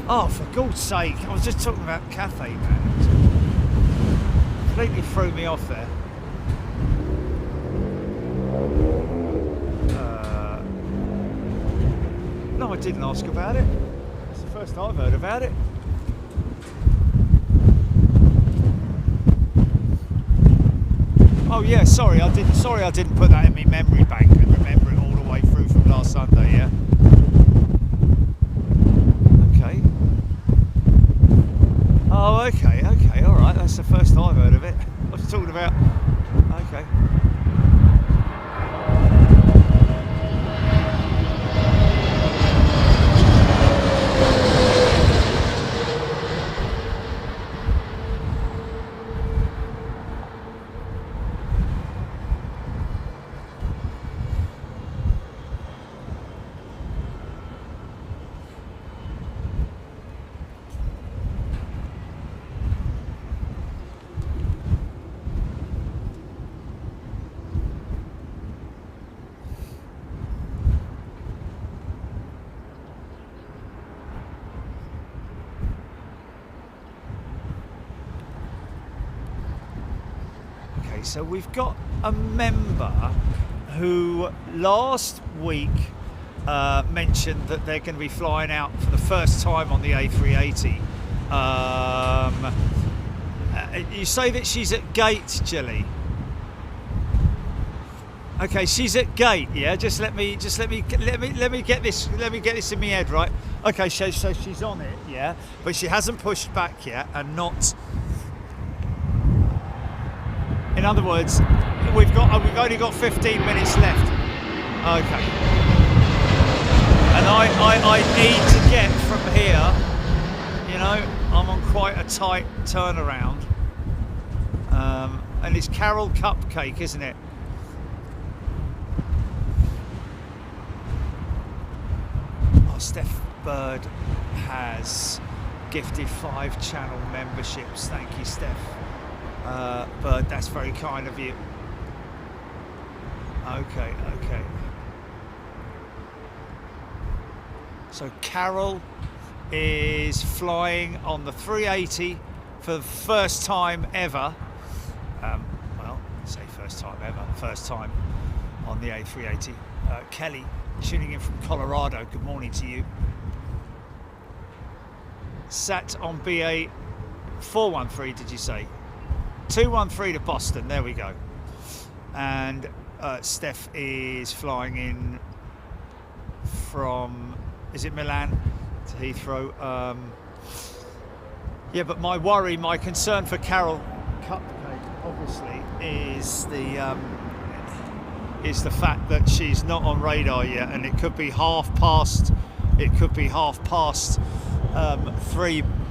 Oh, for God's sake! I was just talking about Cathay, man. Completely threw me off there. No, I didn't ask about it. It's the first I've heard about it. Oh yeah, sorry, I didn't put that in my memory bank and remember it all the way through from last Sunday. Yeah. Okay. Oh, okay, all right. That's the first I've heard of it. I was talking about. Okay. So we've got a member who last week mentioned that they're going to be flying out for the first time on the A380. You say that she's at gate, Jilly. Okay, she's at gate. Yeah, let me get this in my head, right? Okay, so she's on it, yeah, but she hasn't pushed back yet, and not In other words, we've only got 15 minutes left. Okay. And I need to get from here, you know, I'm on quite a tight turnaround. And it's Carol Cupcake, isn't it? Oh, Steph Bird has gifted 5 channel memberships. Thank you, Steph Bird. That's very kind of you. Okay. So Carol is flying on the 380 for the first time ever. Well, say first time ever. First time on the A380. Kelly, tuning in from Colorado. Good morning to you. Sat on BA 413, did you say? 213 to Boston. There we go. And Steph is flying in from, is it Milan to Heathrow? Yeah, but my concern for Carol Cupcake, obviously, is the fact that she's not on radar yet, and it could be half past. It could be 3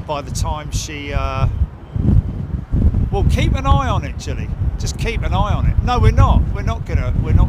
by the time she. Well, keep an eye on it, Julie. Just keep an eye on it. No, we're not. We're not gonna do that.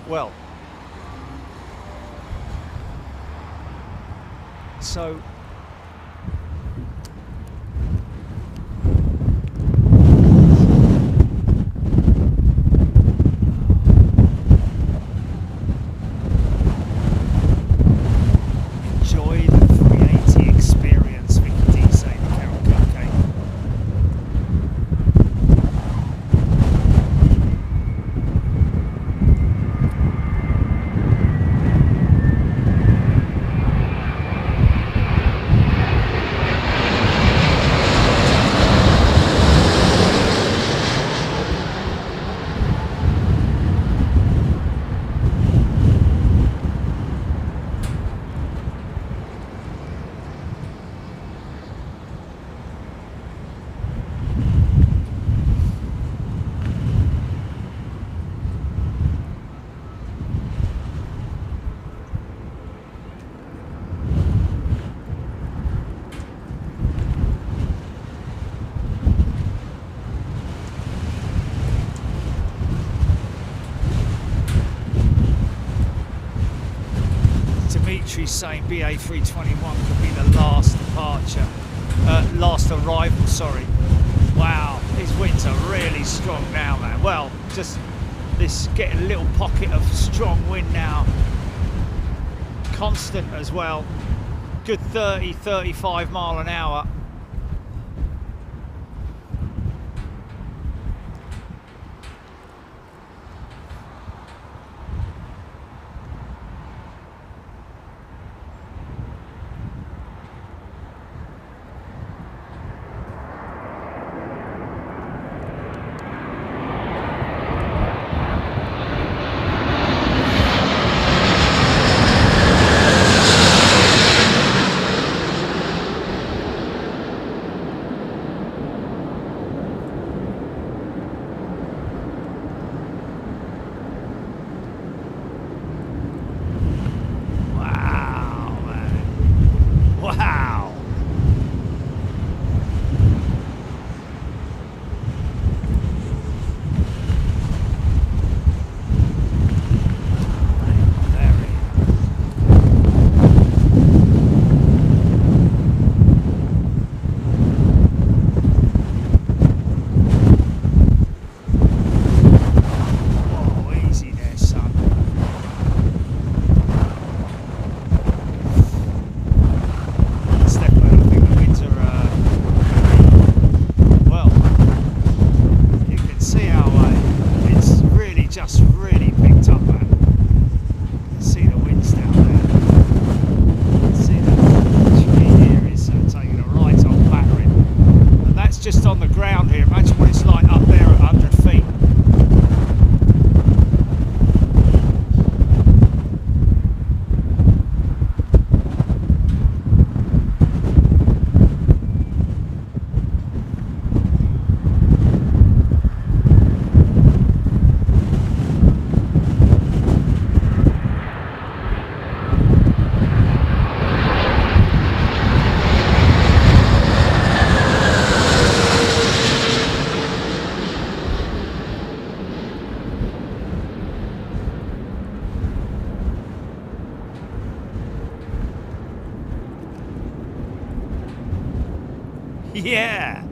Well, so enjoy the 380 experience, Vicky D saying to Carol Cupcake. Saying BA321 could be the last last arrival, sorry. Wow, these winds are really strong now, man. Well, just this getting a little pocket of strong wind now. Constant as well. Good 30-35 mile an hour. Yeah.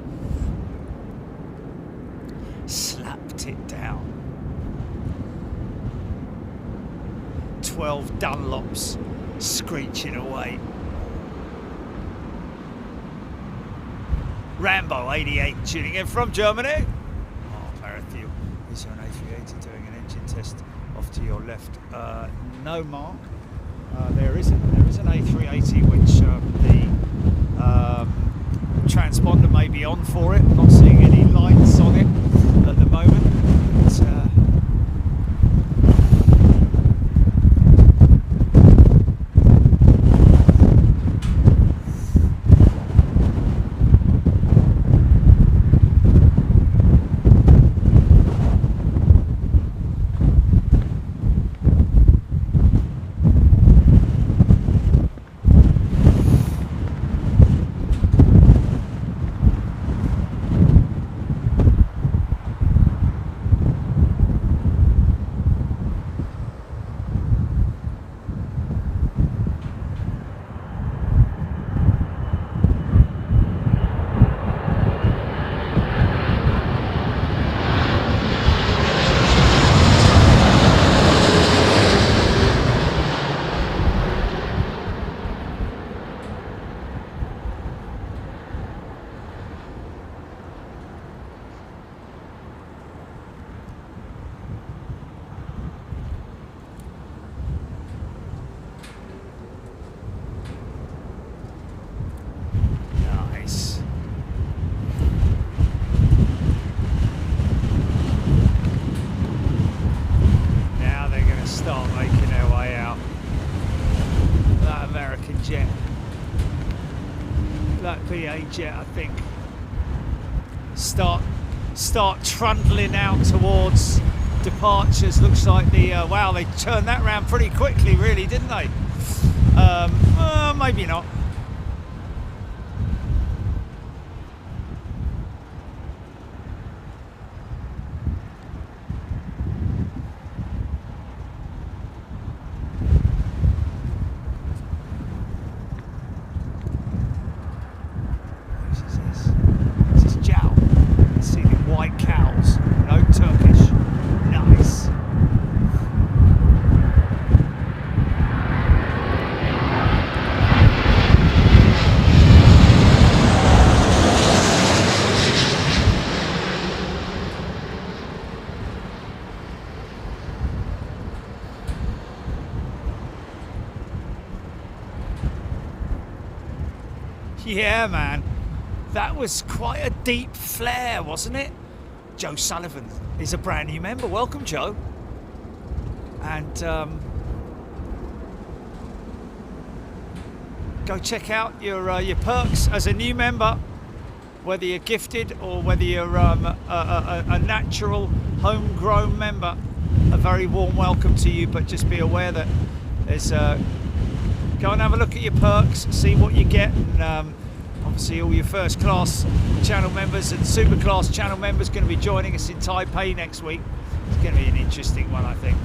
Slapped it down. 12 Dunlops screeching away. Rambo 88 tuning in from Germany. Oh, Parafuel. Is there an A380 doing an engine test off to your left? No, Mark. There isn't. There is an A380 which the transponder may be on for it. I'm not seeing any lights on it at the moment. But, jet, I think, start trundling out towards departures. Looks like the wow, they turned that round pretty quickly, really, didn't they? Maybe not. Yeah, man, that was quite a deep flare, wasn't it? Joe Sullivan is a brand new member. Welcome, Joe. And go check out your perks as a new member, whether you're gifted or whether you're a natural homegrown member. A very warm welcome to you, but just be aware that there's go and have a look at your perks, see what you get, and obviously all your first class channel members and super class channel members going to be joining us in Taipei next week. It's going to be an interesting one, I think.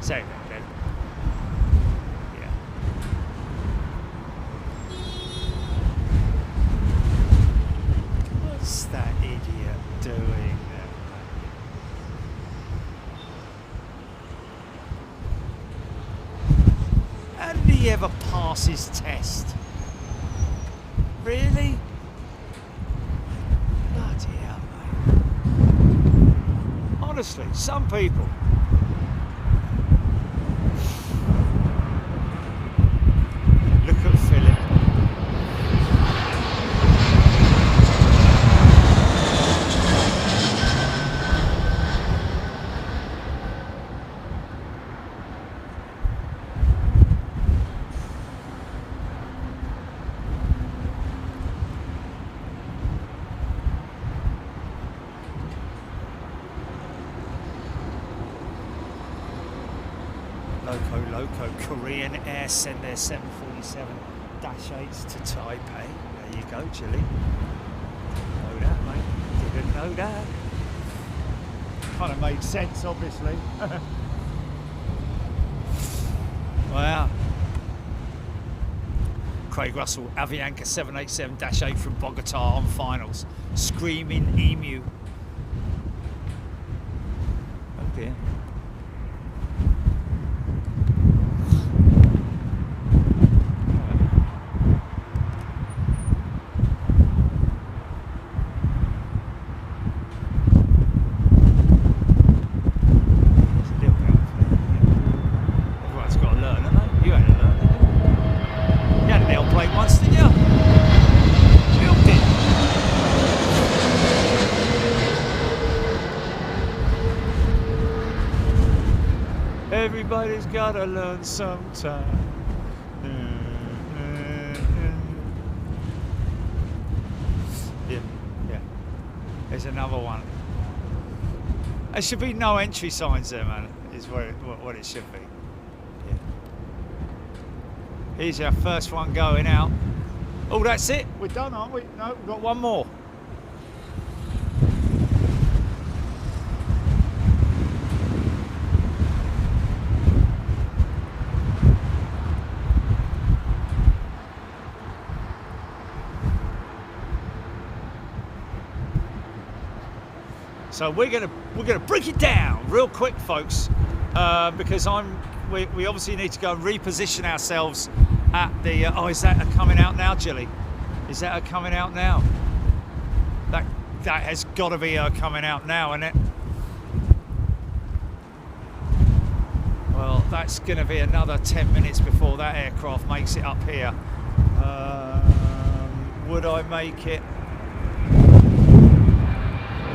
Sorry about that. Yeah. What's that idiot doing? How did he ever pass his test? Really? Bloody hell, mate. Honestly, some people. Look at Philip. Loco, Korean Air send their 747-8s to Taipei. There you go, Chile. Know that, mate. Didn't know that. kind of made sense, obviously. Wow. Craig Russell, Avianca 787-8 from Bogota on finals. Screaming Emu. Oh dear. Everybody's gotta learn sometime. Yeah, yeah. There's another one. There should be no entry signs there, man. Is what it should be. Yeah. Here's our first one going out. Oh, that's it. We're done, aren't we? No, we've got one more. So we're gonna break it down real quick, folks, because we obviously need to go and reposition ourselves at the. Oh, is that a coming out now, Jilly? Is that a coming out now? That has got to be a coming out now, isn't it? Well, that's going to be another 10 minutes before that aircraft makes it up here. Would I make it?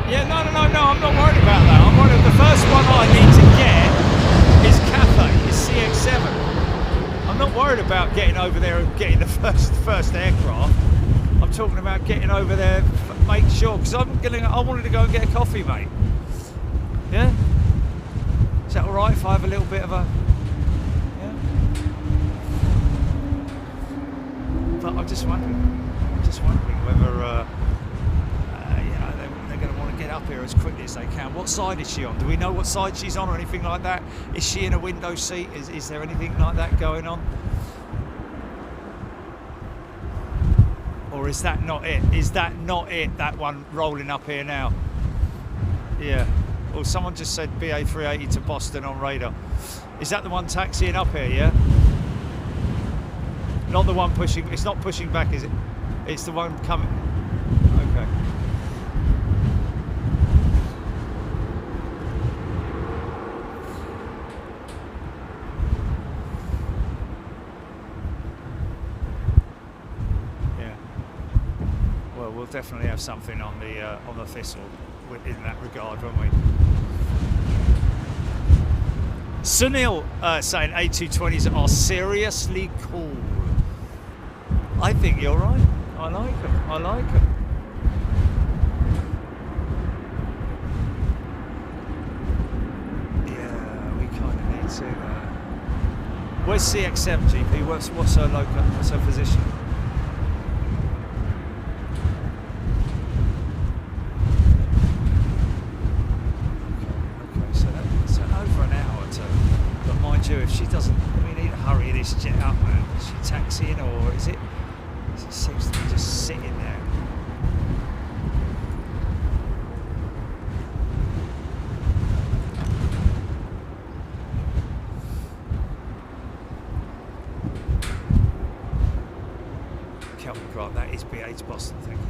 Yeah, no, I'm not worried about that. I'm worried. The first one I need to get is Cathay, is CX-7. I'm not worried about getting over there and getting the first aircraft. I'm talking about getting over there, make sure, because I wanted to go and get a coffee, mate. Yeah? Is that all right if I have a little bit of a? Yeah. But I'm just wondering whether. Going to want to get up here as quickly as they can. What side is she on? Do we know what side she's on or anything like that? Is she in a window seat? Is there anything like that going on? Or is that not it? Is that not it? That one rolling up here now? Yeah. Well, someone just said BA380 to Boston on radar. Is that the one taxiing up here, yeah? Not the one pushing, it's not pushing back, is it? It's the one coming. Okay. We'll definitely have something on the Thistle in that regard, won't we? Sunil saying A220s are seriously cool. I think you're right. I like them. I like them. Yeah, we kind of need to. Where's CX-7 GP? What's her local? What's her position? If she doesn't, we need to hurry this jet up, man. Is she taxiing or is it seems to be just sitting there? Kelvin Grant, that is BA to Boston, thank you.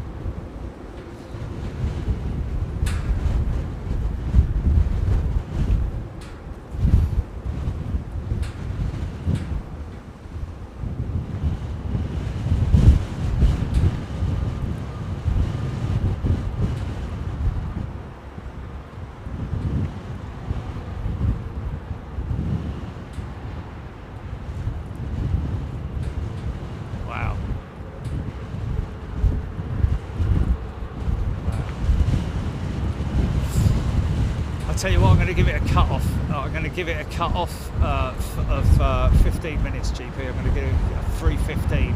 Tell you what, I'm going to give it a cut off. I'm going to give it a cut off of 15 minutes, GP. I'm going to give it a 3:15.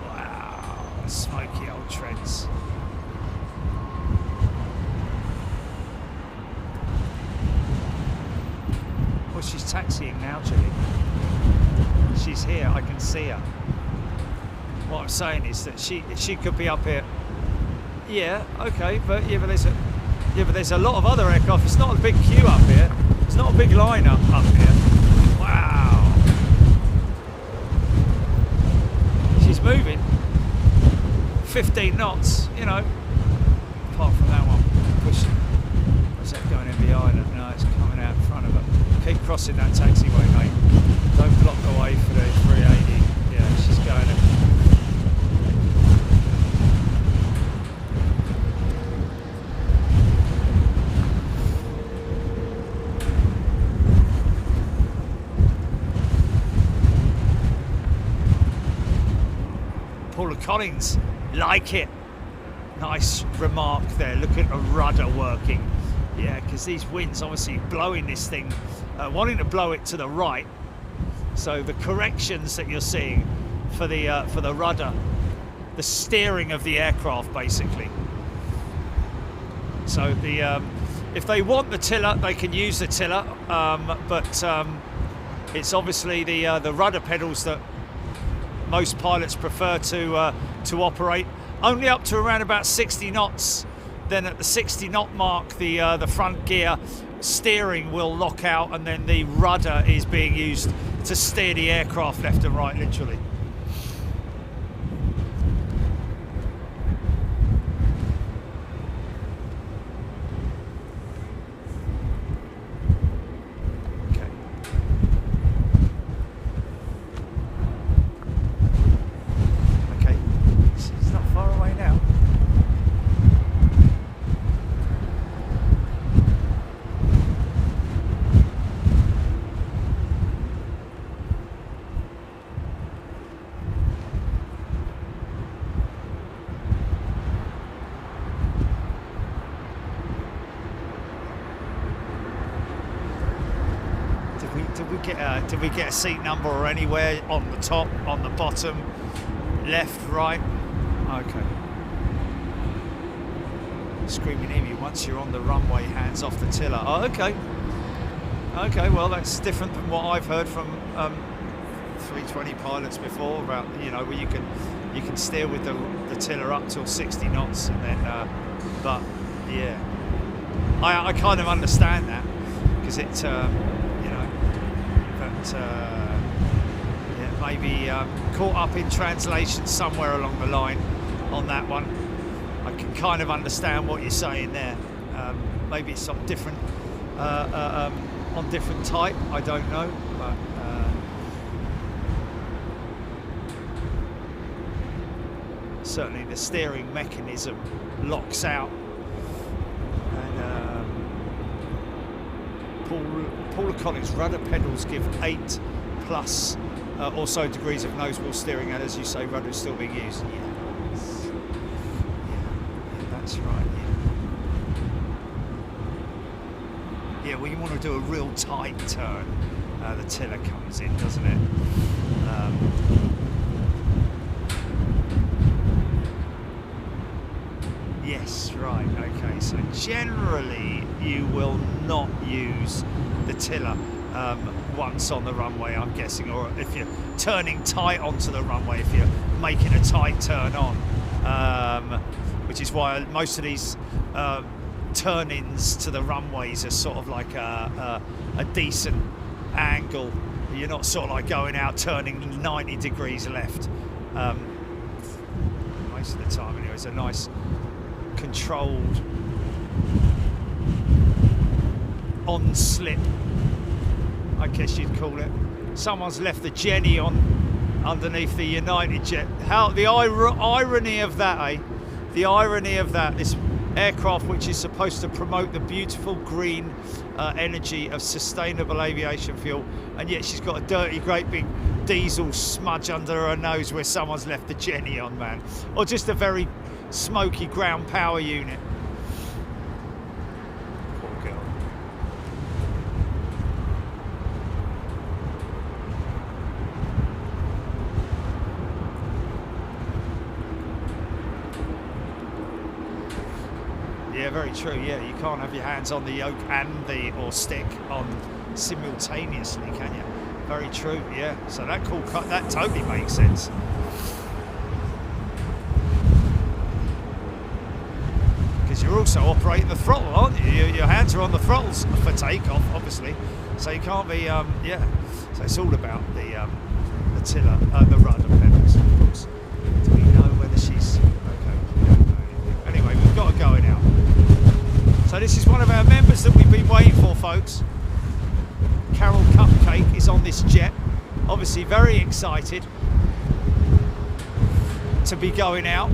Wow. Smoky old Trents. Well, she's taxiing now, Julie. She's here. I can see her. What I'm saying is that she could be up here. Yeah, okay, but there's a lot of other aircraft. It's not a big queue up here. It's not a big line up here. Wow. She's moving. 15 knots, you know. Apart from that one pushing. Where's that going in behind her? No, it's coming out in front of her. Keep crossing that taxiway, mate. Don't block the way for the 380. Yeah, she's going in. Paula Collins, like it. Nice remark there. Look at the rudder working. Yeah, because these winds obviously blowing this thing, wanting to blow it to the right. So the corrections that you're seeing for the rudder, the steering of the aircraft, basically. So if they want the tiller, they can use the tiller, but it's obviously the rudder pedals that most pilots prefer to operate. Only up to around about 60 knots. Then at the 60 knot mark, the front gear steering will lock out, and then the rudder is being used to steer the aircraft left and right, literally. Did we get a seat number or anywhere on the top, on the bottom, left, right? Okay. Screaming at you once you're on the runway, hands off the tiller. Oh, okay. Okay, well that's different than what I've heard from 320 pilots before about, you know, where you can steer with the tiller up till 60 knots and then, but yeah, I kind of understand that because it. Yeah, maybe caught up in translation somewhere along the line on that one. I can kind of understand what you're saying there. Maybe it's some different on different type. I don't know, but certainly the steering mechanism locks out. Paula Collins, rudder pedals give 8 plus or so degrees of nose wheel steering, and as you say, rudder is still being used. Yeah, that's right. Yeah, well, you want to do a real tight turn. The tiller comes in, doesn't it? Yes, right, okay, so generally you will not use the tiller once on the runway, I'm guessing, or if you're turning tight onto the runway, if you're making a tight turn on, which is why most of these turn-ins to the runways are sort of like a decent angle. You're not sort of like going out turning 90 degrees left. Most of the time anyway, it's a nice controlled on slip, I guess you'd call it. Someone's left the Jenny on underneath the United jet. How the irony of that, eh? The irony of that. This aircraft, which is supposed to promote the beautiful green energy of sustainable aviation fuel, and yet she's got a dirty, great big diesel smudge under her nose where someone's left the Jenny on, man. Or just a very smoky ground power unit. Poor girl. very true. Yeah, you can't have your hands on the yoke and or stick on simultaneously, can you? Very true. Yeah. So that that totally makes sense. Because you're also operating the throttle, aren't you? Your hands are on the throttles for takeoff, obviously. So you can't be. Yeah. So it's all about the tiller, the rudder pedals, of course. Do we know whether she's okay? We don't know anything. Anyway, we've got her going out. So this is one of our members that we've been waiting for, folks. Carol Cupcake is on this jet, obviously very excited to be going out.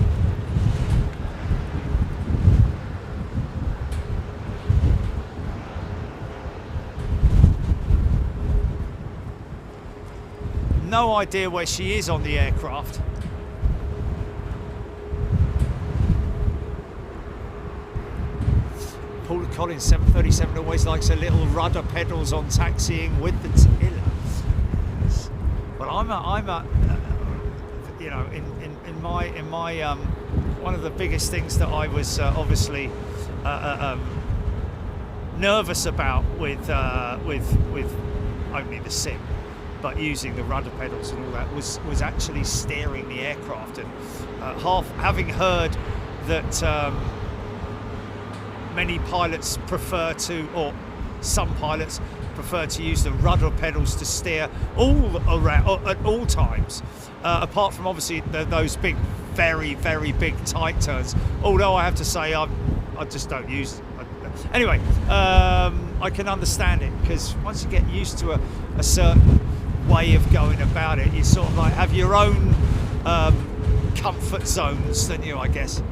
No idea where she is on the aircraft. Paul Collins, 737, always likes her little rudder pedals on taxiing with the tiller. Well, I'm a you know, in my one of the biggest things that I was obviously nervous about with only the sim, but using the rudder pedals and all that was actually steering the aircraft, and having heard that. Many pilots prefer to, or some pilots prefer to use the rudder pedals to steer all around at all times, apart from obviously those big, very, very big tight turns. Although I have to say, I just don't use. Anyway, I can understand it, because once you get used to a certain way of going about it, you sort of like have your own comfort zones, don't you? I guess.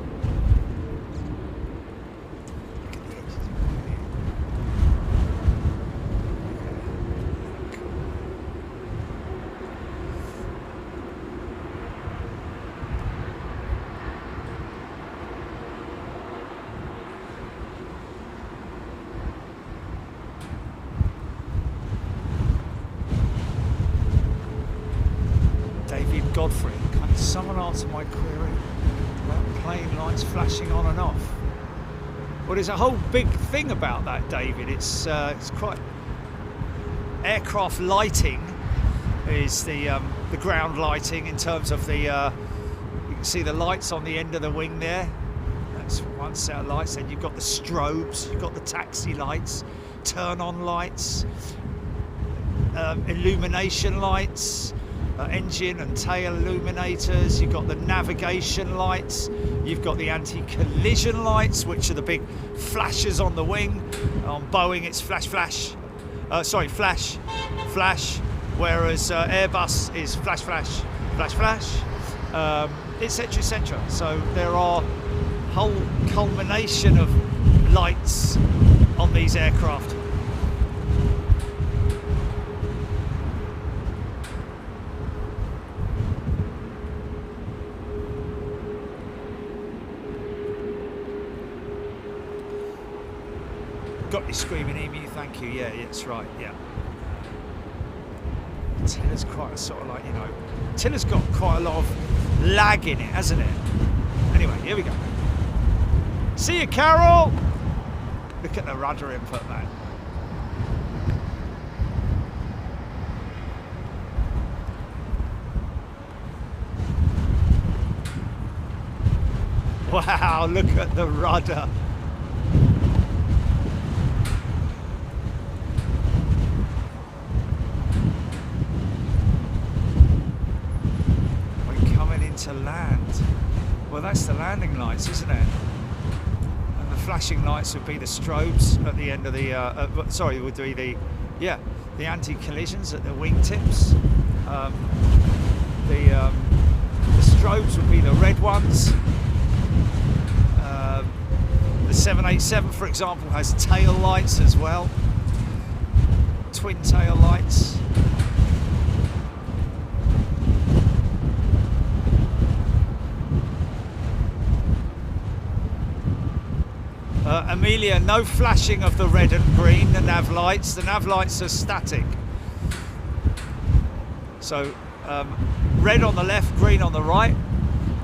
Godfrey, can someone answer my query about plane lights flashing on and off? Well, there's a whole big thing about that, David. It's quite aircraft lighting is the ground lighting in terms of the you can see the lights on the end of the wing there. That's one set of lights. Then you've got the strobes, you've got the taxi lights, turn on lights, illumination lights. Engine and tail illuminators, you've got the navigation lights, you've got the anti-collision lights, which are the big flashes on the wing. On Boeing it's flash, whereas Airbus is flash, etc, etc. So there are whole culmination of lights on these aircraft. Got you screaming, Emu, thank you. Yeah, it's right, yeah. Tiller's quite a sort of like, you know, Tiller's got quite a lot of lag in it, hasn't it? Anyway, here we go. See you, Carol! Look at the rudder input, man. Wow, look at the rudder. To land. Well, that's the landing lights, isn't it? And the flashing lights would be the strobes at the end of the sorry, would be the anti-collisions at the wingtips. The strobes would be the red ones. The 787, for example, has tail lights as well, twin tail lights. Amelia, no flashing of the red and green, the nav lights. The nav lights are static. So red on the left, green on the right.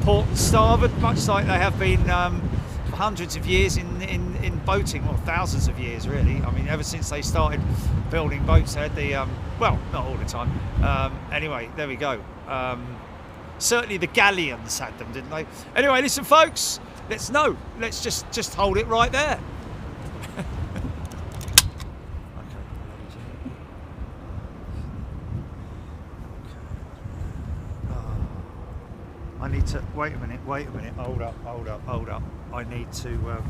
Port and starboard, much like they have been for hundreds of years in boating, well, thousands of years really. I mean, ever since they started building boats, they had the well, not all the time. Anyway, there we go. Certainly the galleons had them, didn't they? Anyway, listen, folks. Let's just hold it right there. I need to wait a minute. Hold up. I need to.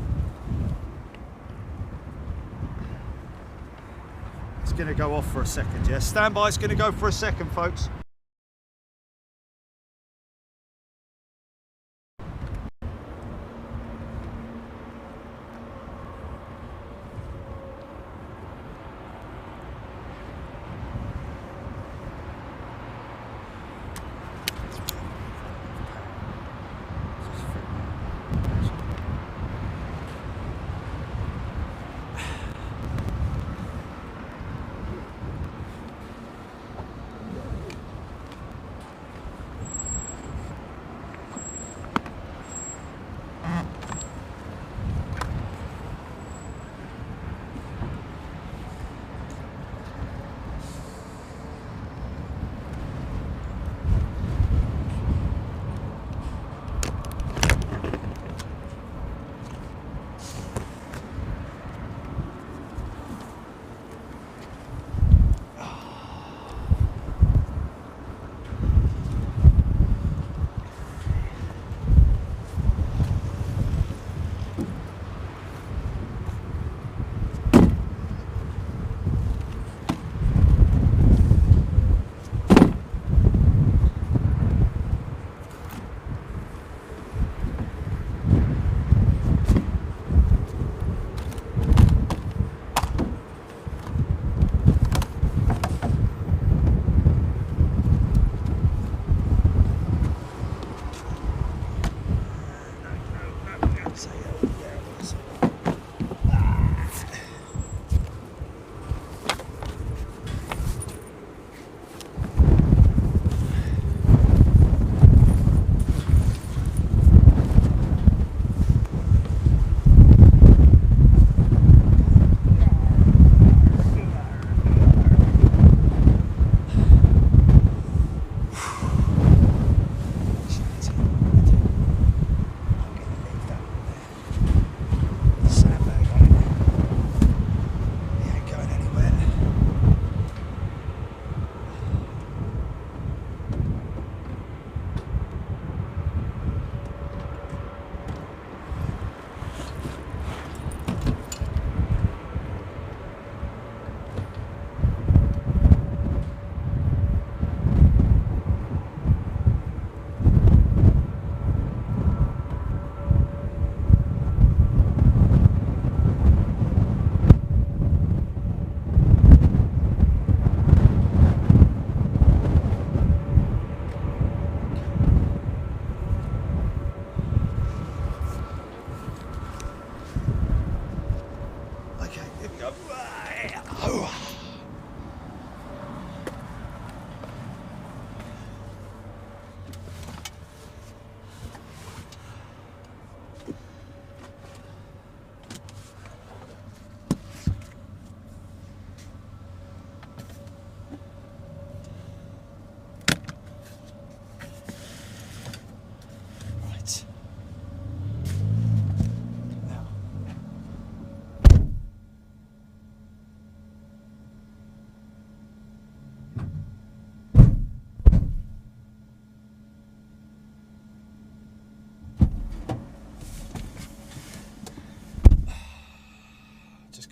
It's going to go off for a second. Yeah, stand by. It's going to go for a second, folks.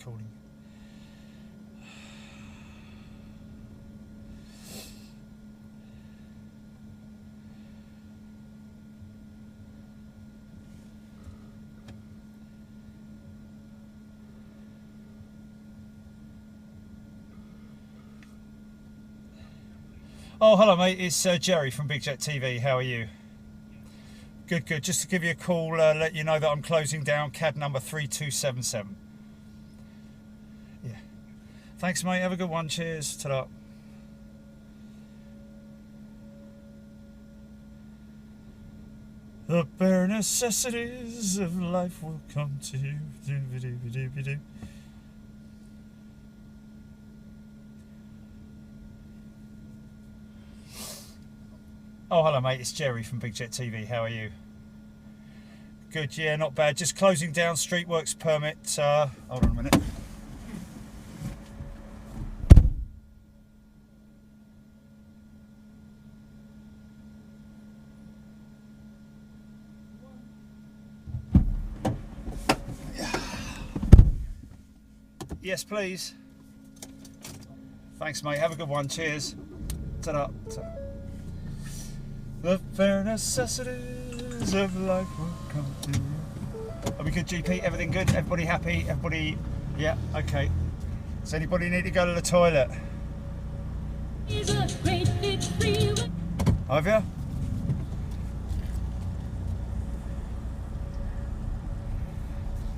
Calling. Oh, hello, mate. It's Jerry from Big Jet TV. How are you? Good. Just to give you a call, let you know that I'm closing down CAD number 3277. Yeah. Thanks, mate. Have a good one. Cheers. Ta-da. The bare necessities of life will come to you. Do-ba-do-ba-do-ba-do. Oh, hello, mate. It's Jerry from Big Jet TV. How are you? Good, yeah, not bad. Just closing down street works permit. Hold on a minute. Yes, please. Thanks, mate. Have a good one. Cheers. Ta-da. The bare necessities of life will come to you. Are we good, GP? Everything good? Everybody happy? Everybody... Yeah, okay. Does anybody need to go to the toilet? Have you?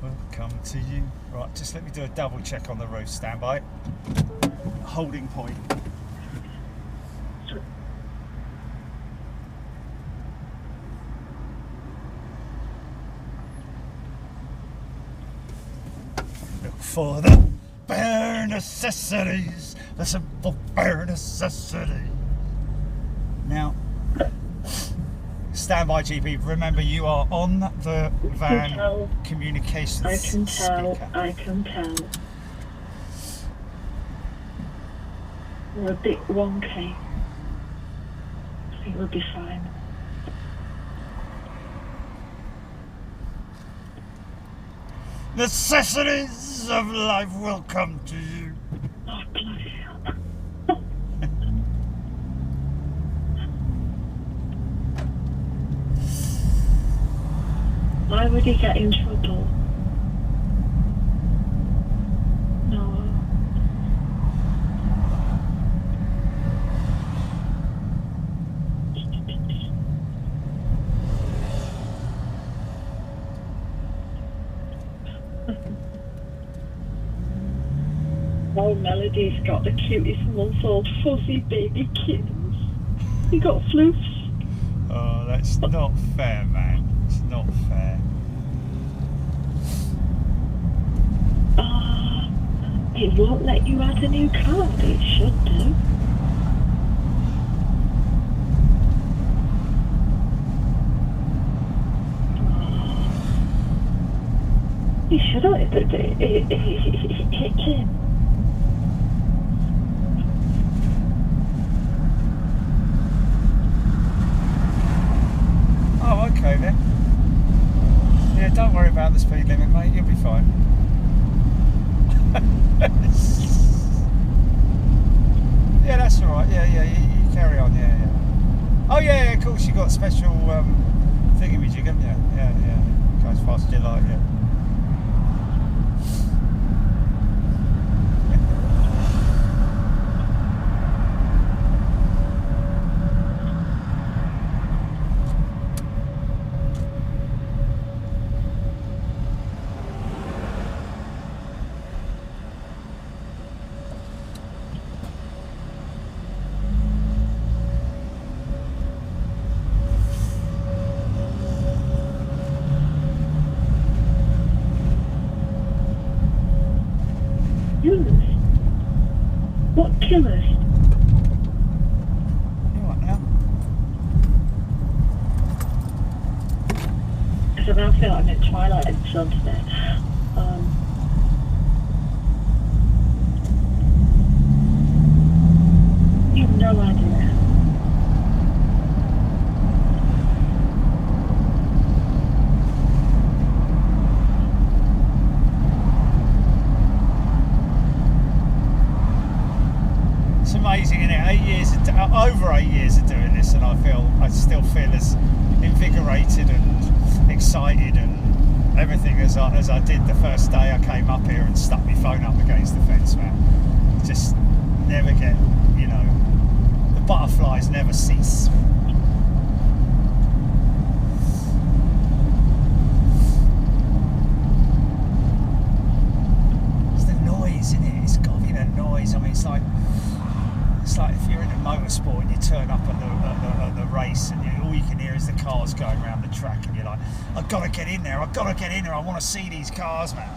Welcome to you. Right, just let me do a double check on the roof. Stand by. Holding point. Look for the bare necessities, the simple bare necessity. Now, stand by, GP. Remember, you are on the van communications speaker. I can tell. We're a bit wonky. I think we'll be fine. Necessities of life will come to you. Oh, bloody hell. Why would he get in trouble? No. Oh, Melody's got the cutest month-old fuzzy baby kittens. He got floofs. Oh, that's not fair, man. It's not fair. It won't let you add a new card, but it should do. You should have, it him. Oh, okay then. Yeah, don't worry about the speed limit, mate. You'll be fine. Yeah, that's all right. Yeah, you carry on. Yeah. Oh, yeah, of course. You got special thingamajig, haven't you? Yeah. Go as fast as you like. Yeah. What killers? You what now? Because I now feel like I'm in Twilight Zone today. You have no idea. Amazing, isn't it? 8 years, over 8 years of doing this, and I still feel as invigorated and excited and everything as I did the first day I came up here and stuck my phone up against the fence, man. Just never get, you know, the butterflies never cease. It's the noise, isn't it? It's got to be that noise. I mean, it's like if you're in a motorsport and you turn up at the race and all you can hear is the cars going around the track and you're like, I've got to get in there, I've got to get in there, I want to see these cars, man.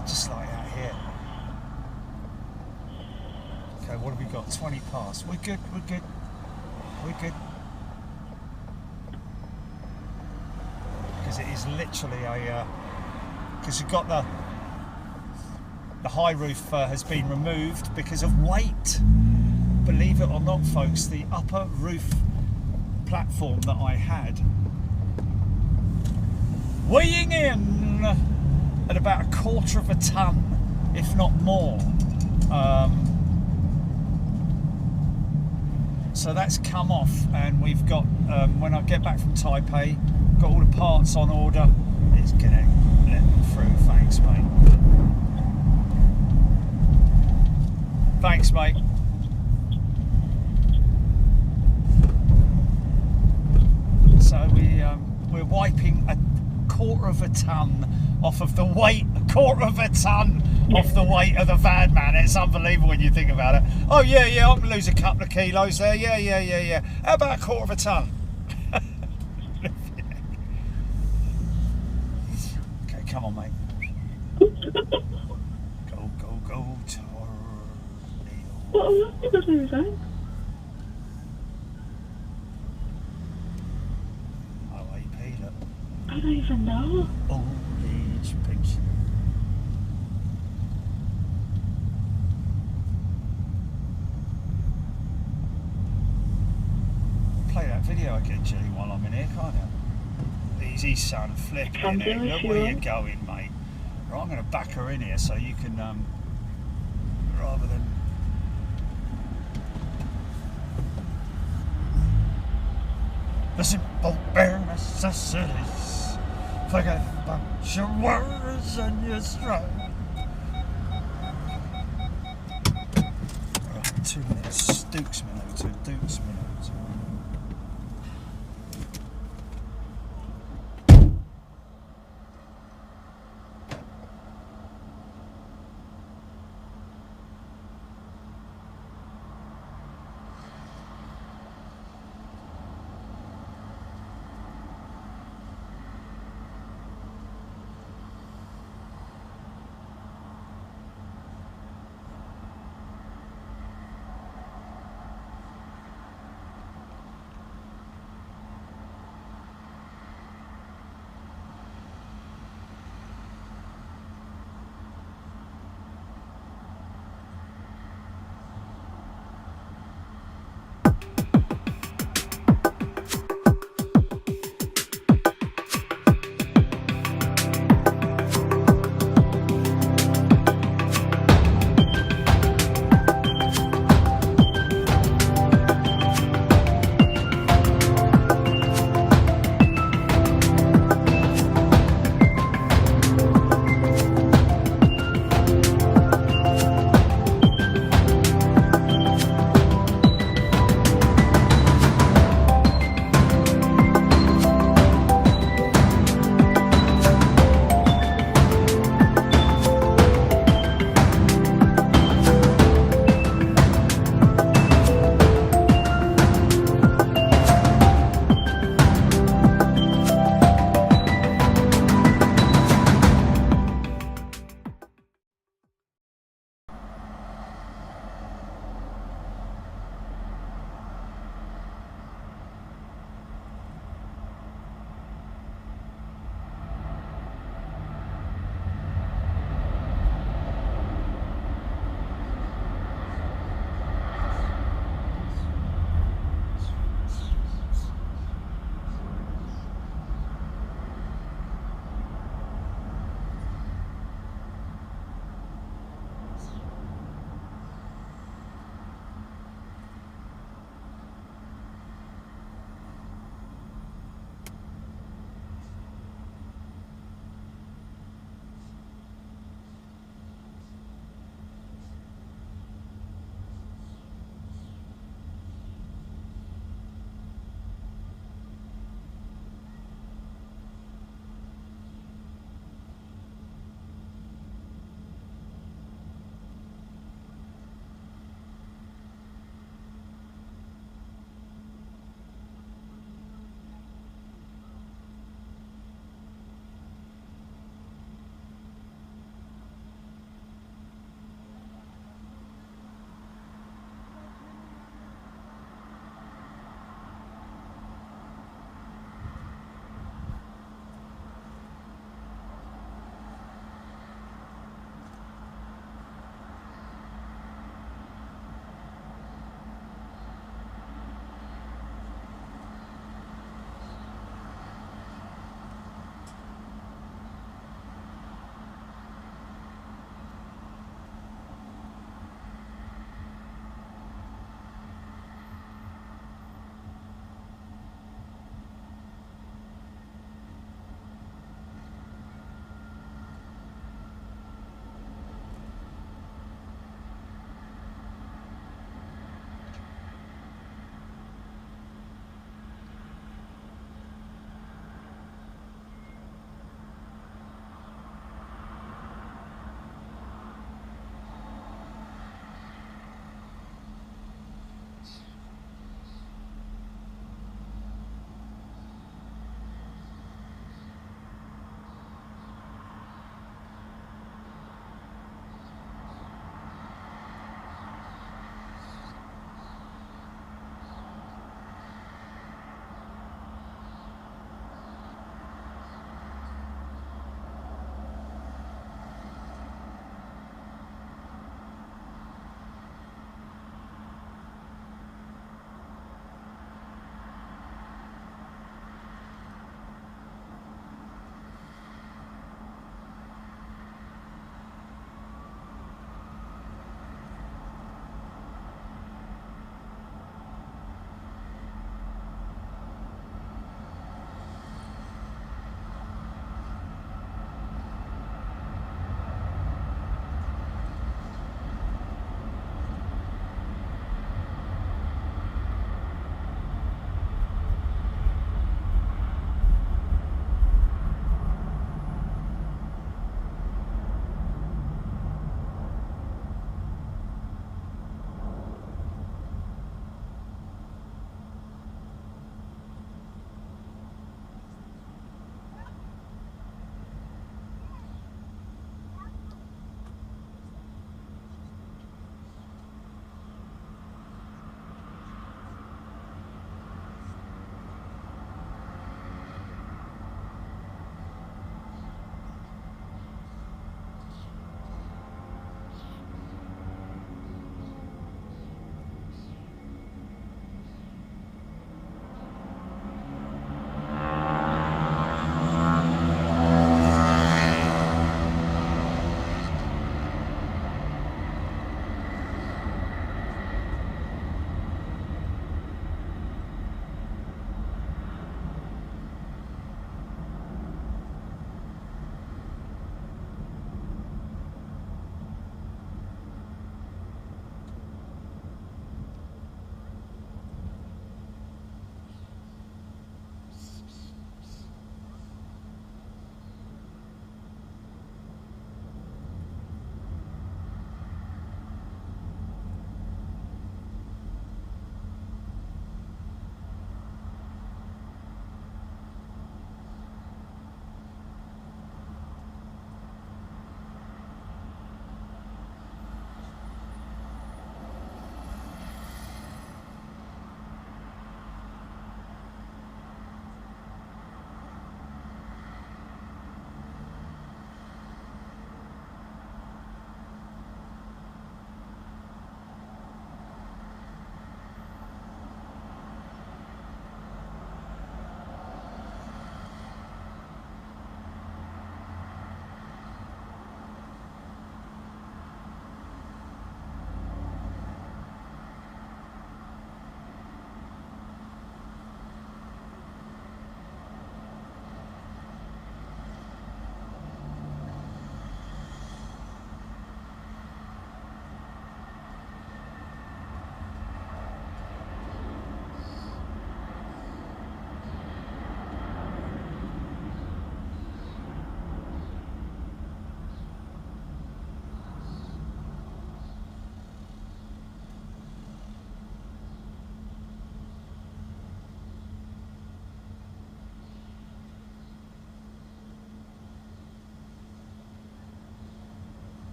Just like out here. Okay, what have we got? 20 past. We're good, we're good, we're good. Because it is literally a, because you've got the high roof has been removed because of weight. Believe it or not, folks, the upper roof platform that I had, weighing in at about 1/4 of a ton, if not more. So that's come off, and we've got, when I get back from Taipei, got all the parts on order. It's gonna let me through. Thanks, mate. Thanks, mate. So we're wiping 1/4 of a ton off of the weight, 1/4 of a ton off the weight of the van, man. It's unbelievable when you think about it. Oh yeah, I can lose a couple of kilos there. Yeah. How about 1/4 of a ton? Okay, come on, mate. Go, tornado. What am I going to do then? OAP, look. I don't even know. Old age pension. Play that video again, Jilly, while I'm in here, can't you? Easy, son, flip it. Can do if Look you where you're want. going, mate. Right, I'm going to back her in here so you can, rather than. The simple bare necessities. Forget about your worries and your strife. Right, 2 minutes. Dukes minute, 2 Dukes minute.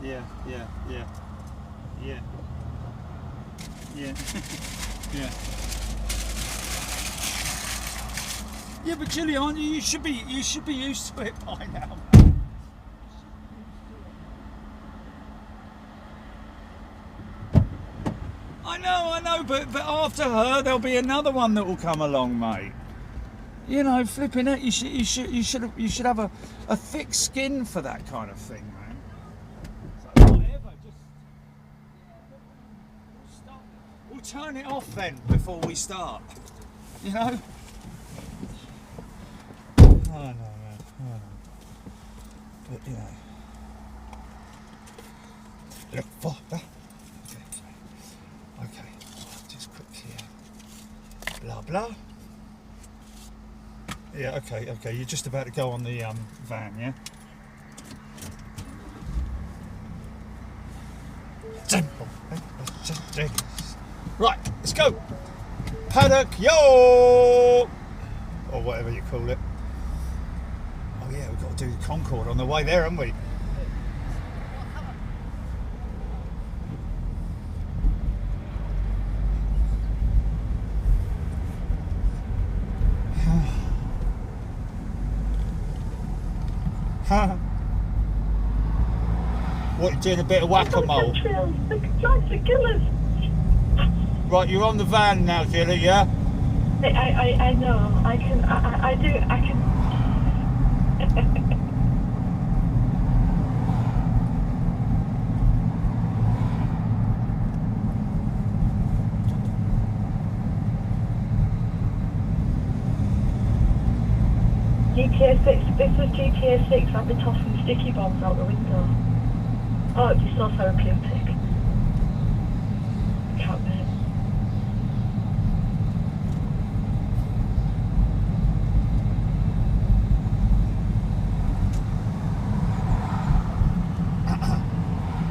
Yeah. Yeah. Yeah, but Gilly, aren't you? You should be used to it by now. I know, but after her there'll be another one that will come along, mate. You know, flipping it, you should have a thick skin for that kind of thing, man. So whatever, just we'll turn it off then before we start. You know? Oh no, man. Oh no. But you know. Look for that. Okay. Just quickly here. Blah blah. Yeah, okay. You're just about to go on the van, yeah? Right, let's go. Paddock, yo! Or whatever you call it. Oh yeah, we've got to do the Concorde on the way there, haven't we? What, you doing a bit of whack-a-mole? They're trying to kill us. Right, you're on the van now, Gilly, yeah? I know. I can. GTA 6, if this was GTA 6, I'd be tossing sticky bombs out the window. Oh, it'd be so therapeutic. Can't wait.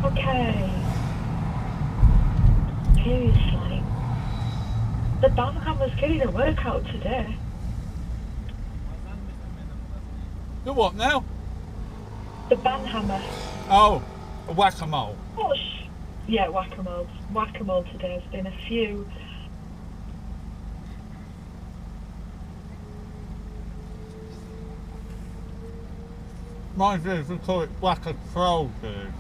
Okay. Seriously. The Banhammer's getting a workout today. The what now? The Banhammer. Oh, a whack-a-mole. Gosh. Yeah, whack-a-mole. Whack-a-mole today. There's been a few. Mind you, we call it whack-a-troll, dude.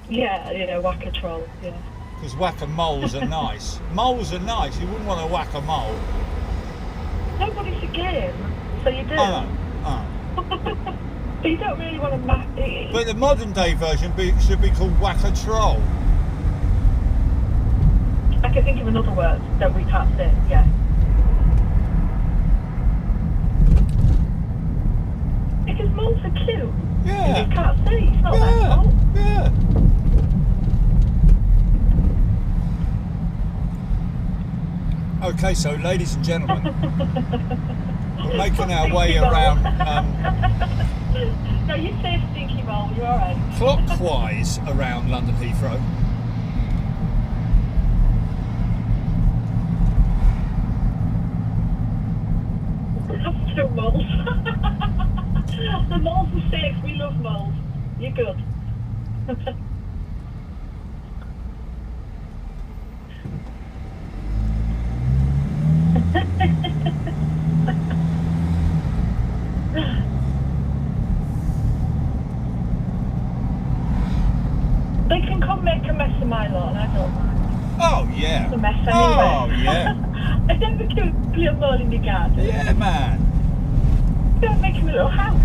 Yeah, whack-a-troll, yeah. Because whack-a-moles are nice. Moles are nice, you wouldn't want to whack-a-mole. Nobody's a game, so you do. I know. But you don't really want to But the modern day version should be called whack-a-troll. I can think of another word that we can't say, yeah. Because moles are cute. Yeah. You can't see, it's not their fault. Yeah. Okay, so ladies and gentlemen, we're making our way around No, you say stinky mole, you're alright. clockwise around London Heathrow. That's two moles. The moles are safe, we love moles. You're good. They can come make a mess of my lawn, I don't mind. Oh yeah. It's a mess anyway. Oh yeah. I never killed a little mole in the garden. Yeah, man. Don't make him a little house.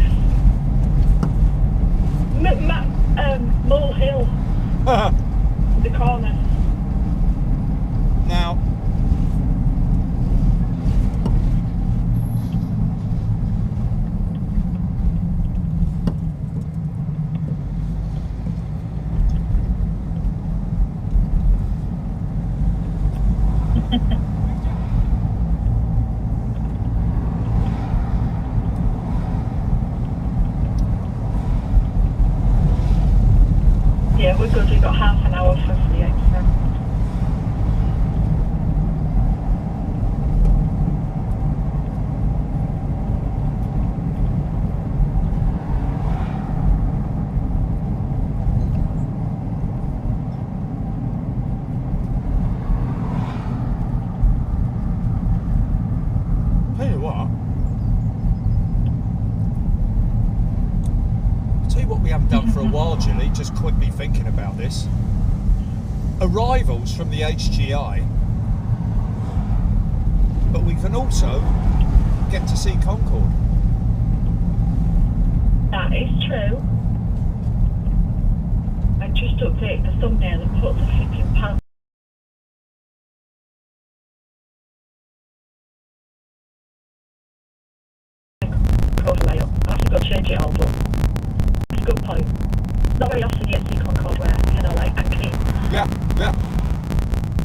Mole Hill. In the corner. Now. Yeah, we're good. We've got half an hour for the extra. Tell you what we haven't done for a while, Gilly, just quickly thinking about this. Arrivals from the HGI, but we can also get to see Concorde. That is true. I just updated the thumbnail and put the flipping pan. I forgot to change it all, but that's a good point. Not very often you get to see Concorde where, you know, like, and clean. Yeah, yeah.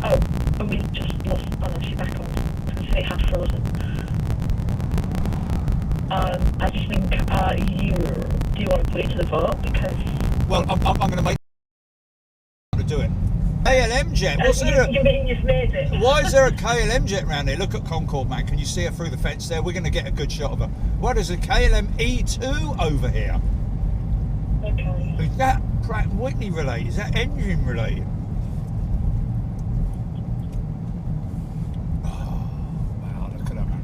Oh, and we just lost, oh no, she's back on. I was going to say half frozen. I just think, do you want to put it to the vote? Because... Well, I'm going to make to do it. KLM jet. What's there? You mean you've made it? Why is there a KLM jet around here? Look at Concorde, man. Can you see her through the fence there? We're going to get a good shot of her. What is a KLM E2 over here? Okay. Is that Pratt & Whitney related? Is that engine related? Oh, wow, look at that, man.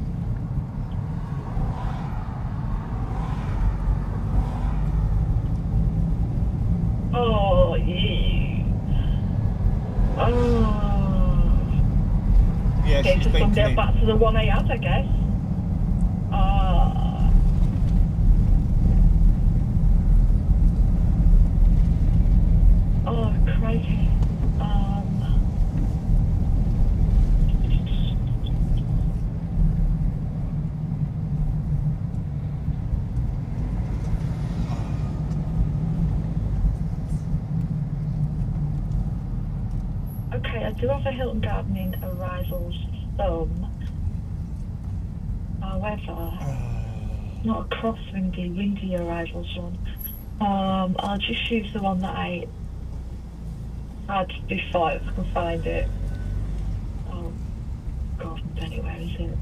Oh, yeah. Oh. Yeah, Okay, she's just been someday clean. back to the one I had, I guess. Oh, crikey. Okay, I do have a Hilton Gardening arrivals thumb. However, not a windy arrivals one. I'll just use the one that I had before if I can find it. Oh, God, anywhere is it?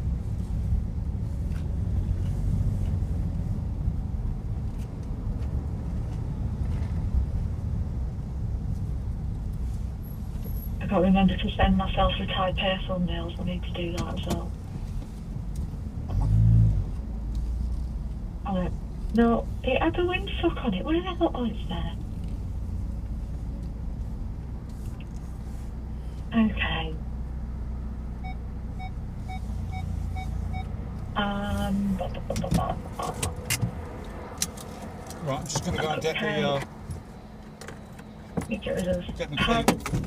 I can't remember to send myself the Taipei thumbnails. I need to do that as well. No, it had a windsock on it. Where did I look? Oh, it's there. Okay. Right, I'm just going to go and get Okay. the... Let me get rid of get the pad. key.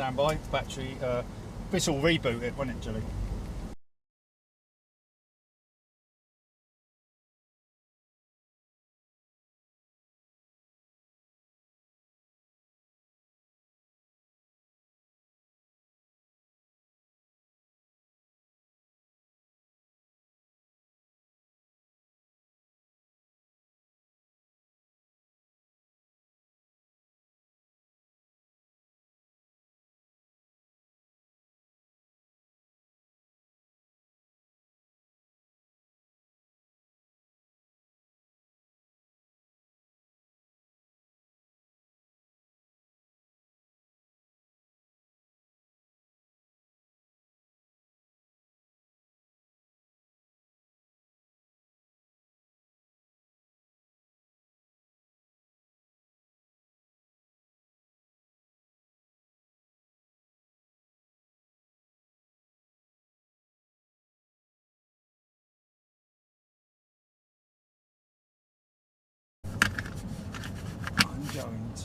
stand by. Battery, this will reboot it, won't it, Julie? I'm going to.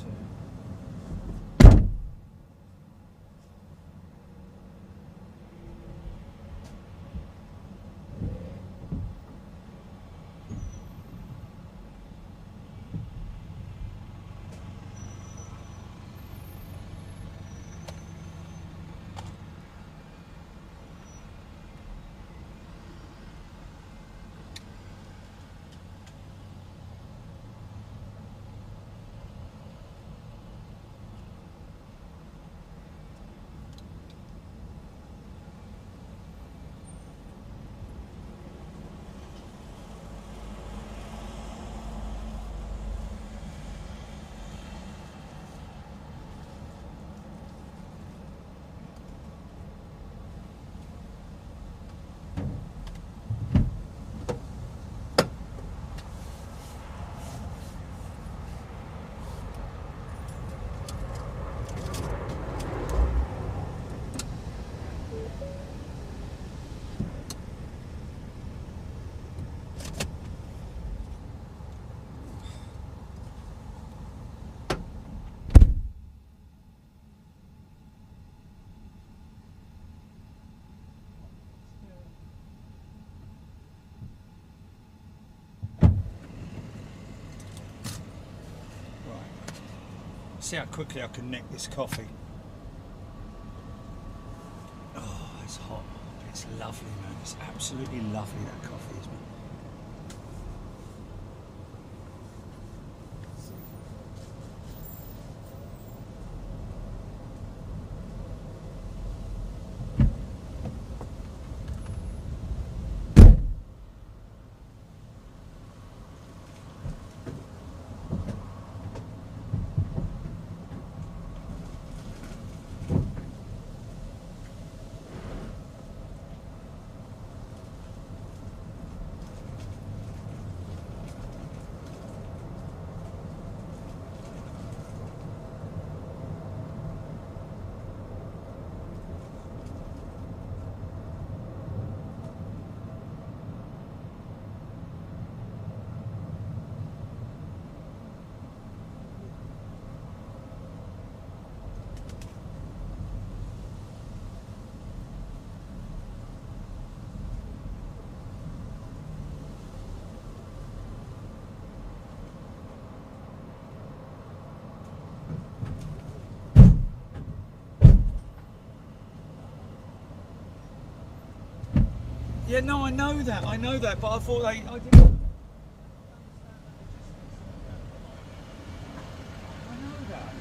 See how quickly I can nick this coffee. Oh, it's hot. It's lovely, man. It's absolutely lovely, that coffee, isn't it? Yeah, no, I know that, but I thought I didn't. I know that.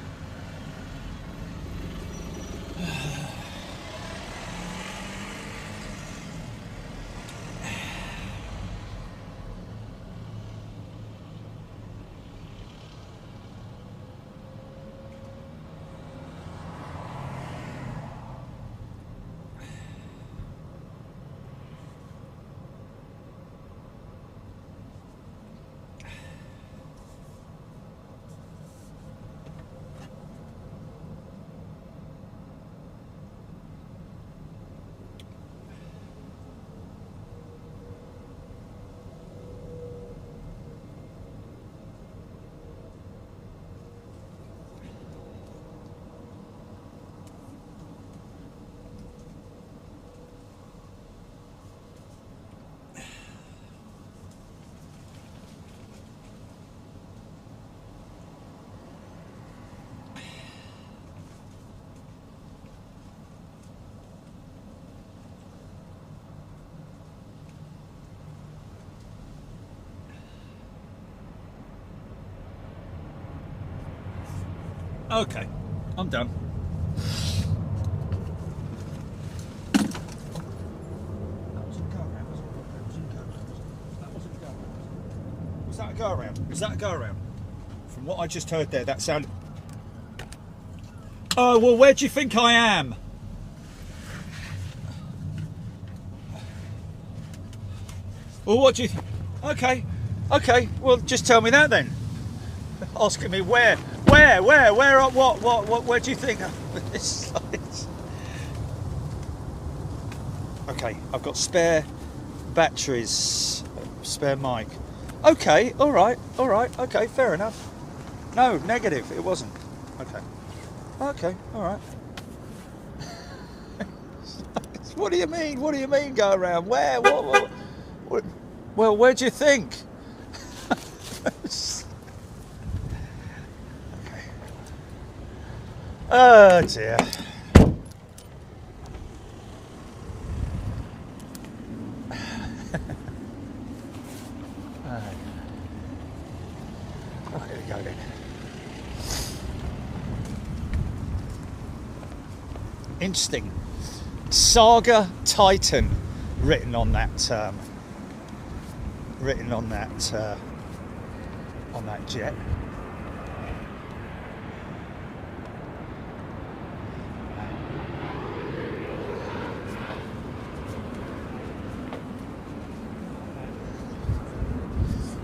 Okay, I'm done. Was that a go around? Was that a go around? From what I just heard there, that sounded... Oh, well, where do you think I am? Well, what do you think? Okay, okay, well, just tell me that then. Asking me where, where do you think? Okay, I've got spare batteries, spare mic. Okay, all right, okay, fair enough. No, negative, it wasn't. Okay, okay, all right. What do you mean? What do you mean go around? Where? What? Well, where do you think? Okay. Oh dear. Oh, here we go then. Interesting. Saga Titan written on that jet.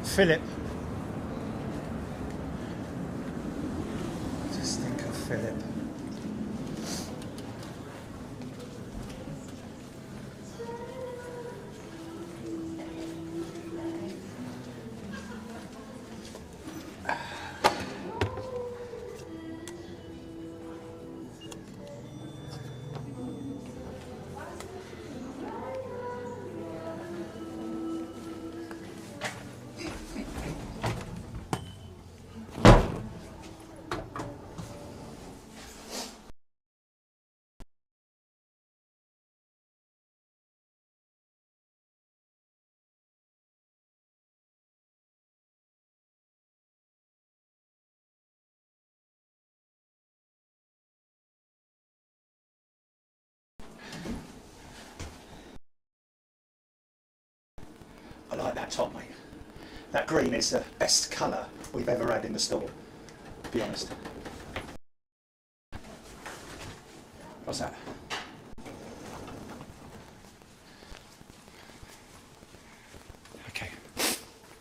Philip. Just think of Philip. I like that top, mate. That green is the best colour we've ever had in the store, to be honest. What's that? Okay.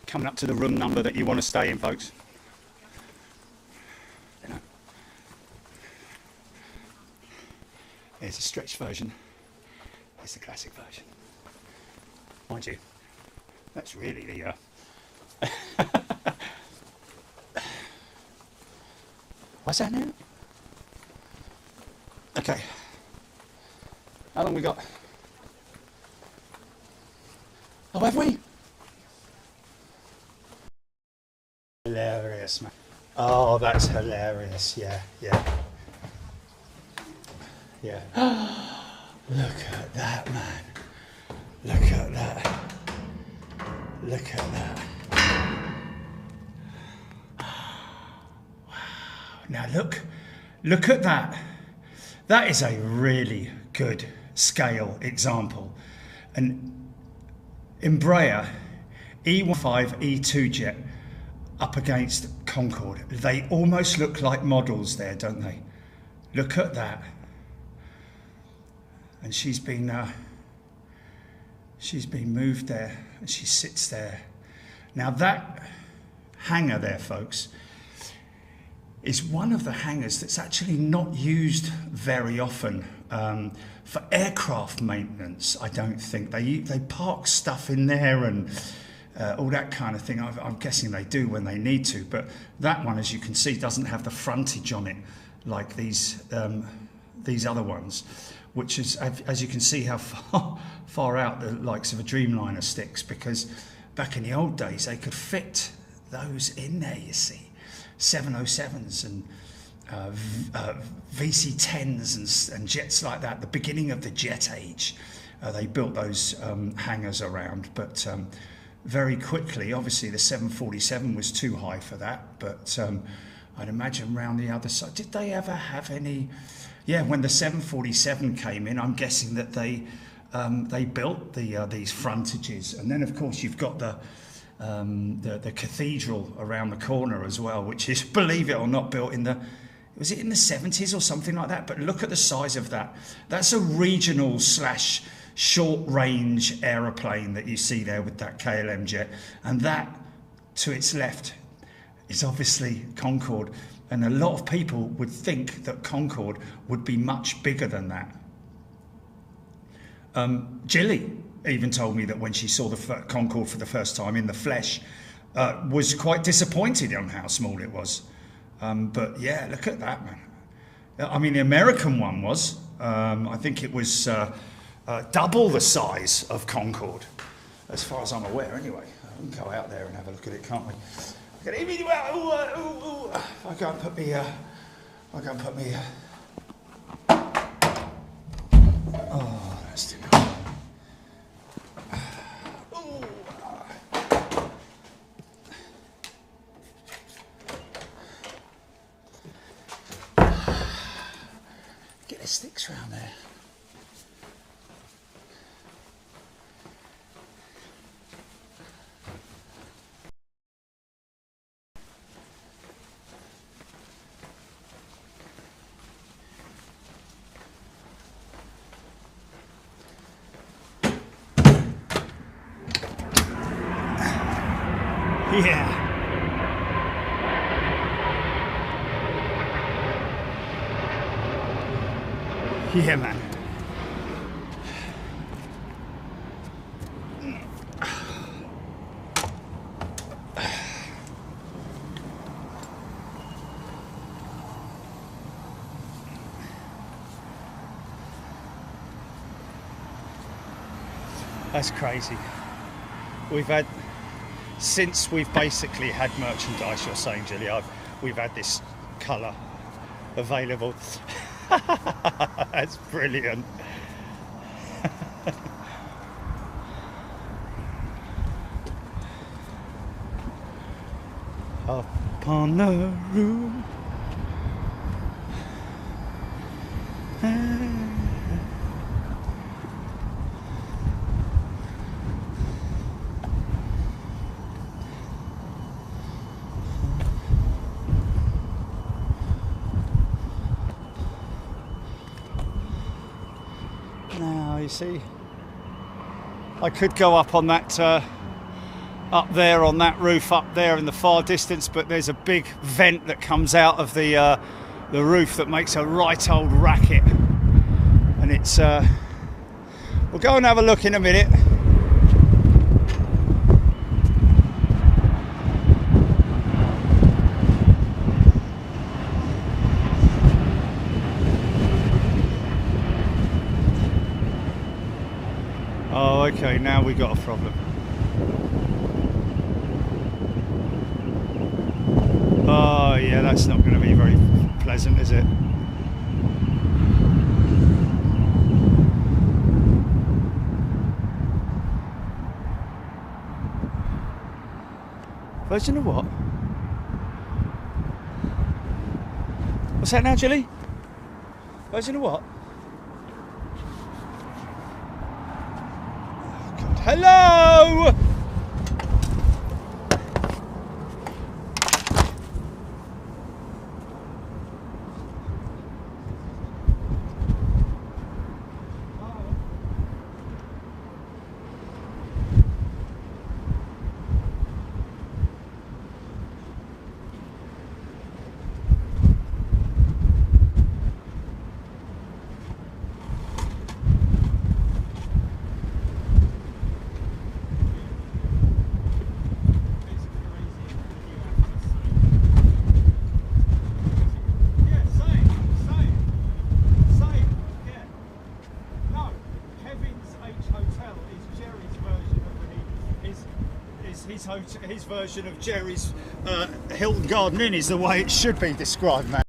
Coming up to the room number that you want to stay in, folks. You know. Here's a stretched version. Here's the classic version. Mind you, that's really the what's that now? Okay. How long we got? Oh, have we? Hilarious, man. Oh, that's hilarious. Yeah, yeah. Yeah. Look at that, man. Look at that. Look at that. Wow. Now look at that. That is a really good scale example. An Embraer E15 E2 jet up against Concorde. They almost look like models there, don't they? Look at that. And she's been moved there, and she sits there. Now that hangar there, folks, is one of the hangars that's actually not used very often for aircraft maintenance. I don't think they park stuff in there and all that kind of thing. I'm guessing they do when they need to, but that one, as you can see, doesn't have the frontage on it like these other ones, which is, as you can see, how far out the likes of a Dreamliner sticks, because back in the old days they could fit those in there, you see. 707s and VC10s and jets like that, the beginning of the jet age. They built those hangars around, but very quickly, obviously the 747 was too high for that, but I'd imagine round the other side. Did they ever have any? Yeah, when the 747 came in, I'm guessing that they built these frontages, and then of course you've got the cathedral around the corner as well, which is, believe it or not, built in the, was it in the 70s or something like that? But look at the size of that. That's a regional slash short range aeroplane that you see there with that KLM jet, and that to its left is obviously Concorde, and a lot of people would think that Concorde would be much bigger than that. Jilly even told me that when she saw the Concorde for the first time in the flesh, was quite disappointed on how small it was. But yeah, look at that, man. I mean, the American one was, I think it was double the size of Concorde, as far as I'm aware anyway. We can go out there and have a look at it, can't we? I go and put me, oh, that's too much. Get the sticks round there. Yeah. Yeah, man. That's crazy. We've had, since we've basically had merchandise, you're saying, Jilly, we've had this colour available. That's brilliant. Upon the roof. Now you see, I could go up on that, up there on that roof up there in the far distance, but there's a big vent that comes out of the roof that makes a right old racket, and it's. We'll go and have a look in a minute. Oh, okay, now we got a problem. Oh, yeah, that's not going to be very pleasant, is it? Version of what? What's that now, Jilly? Version of what? Hello! His version of Jerry's Hilton Garden Inn is the way it should be described, man.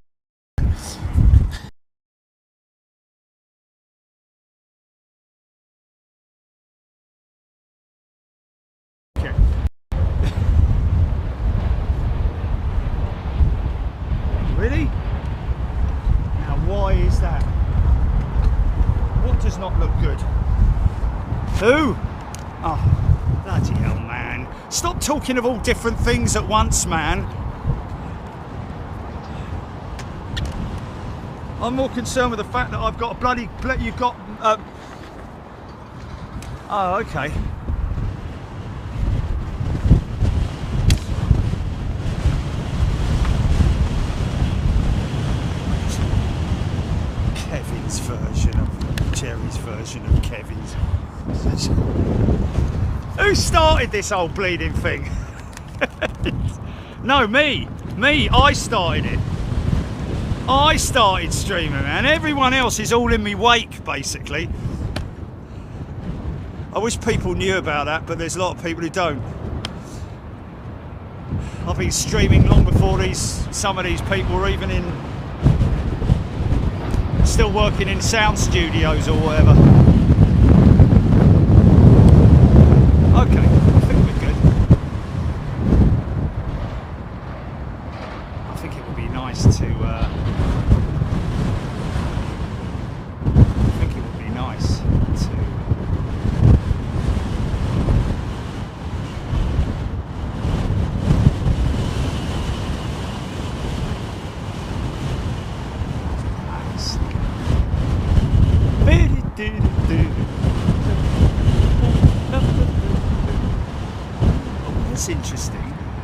Okay. Stop talking of all different things at once, man. I'm more concerned with the fact that I've got a bloody... You've got... Oh, okay. Kevin's version of... Jerry's version of Kevin's... Who started this old bleeding thing? No, me. I started it. I started streaming, man. Everyone else is all in me wake, basically. I wish people knew about that, but there's a lot of people who don't. I've been streaming long before some of these people were even still working in sound studios or whatever. Okay, I think we're good. I think it would be nice to...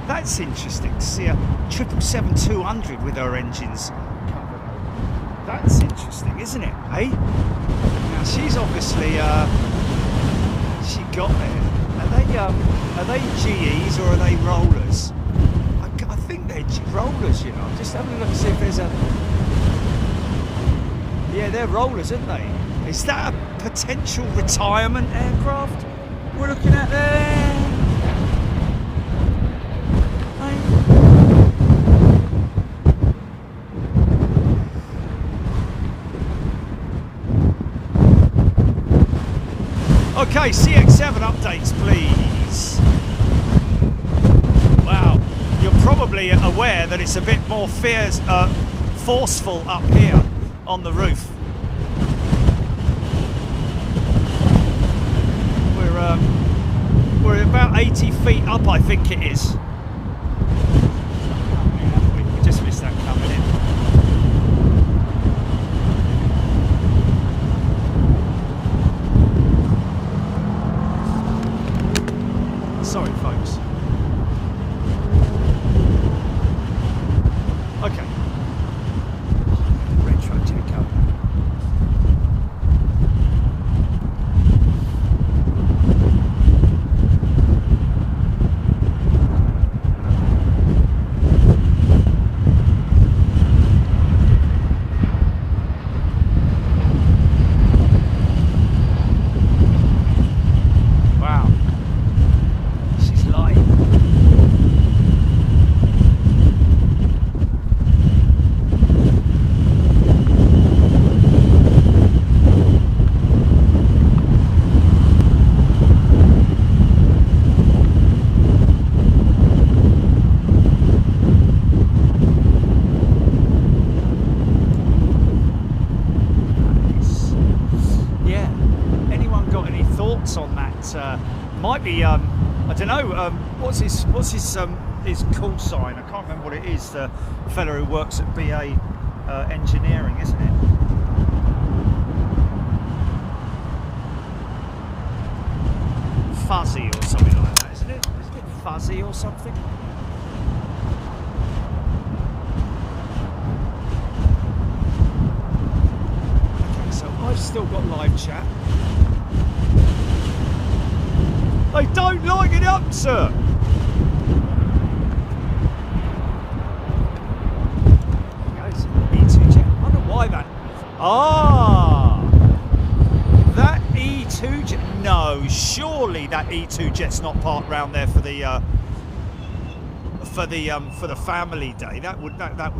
That's interesting to see a 777-200 with her engines covered. That's interesting, isn't it? Eh? Now she's obviously she got there. Are they GEs or are they rollers? I think they're rollers. You know, I'm just having a look to see if there's a. Yeah, they're rollers, aren't they? Is that a potential retirement aircraft we're looking at there? Okay, CX7 updates, please. Wow, you're probably aware that it's a bit more forceful up here on the roof. We're about 80 feet up, I think it is. We just missed that coming in. Sorry, folks. Okay. Retro Jacob. Might be I don't know what's his call sign. I can't remember what it is. The fellow who works at BA Engineering, isn't it? Fuzzy or something like that, isn't it? Isn't it Fuzzy or something? Okay, so I've still got live chat. They don't like it up, sir. E2 jet. I wonder why that. Ah, that E2 jet. No, surely that E2 jet's not parked round there for the family day. That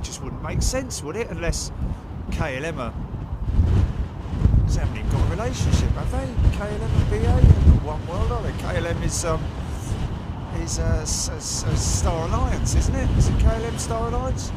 just wouldn't make sense, would it? Unless KLM are. They haven't even got a relationship, have they? KLM and BA, one world, are they? KLM is Star Alliance, isn't it? Is it KLM Star Alliance?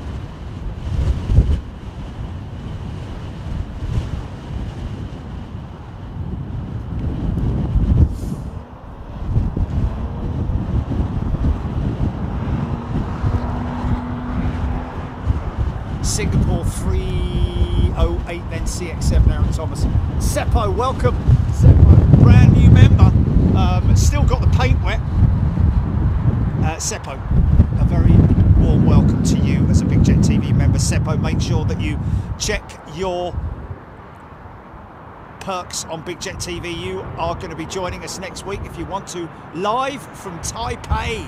Singapore 308, then CX7, Aaron Thomas. Seppo, welcome. Seppo, brand new member. Still got the paint wet. Seppo, a very warm welcome to you as a Big Jet TV member. Seppo, make sure that you check your perks on Big Jet TV. You are going to be joining us next week if you want to, live from Taipei.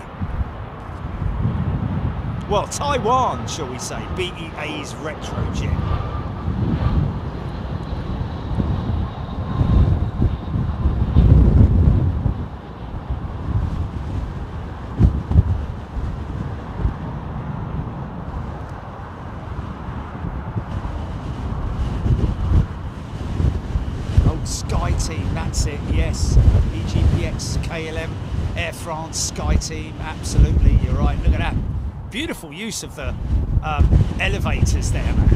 Well, Taiwan, shall we say, BEA's retro jet. That's it, yes. EGPX, KLM, Air France, Sky Team, absolutely, you're right. Look at that. Beautiful use of the elevators there, man.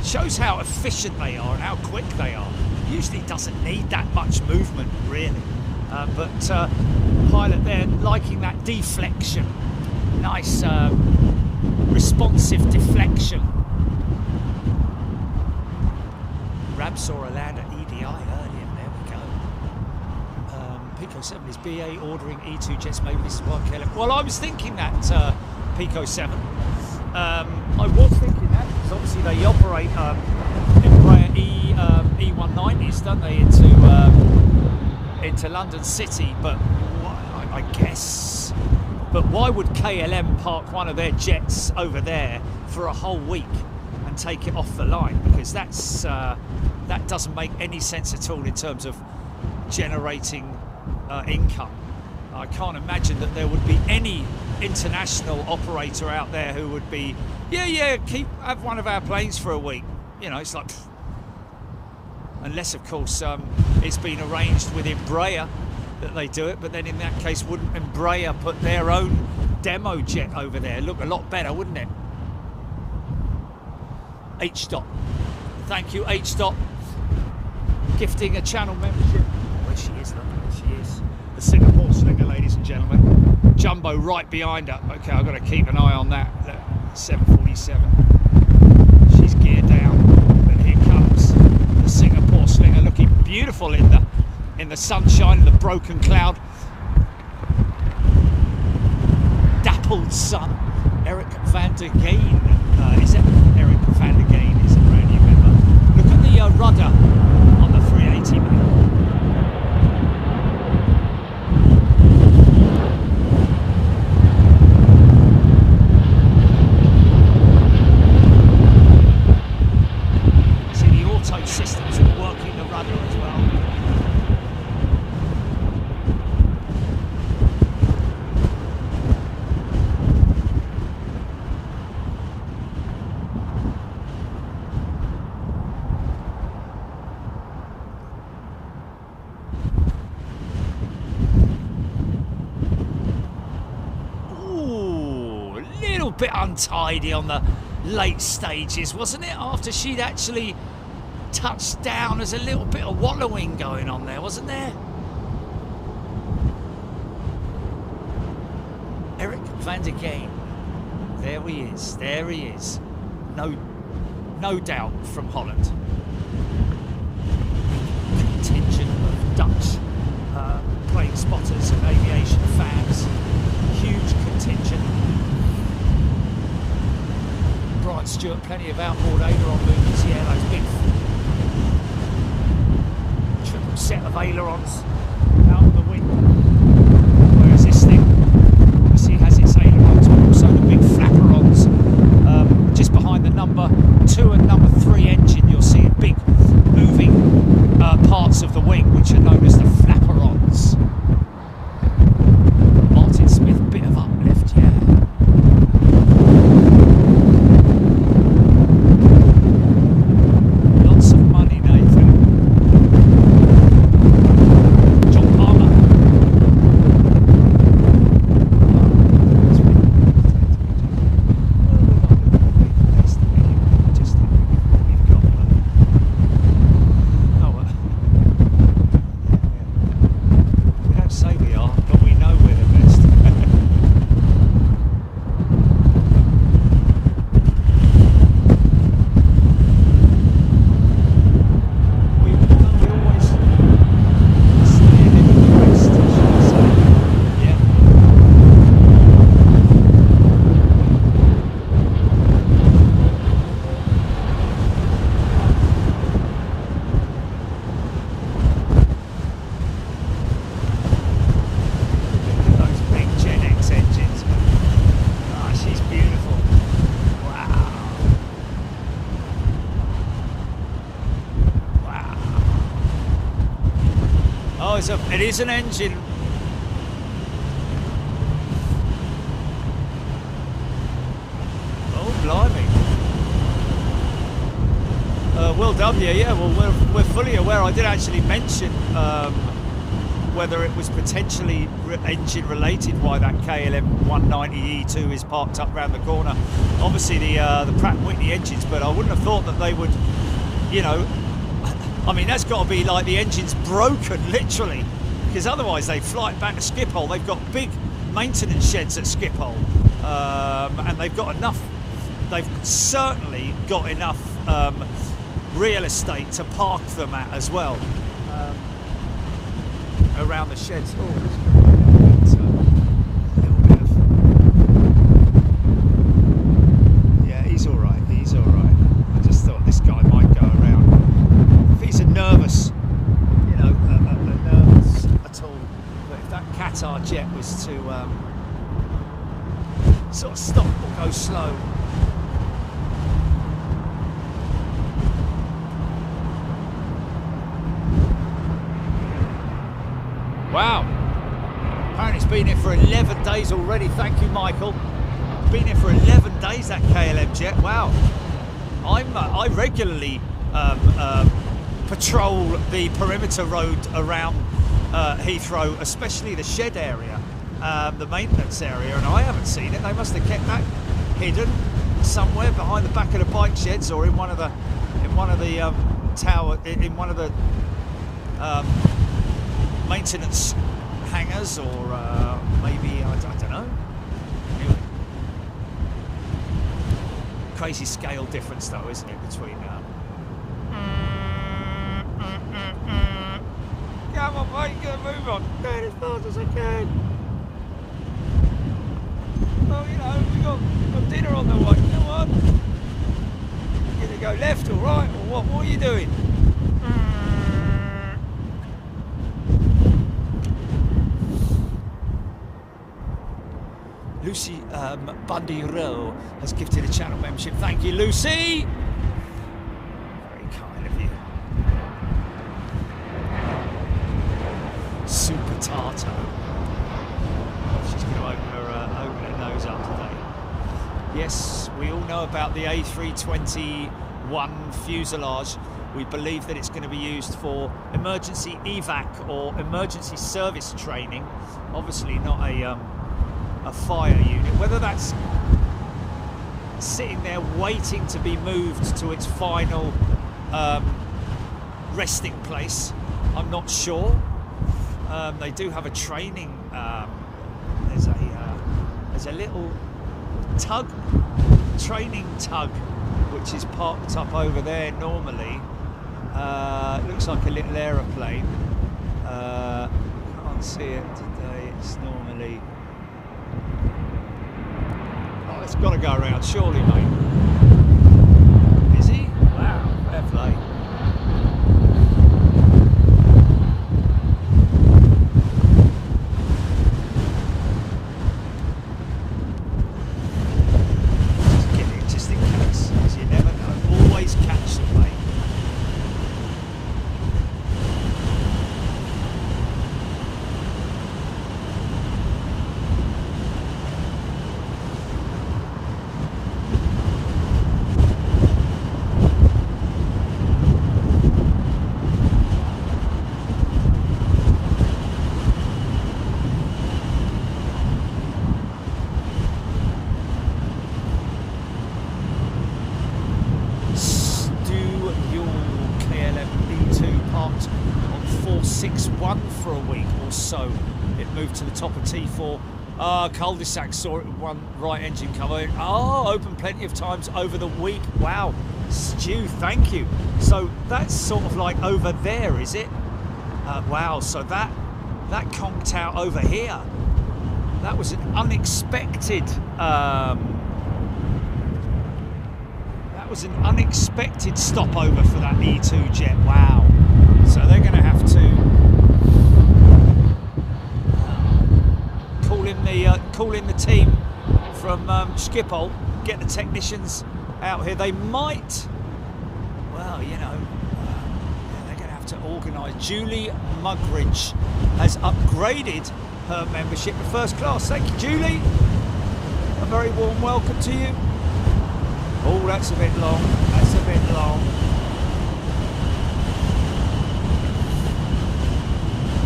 Shows how efficient they are and how quick they are. Usually doesn't need that much movement, really. But pilot there liking that deflection. Nice responsive deflection. Rab saw a land at EDI earlier, there we go. Pico 7 is BA ordering E2 jets, maybe this is what KLM. Well, I was thinking that, Pico 7. I was thinking that, because obviously they operate Embraer E190s, don't they, into London City, but I guess. But why would KLM park one of their jets over there for a whole week and take it off the line? Because that's that doesn't make any sense at all in terms of generating income. I can't imagine that there would be any international operator out there who would be, have one of our planes for a week. You know, it's like, unless of course it's been arranged with Embraer that they do it, but then in that case wouldn't Embraer put their own demo jet over there? Look a lot better, wouldn't it? H-Dot. Thank you, H-Dot. Gifting a channel membership. Where she is, look, there she is. The Singapore Slinger, ladies and gentlemen. Jumbo right behind her. Okay, I've got to keep an eye on that. Look, 747. She's geared down. But here comes the Singapore Slinger, looking beautiful in the sunshine, in the broken cloud. Dappled sun. Eric van der Gain. Is that Eric van der Gain? Is a brand new member. Look at the rudder on the 380, man. See, the auto systems are working the rudder as well. Bit untidy on the late stages, wasn't it? After she'd actually touched down, there's a little bit of wallowing going on there, wasn't there? Eric van der Gain, there he is, there he is. No doubt from Holland. Contingent of Dutch plane spotters and aviation fans, huge contingent. Brian Stewart, plenty of outboard aileron movements. Yeah, those big triple set of ailerons out of the wing. Whereas this thing obviously has its ailerons, but also the big flaperons just behind the number 2 and number 3 engine. You'll see big moving parts of the wing, which are known as the flaperons. Martin Smith, bit of uplift, yeah. it is an engine. Oh, blimey. Will W, yeah, well, we're fully aware. I did actually mention whether it was potentially engine related why that KLM 190E2 is parked up round the corner. Obviously the Pratt & Whitney engines, but I wouldn't have thought that they would, you know, I mean, that's got to be like the engine's broken, literally, because otherwise they fly it back to Schiphol. They've got big maintenance sheds at Schiphol, and they've got enough, they've certainly got enough real estate to park them at as well, around the sheds. Oh, yeah, he's all right. He's all right. I just thought this guy might go around. If he's a nervous, you know, a nervous at all, but if that Qatar jet was to sort of stop or go slow. Wow, apparently it's been here for 11 days already. Thank you, Michael. Been here for 11 days, that KLM jet. Wow. I regularly patrol the perimeter road around Heathrow, especially the shed area, the maintenance area, and I haven't seen it. They must have kept that hidden somewhere behind the back of the bike sheds, or in one of the maintenance hangars, or maybe I don't know. Anyway, crazy scale difference though, isn't it, between come on mate, get a move on, going as fast as I can. Well, you know, we've got dinner on the way. Come on, you're gonna go left or right or what are you doing? Lucy Bundy Rowe has gifted a channel membership. Thank you, Lucy. Very kind of you. Super Tato. She's going to open her nose up today. Yes, we all know about the A321 fuselage. We believe that it's going to be used for emergency evac or emergency service training. Obviously not a fire unit. Whether that's sitting there waiting to be moved to its final resting place, I'm not sure. They do have a training. There's a little training tug, which is parked up over there normally. It looks like a little aeroplane. Can't see it today. It's normally. Oh, it's got to go around, surely, mate. Is he? Wow, fair play. Just get it, just in case, because you never know. Always catch them, mate. For a week or so, it moved to the top of T4. Cul-de-sac saw it with one right engine cover. Oh, open plenty of times over the week. Wow, Stu, thank you. So that's sort of like over there, is it? Wow, so that conked out over here. That was an unexpected. That was an unexpected stopover for that E2 jet. Wow. So they're going to have to call in the team from Schiphol, get the technicians out here. They might, well, you know, they're going to have to organise. Julie Mugridge has upgraded her membership to first class. Thank you, Julie. A very warm welcome to you. Oh, that's a bit long. That's a bit long.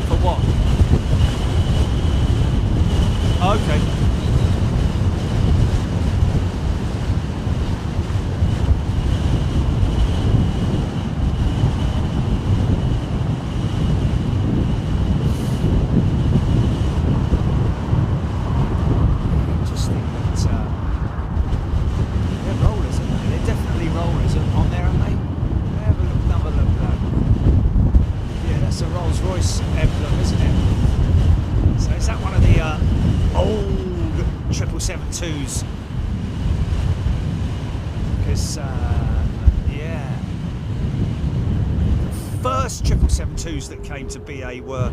For what? Okay. Rolls-Royce emblem, isn't it? So is that one of the old 777-2s? Because, yeah, the first 777-2s that came to BA were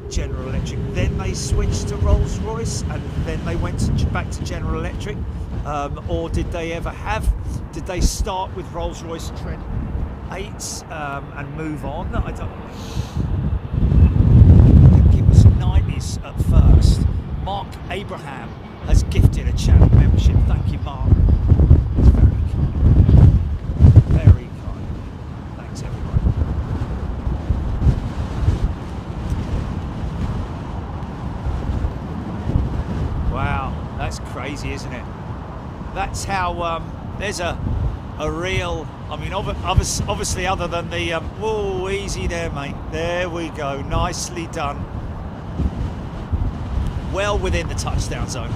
General Electric. Then they switched to Rolls-Royce, and then they went back to General Electric. Or did they ever have? Did they start with Rolls-Royce Trent 8s and move on? I don't. At first. Mark Abraham has gifted a channel membership. Thank you, Mark. It's very kind. Very kind. Thanks, everyone. Wow, that's crazy, isn't it? That's how there's a real. I mean, obviously, other than the whoa, easy there, mate. There we go. Nicely done. Well within the touchdown zone.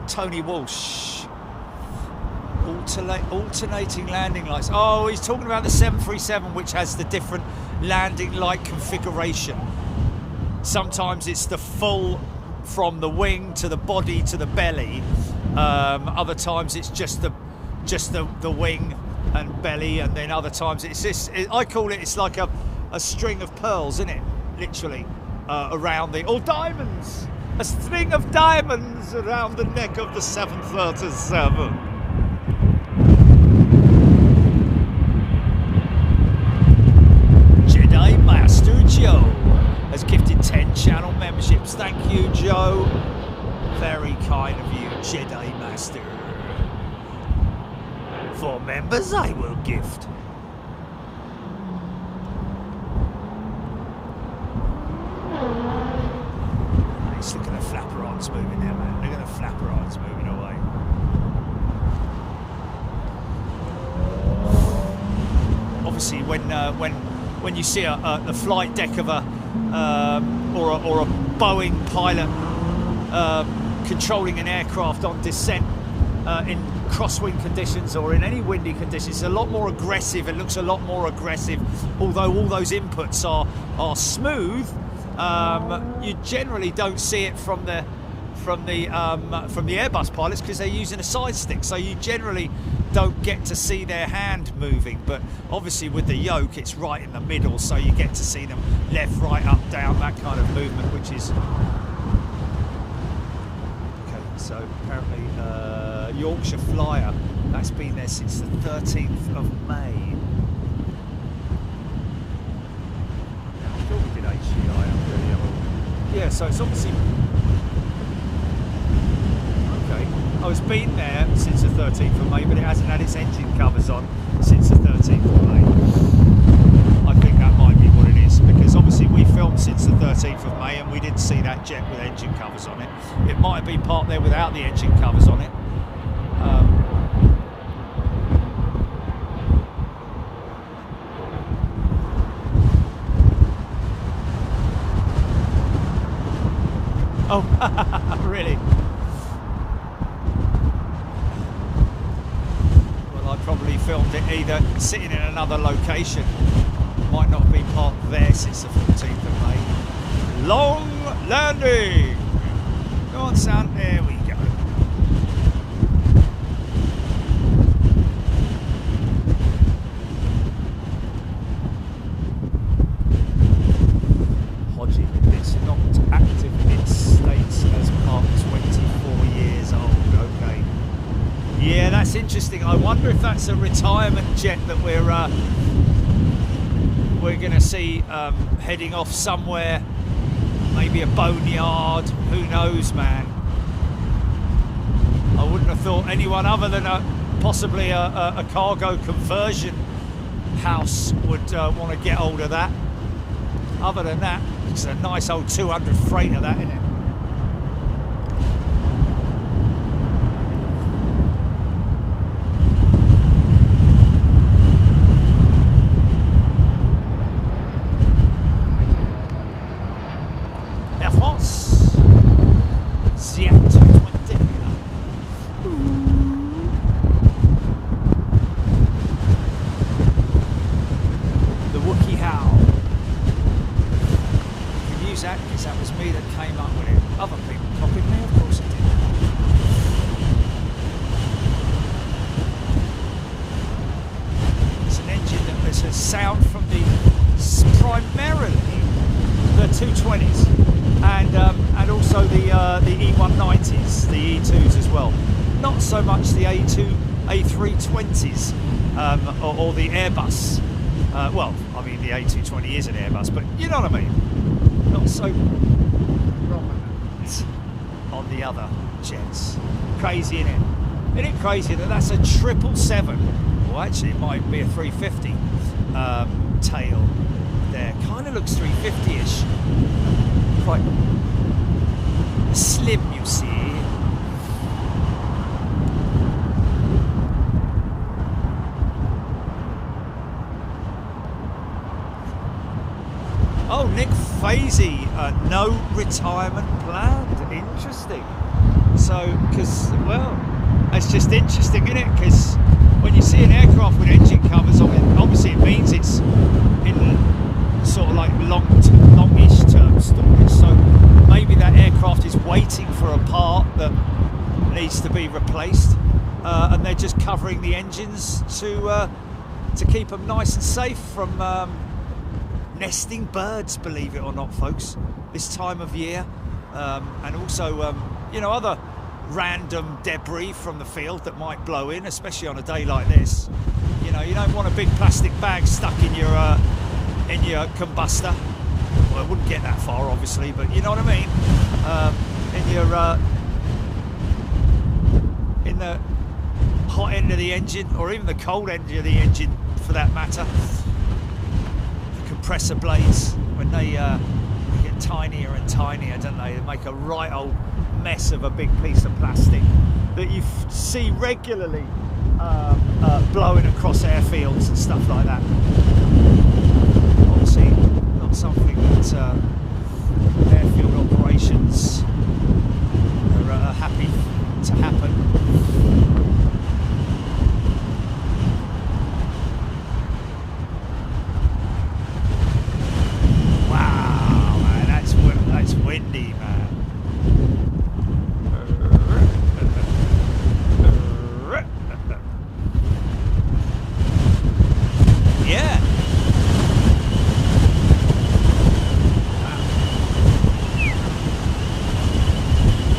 Tony Walsh. Alternating landing lights. Oh, he's talking about the 737, which has the different landing light configuration. Sometimes it's the full from the wing to the body to the belly. Other times it's just the wing and belly, and then other times it's this. I call it. It's like a string of pearls, isn't it? Literally around the diamonds. A string of diamonds around the neck of the 737. Jedi Master Joe has gifted 10 channel memberships. Thank you, Joe. Very kind of you, Jedi Master. For members, I will gift. Nice, look at the flapper arms moving there, man. Look at the flapper arms moving away. Obviously, when you see the flight deck of a or a Boeing pilot controlling an aircraft on descent in crosswind conditions or in any windy conditions, it's a lot more aggressive. It looks a lot more aggressive. Although all those inputs are smooth, you generally don't see it from the Airbus pilots because they're using a side stick. So you generally don't get to see their hand moving. But obviously with the yoke, it's right in the middle, so you get to see them left, right, up, down, that kind of movement, which is okay. So apparently Yorkshire Flyer, that's been there since the 13th of May. I thought we did HCI. Yeah, so it's obviously okay. Oh, it's been there since the 13th of May, but it hasn't had its engine covers on since the 13th of May. I think that might be what it is, because obviously we filmed since the 13th of May and we didn't see that jet with engine covers on it. It might have been parked there without the engine covers on it. Oh, really? Well, I probably filmed it either sitting in another location. Might not have been parked there since the 14th of May. Long landing! Go on, son. There we go. Hodgie, it's not active. It states as parked 24 years old. Okay. Yeah, that's interesting. I wonder if that's a retirement jet that we're going to see heading off somewhere, maybe a boneyard. Who knows, man? I wouldn't have thought anyone other than possibly a cargo conversion house would want to get hold of that. Other than that, it's a nice old 200 freighter, that, isn't it? Air France A380. The Wookiee Howl. That because that was me that came up with it. Other people copied me, of course I did. It's an engine that there's a sound from primarily the 220s and also the E190s, the E2s as well. Not so much the A320s or the Airbus. Well, I mean the A220 is an Airbus, but you know what I mean. Not so prominent on the other jets. Crazy, isn't it? Isn't it crazy that that's a 777? Well, actually, it might be a 350 tail there. Kind of looks 350-ish. Quite slim, you see. Oh, Nick Fazy, no retirement planned. Interesting. So, because, well, it's just interesting, isn't it? Because when you see an aircraft with engine covers on it, obviously it means it's in sort of like longish term storage. So maybe that aircraft is waiting for a part that needs to be replaced, and they're just covering the engines to keep them nice and safe from nesting birds, believe it or not, folks, this time of year, and also you know, other random debris from the field that might blow in, especially on a day like this. You know, you don't want a big plastic bag stuck in your combustor. Well, it wouldn't get that far, obviously, but you know what I mean. In the hot end of the engine, or even the cold end of the engine, for that matter. Compressor blades, when they get tinier and tinier, don't they? They make a right old mess of a big piece of plastic that you see regularly blowing across airfields and stuff like that. Obviously, not something that airfield operations are happy to happen. Windy, man. Yeah. Wow.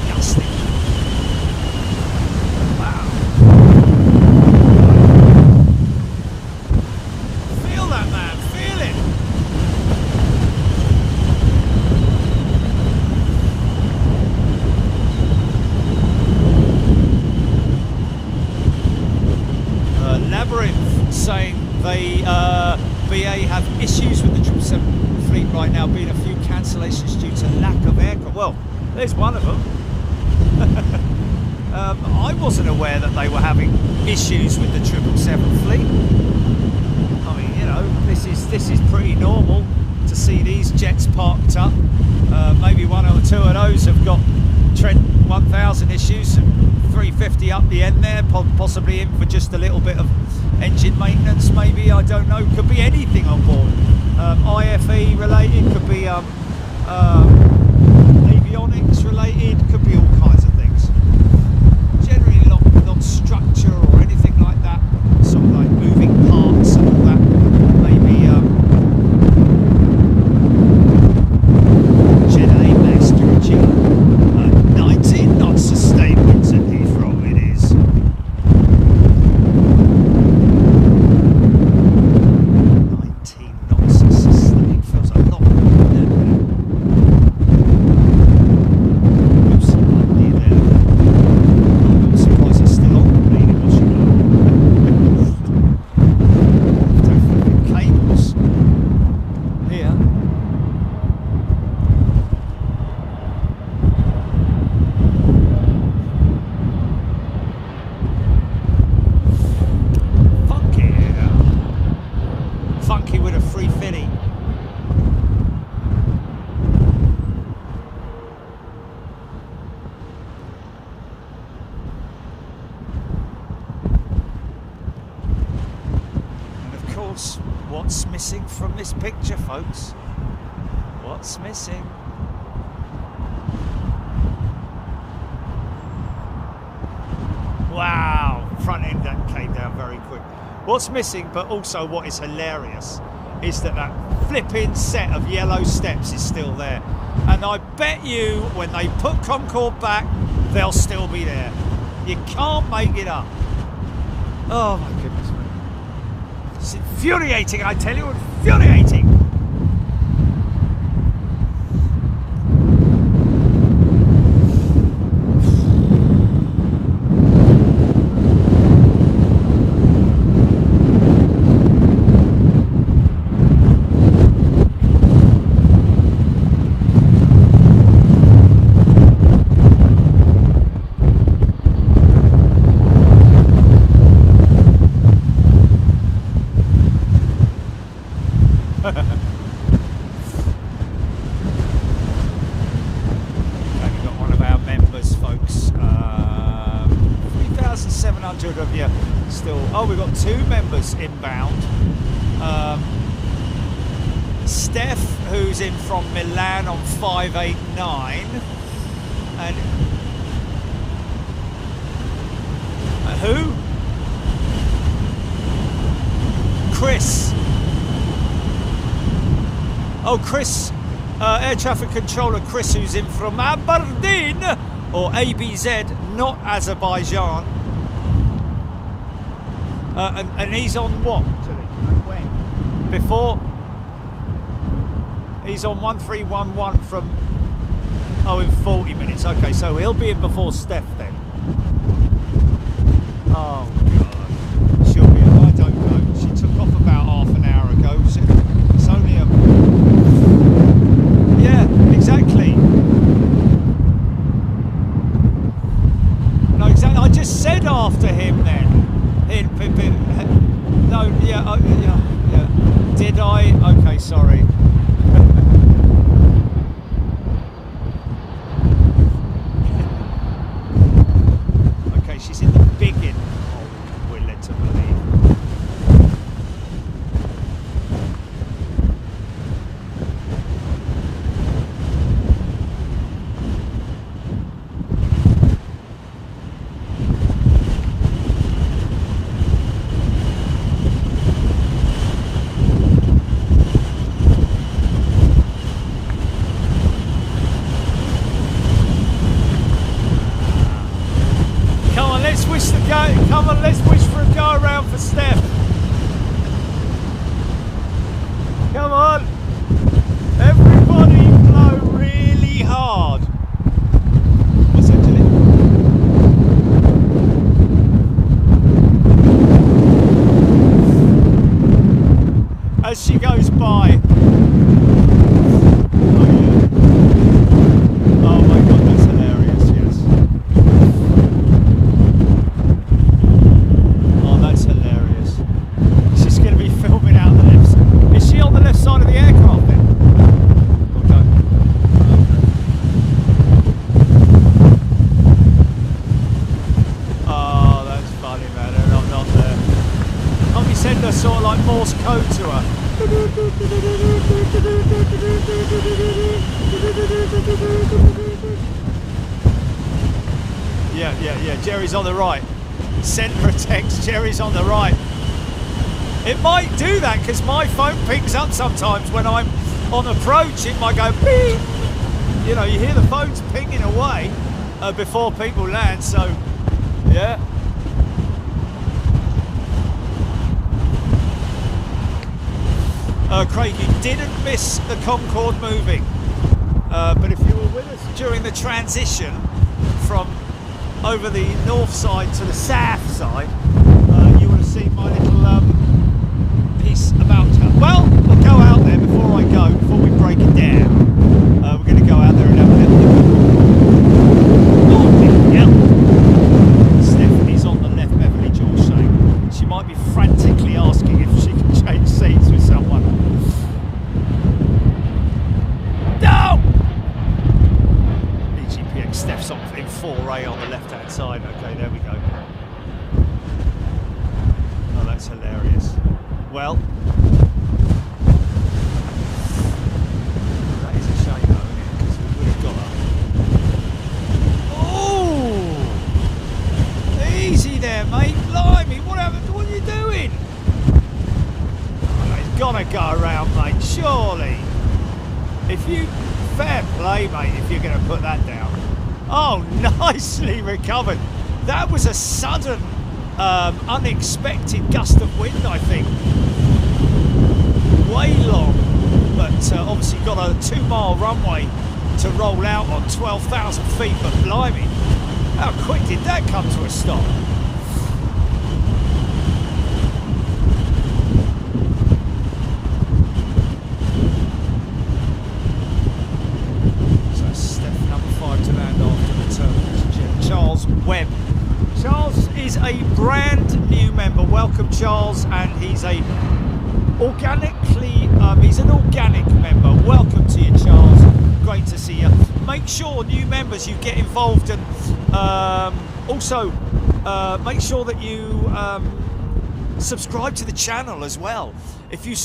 Gusty. Wow. Feel that, man. Feel it. Saying they BA have issues with the 777 fleet right now, being a few cancellations due to lack of aircraft. Well, there's one of them. I wasn't aware that they were having issues with the 777 fleet. I mean, you know, this is pretty normal to see these jets parked up. Maybe one or two of those have got Trent 1000 issues, and 350 up the end there, possibly in for just a little bit of engine maintenance, maybe, I don't know. Could be anything on board. IFE related, could be avionics related, could be all kinds of things. Generally not structure or anything like that, sort of like moving parts and all that. Maybe Jet A Master G 19 knots sustained winds at Heathrow, it is. What's missing from this picture, folks? What's missing? Wow, front end that came down very quick. What's missing, but also what is hilarious, is that flipping set of yellow steps is still there. And I bet you when they put Concorde back, they'll still be there. You can't make it up. Oh my goodness. It's infuriating, I tell you, infuriating. Of you still. Oh, we've got 2 members inbound. Steph, who's in from Milan on 589, and who? Chris. Oh, Chris, air traffic controller Chris, who's in from Aberdeen or ABZ, not Azerbaijan. And he's on what? When? Before? He's on 1311 from... Oh, in 40 minutes. Okay, so he'll be in before Steph then. Oh, God. She'll be... I don't know. She took off about half an hour ago. It's only a... Yeah, exactly. No, exactly. I just said after him then. No, yeah, yeah. Did I? Okay, sorry. Okay, she's in the biggin. Oh, we're led to believe. Come on, let's wish for a go around for Steph. Come on. Everybody blow really hard. What's that, Julie? As she goes by. Oh, yeah. Oh my God, that's hilarious, yes. Side of the aircraft then? Okay. Oh, that's funny, man. They're not there. Can't we send her sort of like Morse code to her? Yeah. Jerry's on the right. Send her a text. Jerry's on the right. It might do that because my phone picks up sometimes when I'm on approach. It might go beep. You know, you hear the phones pinging away before people land. So, yeah. Craig, you didn't miss the Concorde moving, but if you were with us during the transition from over the north side to the south side, you would have seen my little piece about her. Well, we'll go out there before I go, before we break it down. We're going to go out there and have a little Stephanie's on the left, Beverly George saying. She might be frantically asking if she can change seats with someone. No! EGPX Steph's on in 4A on the left hand side. Okay, there we go. Oh, that's hilarious. Well, If you, fair play, mate, if you're going to put that down. Oh, nicely recovered. That was a sudden, unexpected gust of wind, I think. Way long, but obviously got a 2-mile runway to roll out on, 12,000 feet, but blimey, how quick did that come to a stop? So step number 5 to land after the Turkish jet. Charles Webb. Charles is a brand new member. Welcome, Charles, and he's an organic member. Welcome to you, Charles. Great to see you. Make sure, new members, you get involved, and also make sure that you subscribe to the channel as well. If you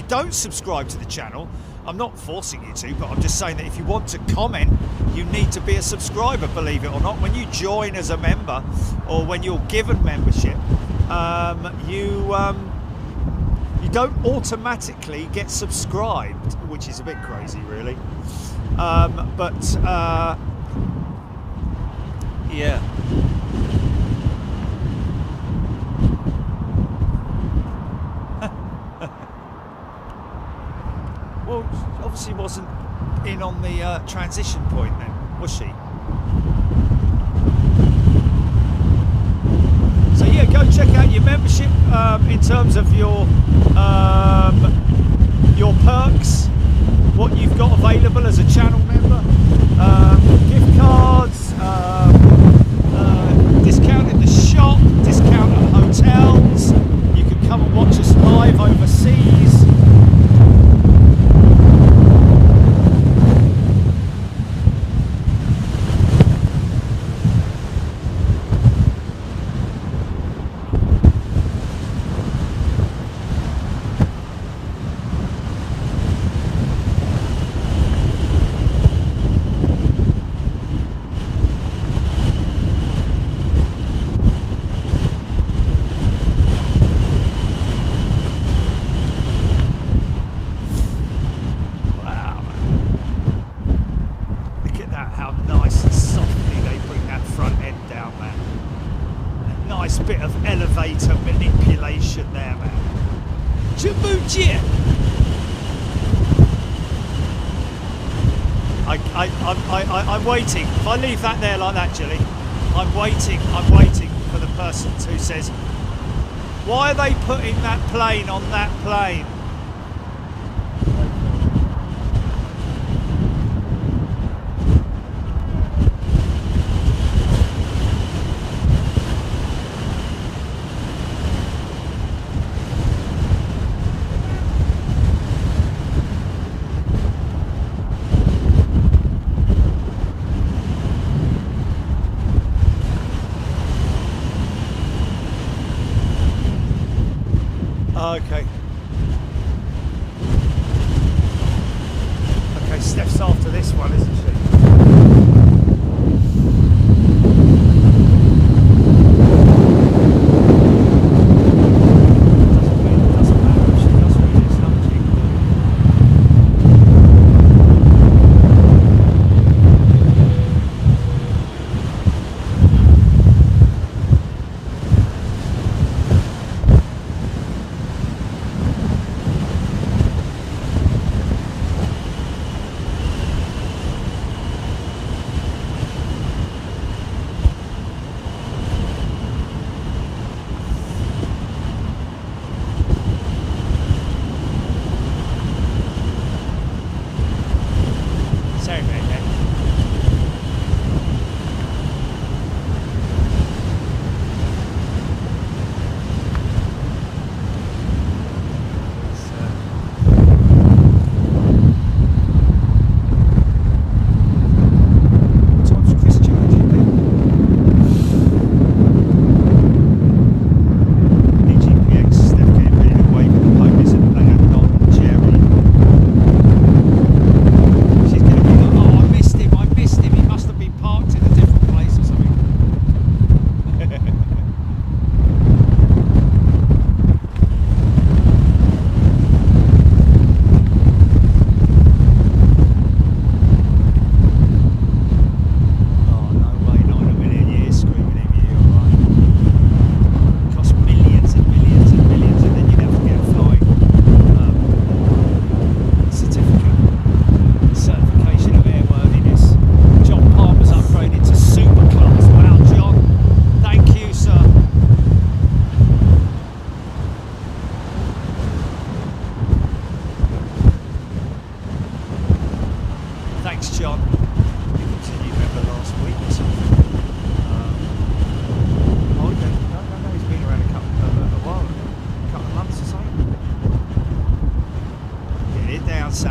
don't subscribe to the channel, I'm not forcing you to, but I'm just saying that if you want to comment, you need to be a subscriber, believe it or not. When you join as a member, or when you're given membership, you don't automatically get subscribed, which is a bit crazy, really. Yeah. Well, obviously wasn't in on the transition point then, was she? So yeah, go check out your membership in terms of your perks, what you've got available as a channel member, gift cards, discount in the shop, discount at hotels. You can come and watch us live overseas. I'm waiting. If I leave that there like that, Jilly, I'm waiting for the person who says, why are they putting that plane on that plane? Okay. Okay, Steph's after this one, isn't she? Doesn't matter if she does read it, doesn't she?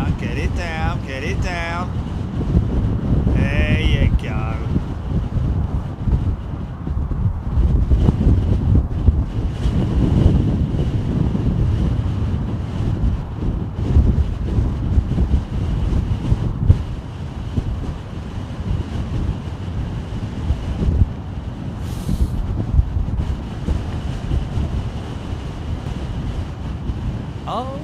down, get it down, get it down. There you go. Oh.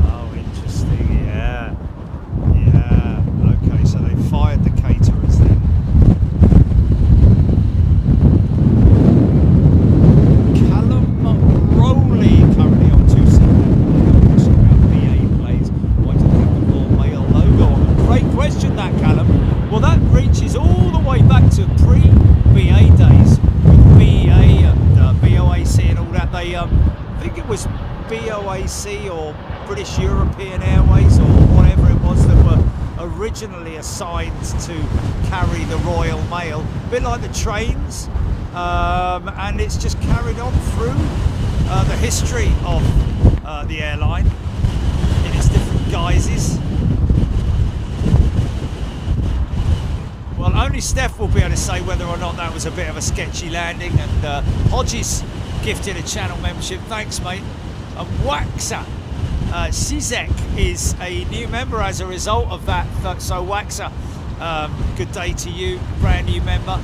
Oh, interesting. Yeah. Yeah. Okay, so they fired the caterers then. Callum Rowley currently on 270. About BA plays. Why did they have the Royal Mail logo on them? Great question, that, Callum. Well, that reaches all the way back to pre-BA days with BA and BOAC and all that. They, I think it was BOAC or British European Airways or whatever it was that were originally assigned to carry the Royal Mail. A bit like the trains, and it's just carried on through the history of the airline in its different guises. Well, only Steph will be able to say whether or not that was a bit of a sketchy landing. And Hodges gifted a channel membership. Thanks, mate. And Waxa Sizek is a new member as a result of that. So Waxa, good day to you, brand new member.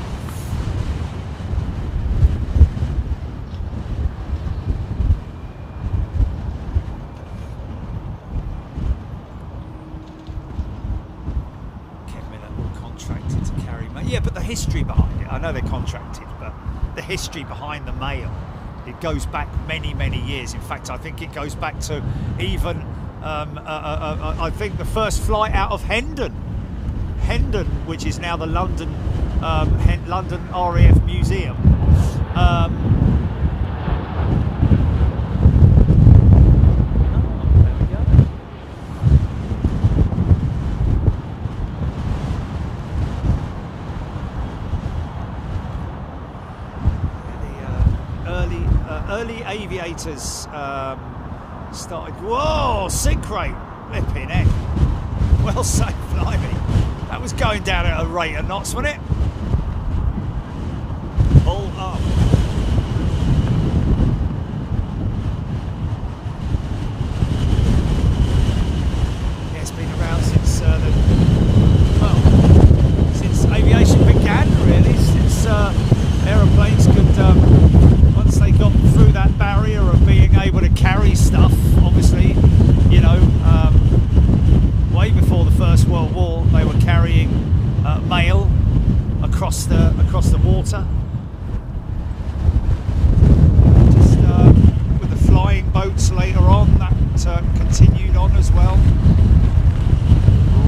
Yeah, but the history behind it, I know they're contracted, but the history behind the mail, it goes back many, many years. In fact, I think it goes back to even, I think the first flight out of Hendon, which is now the London RAF Museum. Early aviators started. Whoa, sync rate, flipping heck. Well saved, blimey. That was going down at a rate of knots, wasn't it? Pull up. Yeah, it's been around since since aviation began, really. Since aeroplanes could. Once they got through that barrier of being able to carry stuff, obviously, you know, way before the First World War, they were carrying mail across the water. Just with the flying boats later on, that continued on as well.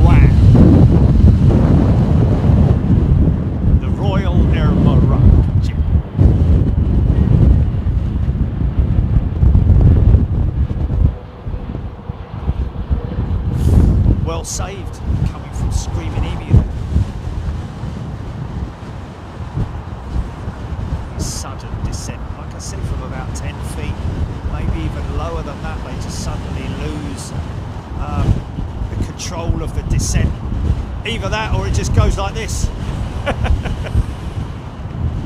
Wow. The Royal Airmaroc. Well saved, coming from Screaming Emu. Sudden descent, like I said, from about 10 feet, maybe even lower than that. They just suddenly lose the control of the descent. Either that or it just goes like this.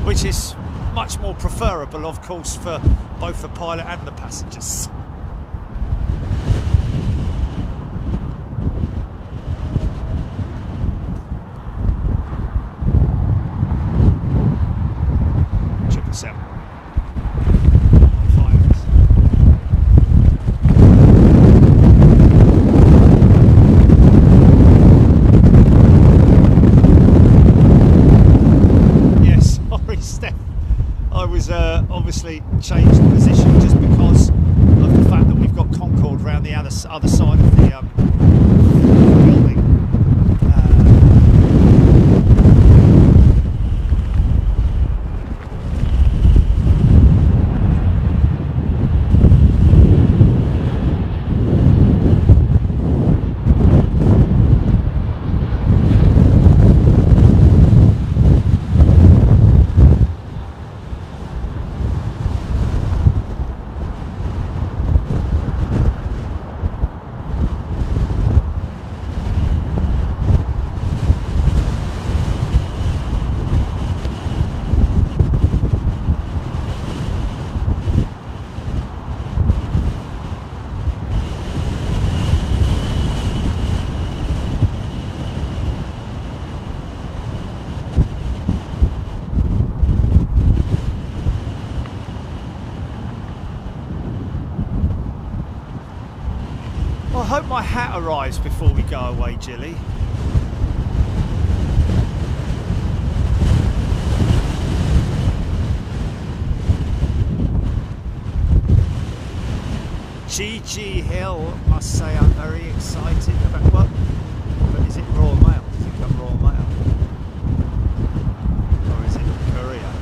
Which is much more preferable, of course, for both the pilot and the passengers. Obviously changed the position just because of the fact that we've got Concorde around the other side of the building. hope my hat arrives before we go away, Jilly. GG Hill, must say I'm very excited about what? But is it Royal Mail? Does it come Royal Mail? Or is it Courier?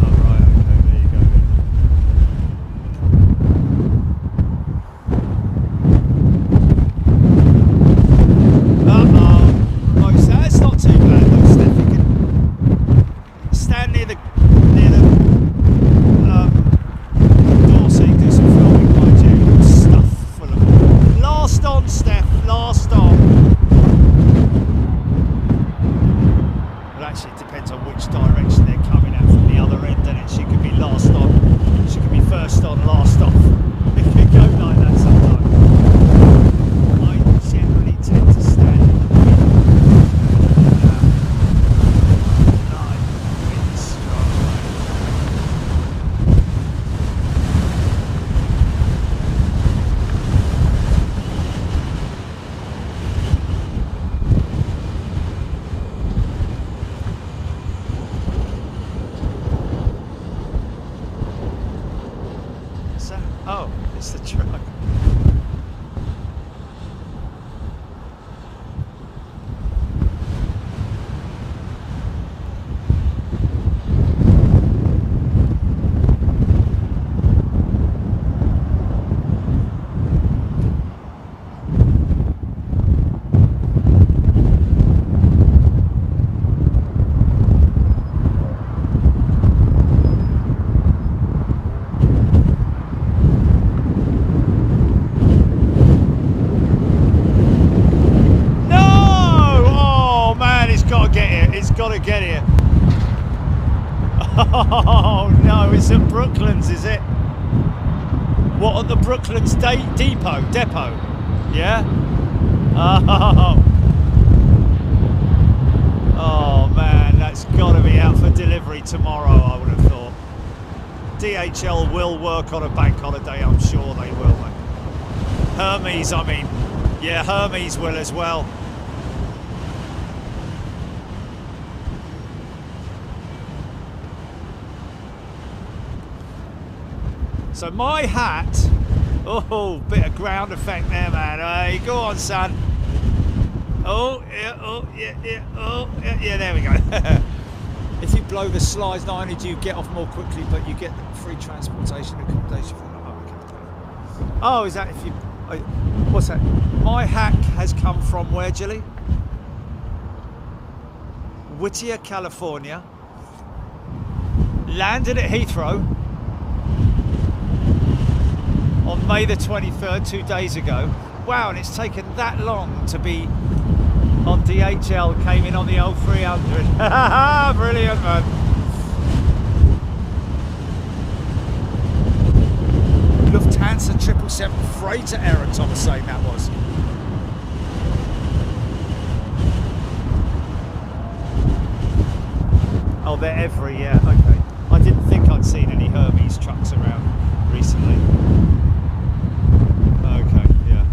Oh right, okay, there you go then. Uh-oh. Oh, so that's not too bad though, Steph. You can stand near the door so you can do some filming behind you. Stuff full of. Last on, Steph, last on. Well, actually, it depends on which direction they're coming at from the other end, doesn't it? She could be last on, she could be first on, last off. It could go like that sometimes. I generally tend to stand in the middle. Oh, it's the truck. Got to get here. Oh no, it's at Brooklands, is it? What, at the Brooklands depot? Yeah? Oh. Oh man, that's got to be out for delivery tomorrow, I would have thought. DHL will work on a bank holiday, I'm sure they will. Hermes, I mean. Yeah, Hermes will as well. So my hat, oh, bit of ground effect there, man. Hey, go on, son. Oh, yeah, oh, yeah, oh, yeah, there we go. If you blow the slides, not only do you get off more quickly, but you get free transportation and accommodation for that. Oh, is that if you, what's that? My hat has come from where, Jilly? Whittier, California. Landed at Heathrow on May the 23rd, 2 days ago. Wow, and it's taken that long to be on DHL, came in on the old 300. Brilliant, man. Lufthansa 777 freighter error, Tom was saying that was. Oh, they're every, yeah, okay. I didn't think I'd seen any Hermes trucks around recently. Okay, yeah.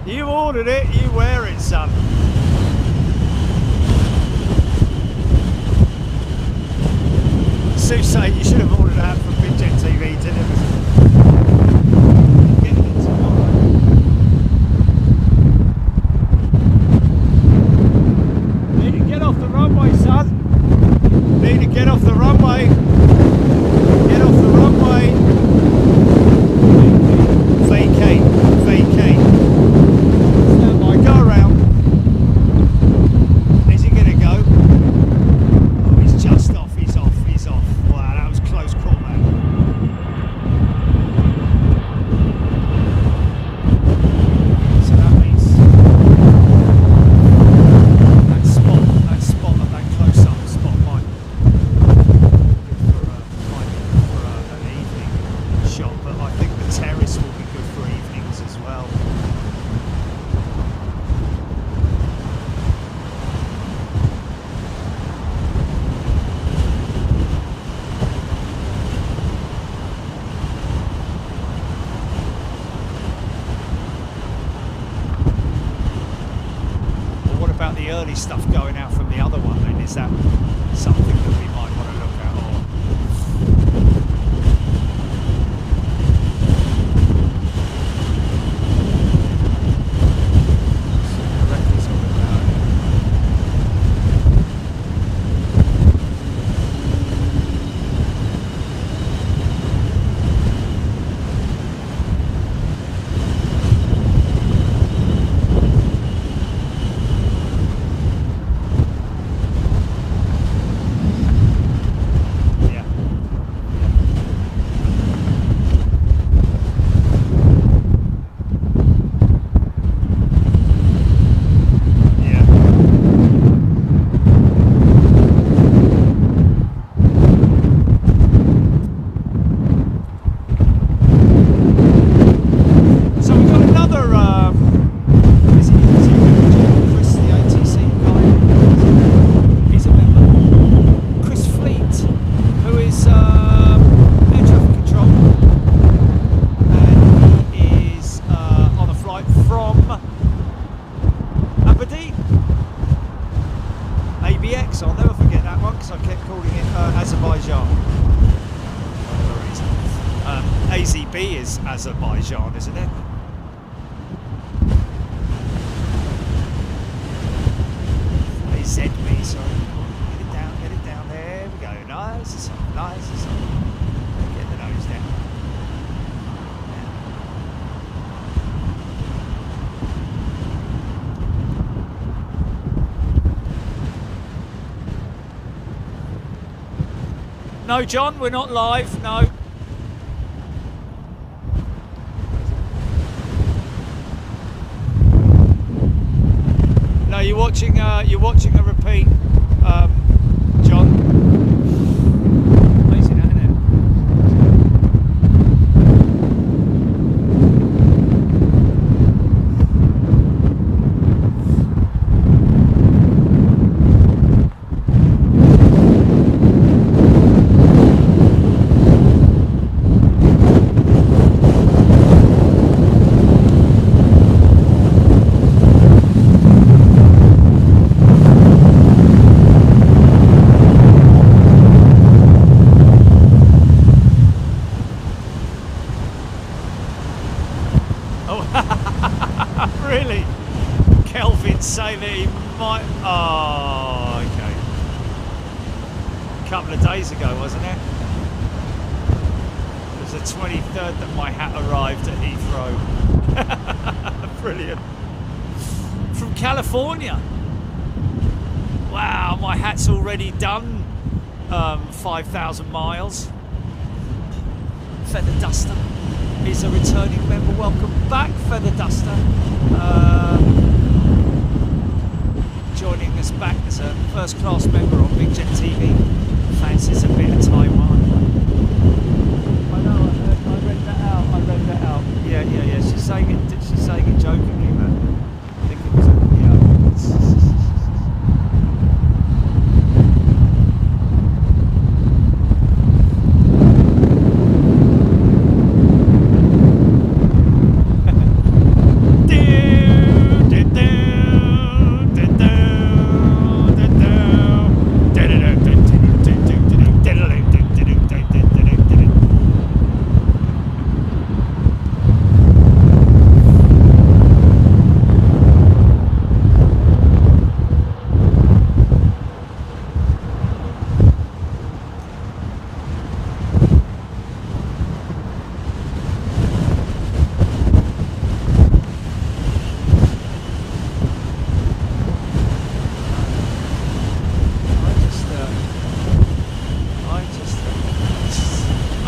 You wear it, son. Sue say you should have ordered that from Big Jet TV, didn't it? Getting it tomorrow. Need to get off the runway, son. Need to get off the runway. Get off the runway. Vacate. Vacate. Stand by. Go around. Is he going to go? Oh, he's just off. He's off. He's off. Wow, that was close call, man. So that means that spot of that close-up spot might for an evening shot, but I think the terrace will be good for evenings as well. But what about the early stuff going out from the other one then? Is that something that we might want to look at? Or the record's all about it. Yeah. Yeah. So we've got another, is he Chris, the ATC guy? He's a member. Chris Fleet, who is air traffic control, and he is on a flight from Aberdeen. ABX, I'll never forget that one because I kept calling it Azerbaijan. For whatever reason. AZB is Azerbaijan, isn't it? AZB, sorry. Get it down. There we go. Nice and soft, nice and soft. Get the nose down. No, John, we're not live. No. No, you're watching a repeat, John. Amazing, isn't it? Really? Kelvin say that he might... Oh, okay. A couple of days ago, wasn't it? It was the 23rd that my hat arrived at Heathrow. Brilliant. From California. Wow, my hat's already done 5,000 miles. Feather Duster is a returning member. Welcome back, Feather Duster. Joining us back as a first class member on Big Jet TV. Fancies a bit of Taiwan. I know, I read that out. Yeah. She's saying it jokingly, but I think it was,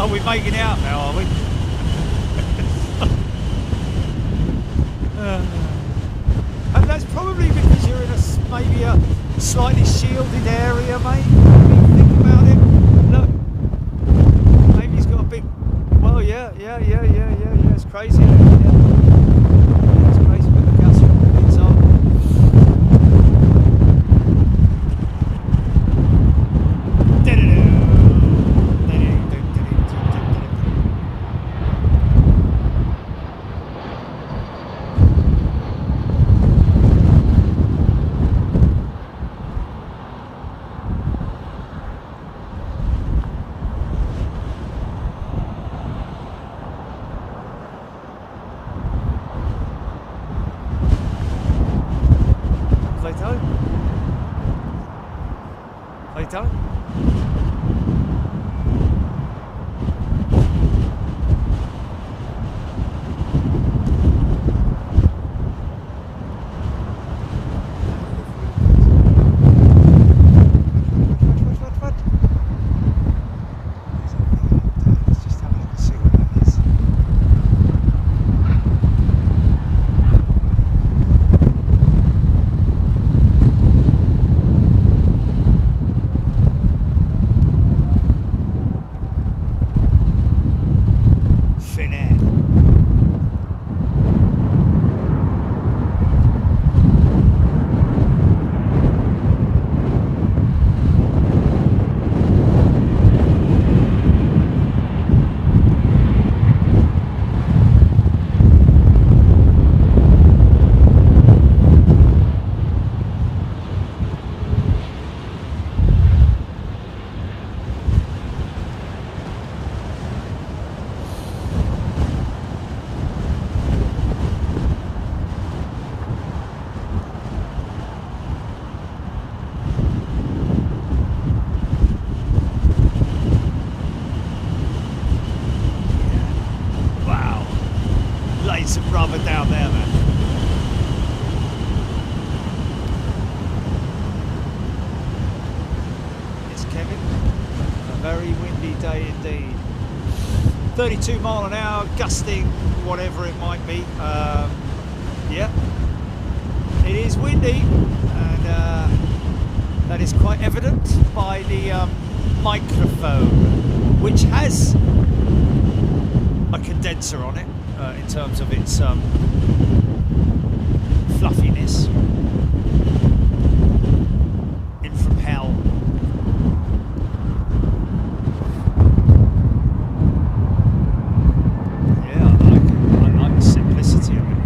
Oh, we're making out now, are we? And that's probably because you're in maybe a slightly shielded area, mate. Think about it. Look, maybe he's got a big. Well, yeah. It's crazy. Yeah. It's crazy, but look how strong the winds are. Rubber down there, man. Yes, Kevin. A very windy day indeed. 32 mile an hour, gusting, whatever it might be. Yeah, it is windy, and that is quite evident by the microphone, which has a condenser on it. In terms of its fluffiness. In from hell. Yeah, I like the simplicity of it.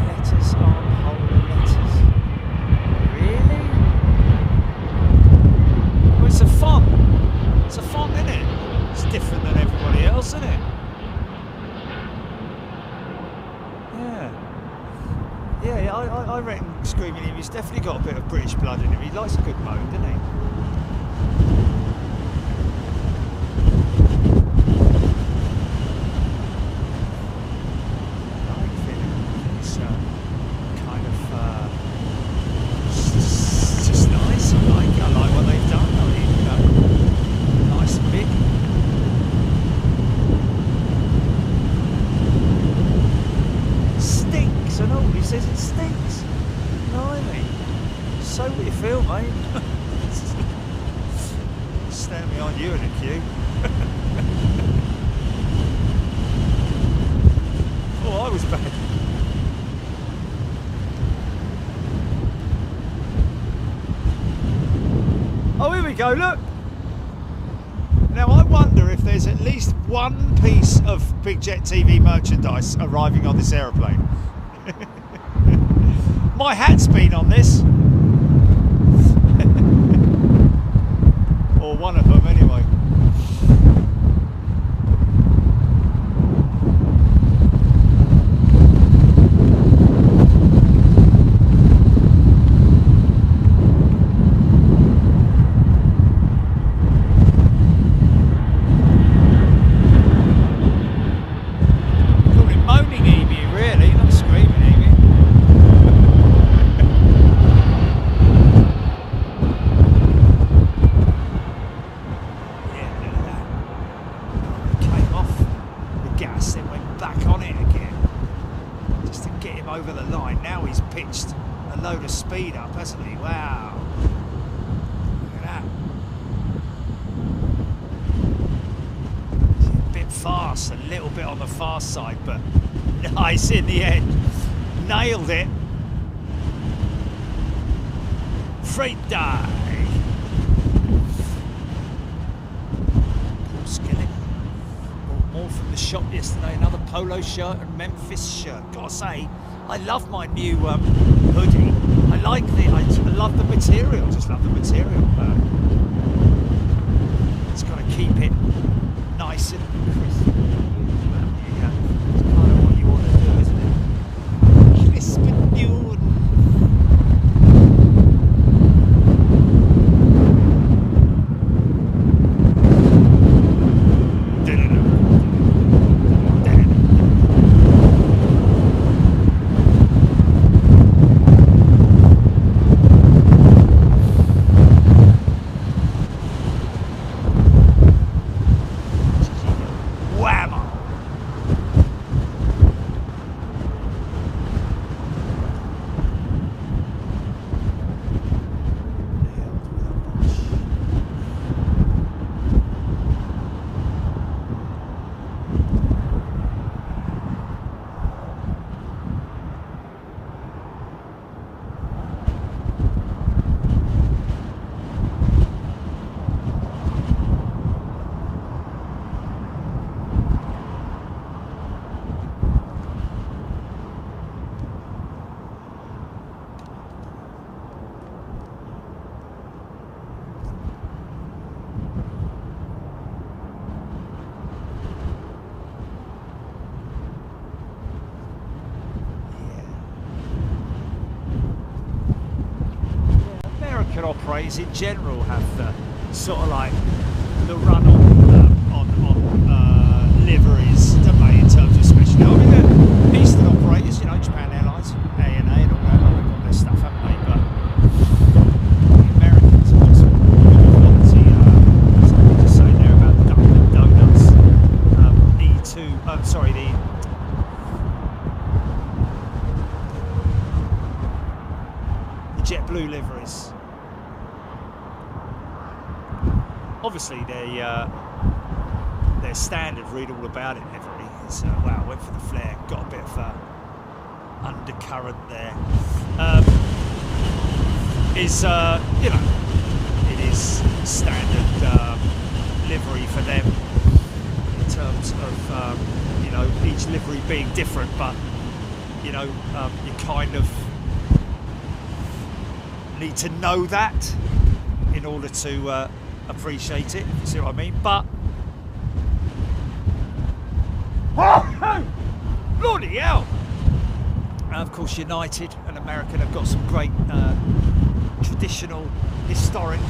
Letters aren't whole letters. Really? Well, it's a font. It's a font, isn't it? It's different than everybody else, isn't it? Yeah, I reckon Screaming Emu's definitely got a bit of British blood in him. He likes a good moan, doesn't he? I like feeling it's kind of it's just nice. I like what they've done. I mean, you know, nice and big. Stinks, I know what he says, it stinks. Blimey. So what you feel, mate. Stand behind you in a queue. Oh, I was bad. Oh, here we go, look. Now I wonder if there's at least one piece of Big Jet TV merchandise arriving on this aeroplane. My hat's been on this. Or one of them anyway. easily. Wow. Look at that. A bit fast, a little bit on the fast side, but nice in the end. Nailed it. Freight dive. Paul Skillet. Bought more from the shop yesterday. Another polo shirt and Memphis shirt. Gotta say, I love my new hoodie. I like I love the material. Just love the material. It's got to keep it nice and crisp. Yeah, it's kind of what you want to do, isn't it? Crisp and new. Operators in general have the sort of like the run on liveries, don't they, in terms of specialty. I mean, the Eastern operators, you know, Japan Airlines, ANA and all that, they've got their stuff, haven't they? But the Americans have got some good quality, something to say there about the Dunkin' Donuts, the JetBlue liveries. Obviously, their standard, read all about it, livery. It's, wow, went for the flare, got a bit of undercurrent there. You know, it is standard livery for them in terms of, you know, each livery being different, but, you know, you kind of need to know that in order to appreciate it, if you see what I mean. But bloody hell! Of course, United and American have got some great traditional, historic,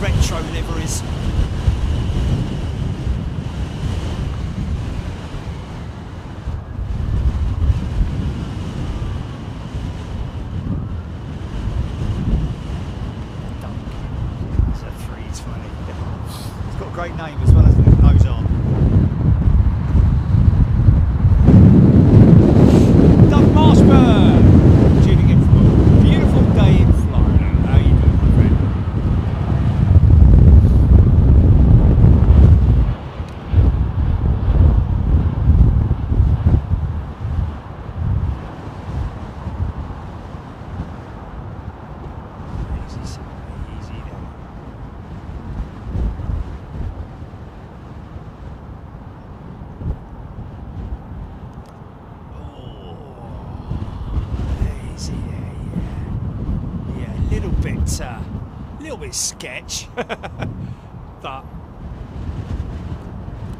retro liveries. Great name as well, hasn't it? Nose on. Doug Marshburn tuning in from a beautiful day in Florida. How you doing, my friend? Easy there. A little bit sketch, but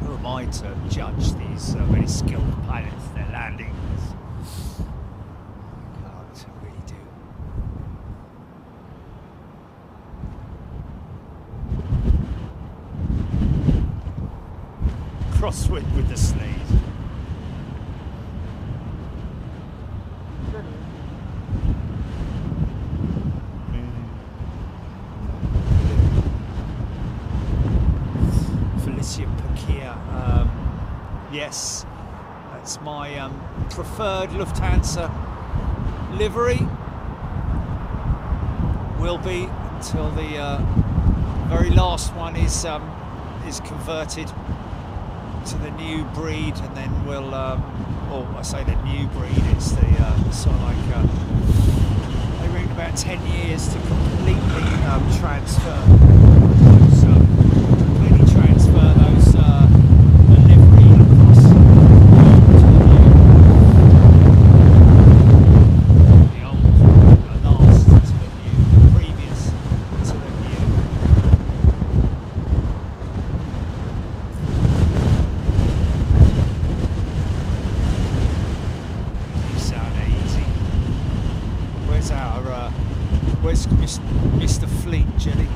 who am I to judge these very skilled pilots, their landings? Can't really do. Crosswind with the sneeze. Yes, that's my preferred Lufthansa livery. will be until the very last one is converted to the new breed, and then we'll, or I say the new breed, it's the sort of like, they reckon about 10 years to completely transfer those, the livery across to the old, the last to the new, previous to the new. Where's Mr. Fleet, Jelly?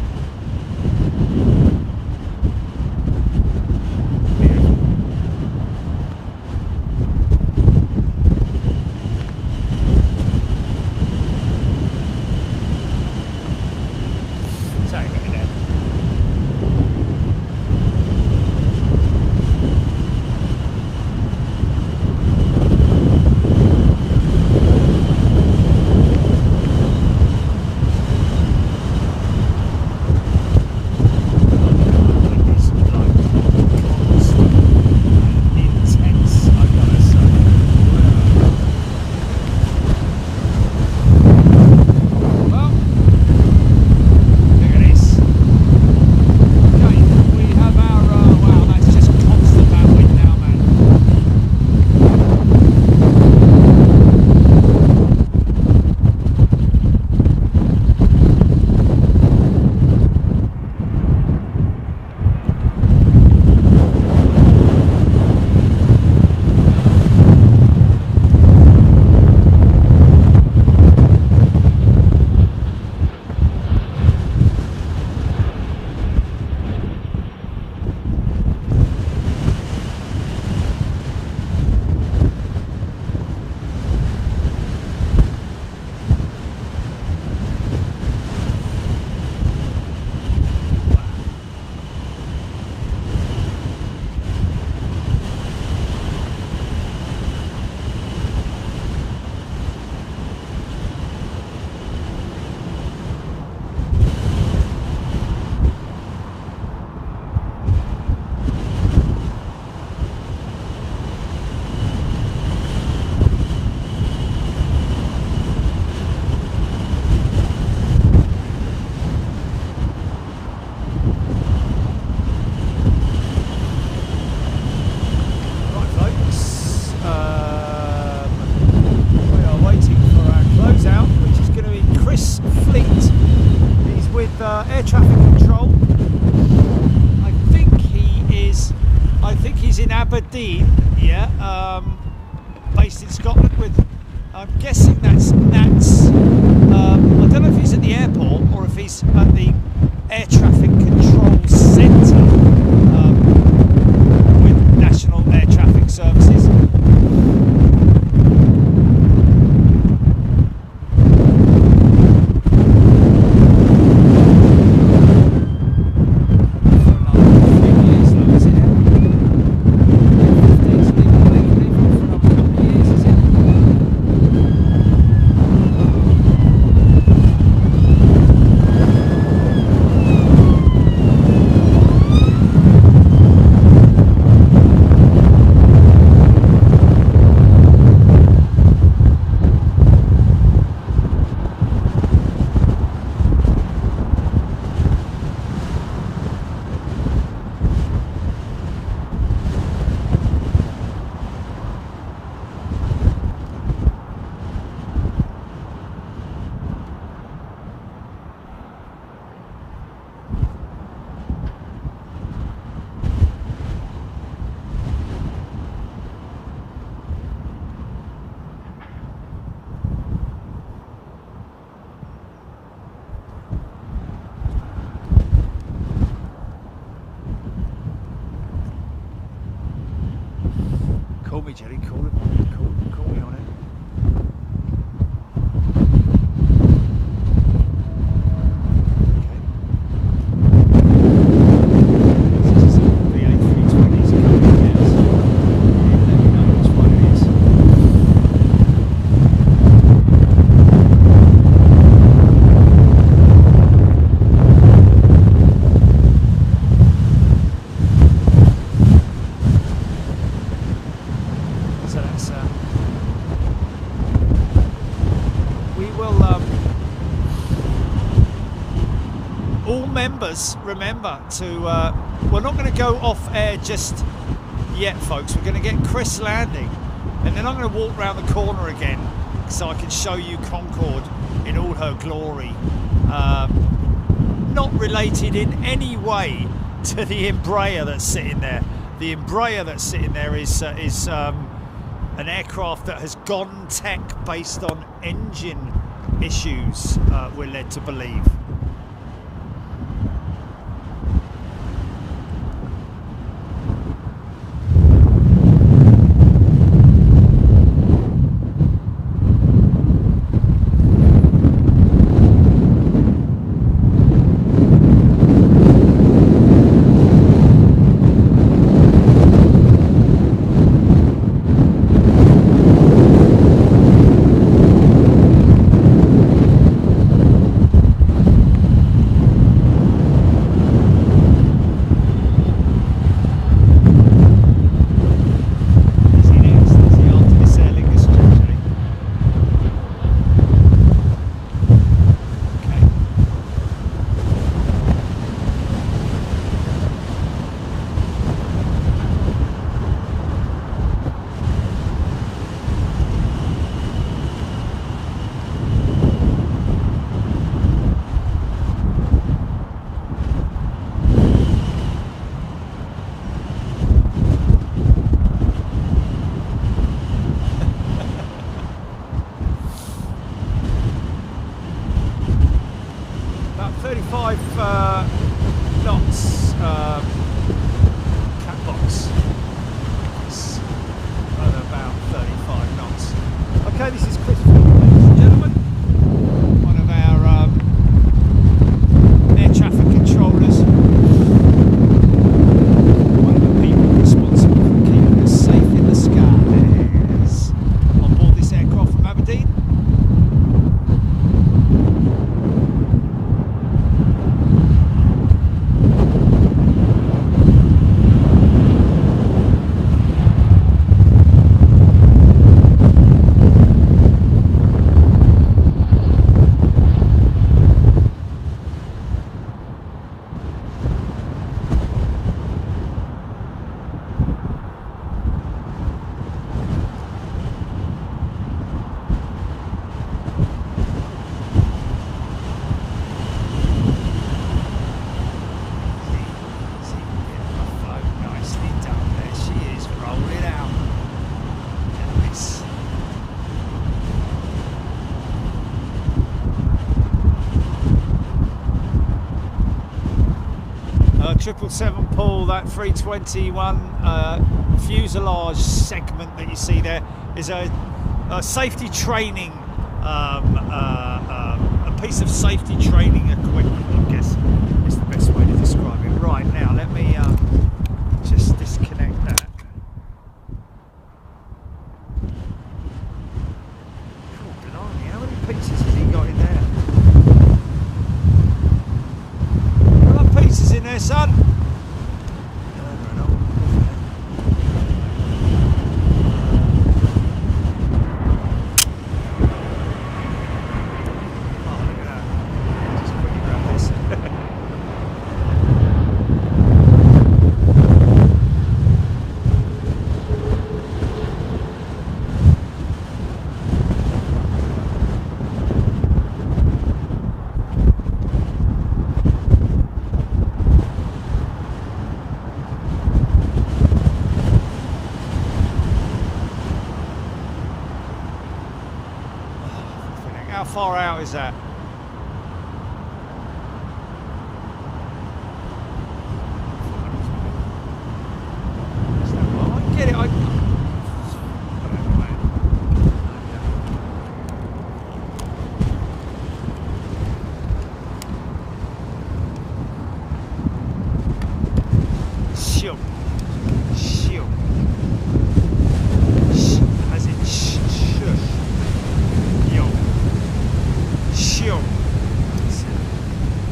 Air traffic control. I think he's in Aberdeen, yeah, based in Scotland with, I'm guessing that's Nats. I don't know if he's at the airport or if he's at the air traffic control centre with National Air Traffic Services. Call me, Jerry. Call me on it. all members, remember to, we're not going to go off air just yet, folks. We're going to get Chris landing, and then I'm going to walk around the corner again so I can show you Concorde in all her glory. Not related in any way to the Embraer that's sitting there. The Embraer that's sitting there is an aircraft that has gone tech based on engine issues, we're led to believe. Knots cat box is at about 35 knots. Okay, this is Chris, ladies and gentlemen, one of our air traffic controllers, one of the people responsible for keeping us safe in the skies on board this aircraft from Aberdeen. Triple seven pull, that 321 fuselage segment that you see there is a safety training, a piece of safety training equipment, I guess is the best way to describe it. Right, now let me just disconnect that. Oh, blimey, how many pieces has he got in there? Pieces in there, son. How far out is that? I get it. Shield. As in shush. Yo. Shield.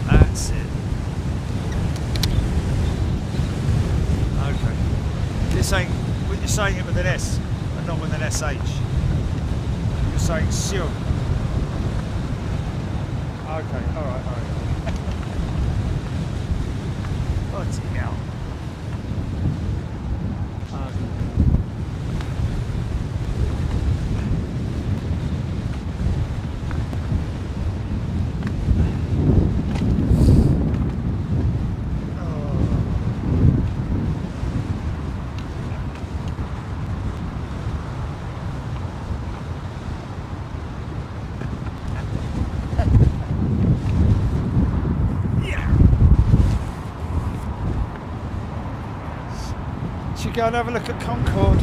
That's it. Okay. You're saying it with an S and not with an SH. You're saying shield. Okay, alright. go and have a look at Concorde.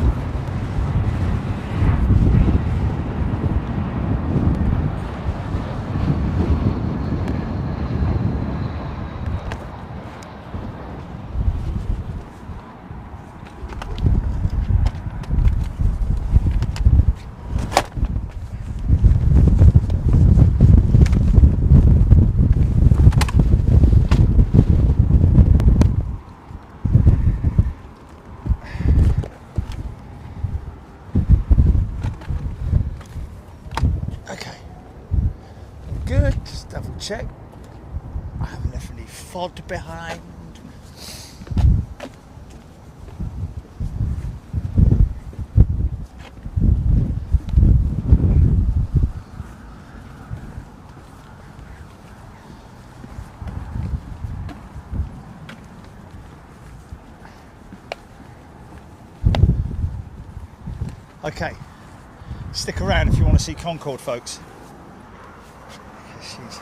Check. I haven't left any FOD behind. Okay, stick around if you want to see Concorde, folks. She's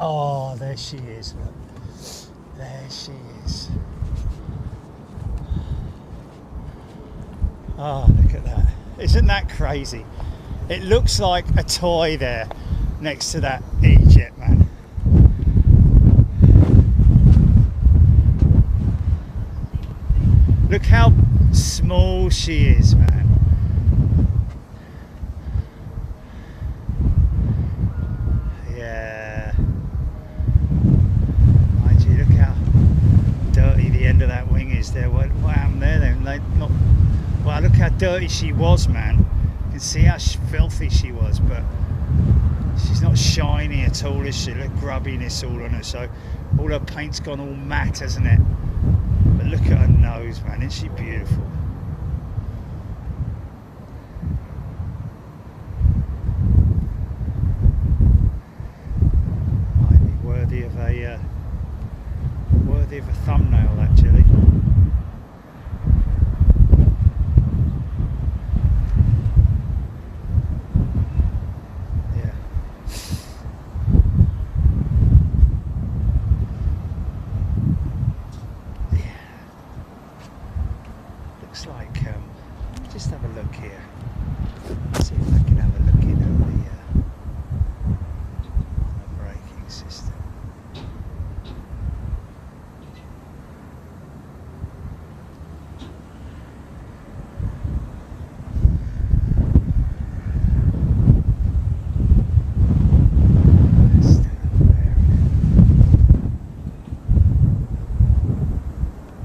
oh, there she is, look. There she is. Oh, look at that. Isn't that crazy? It looks like a toy there next to that E-Jet, man. Look how small she is, man. There, what happened there then? Like, not, well, look how dirty she was, man. You can see how filthy she was, but she's not shiny at all, is she? Look, grubbiness all on her, so all her paint's gone all matte, hasn't it? But look at her nose, man. Isn't she beautiful? Might be worthy of a thumbnail, actually. Just have a look here. See if I can have a look in on the braking system.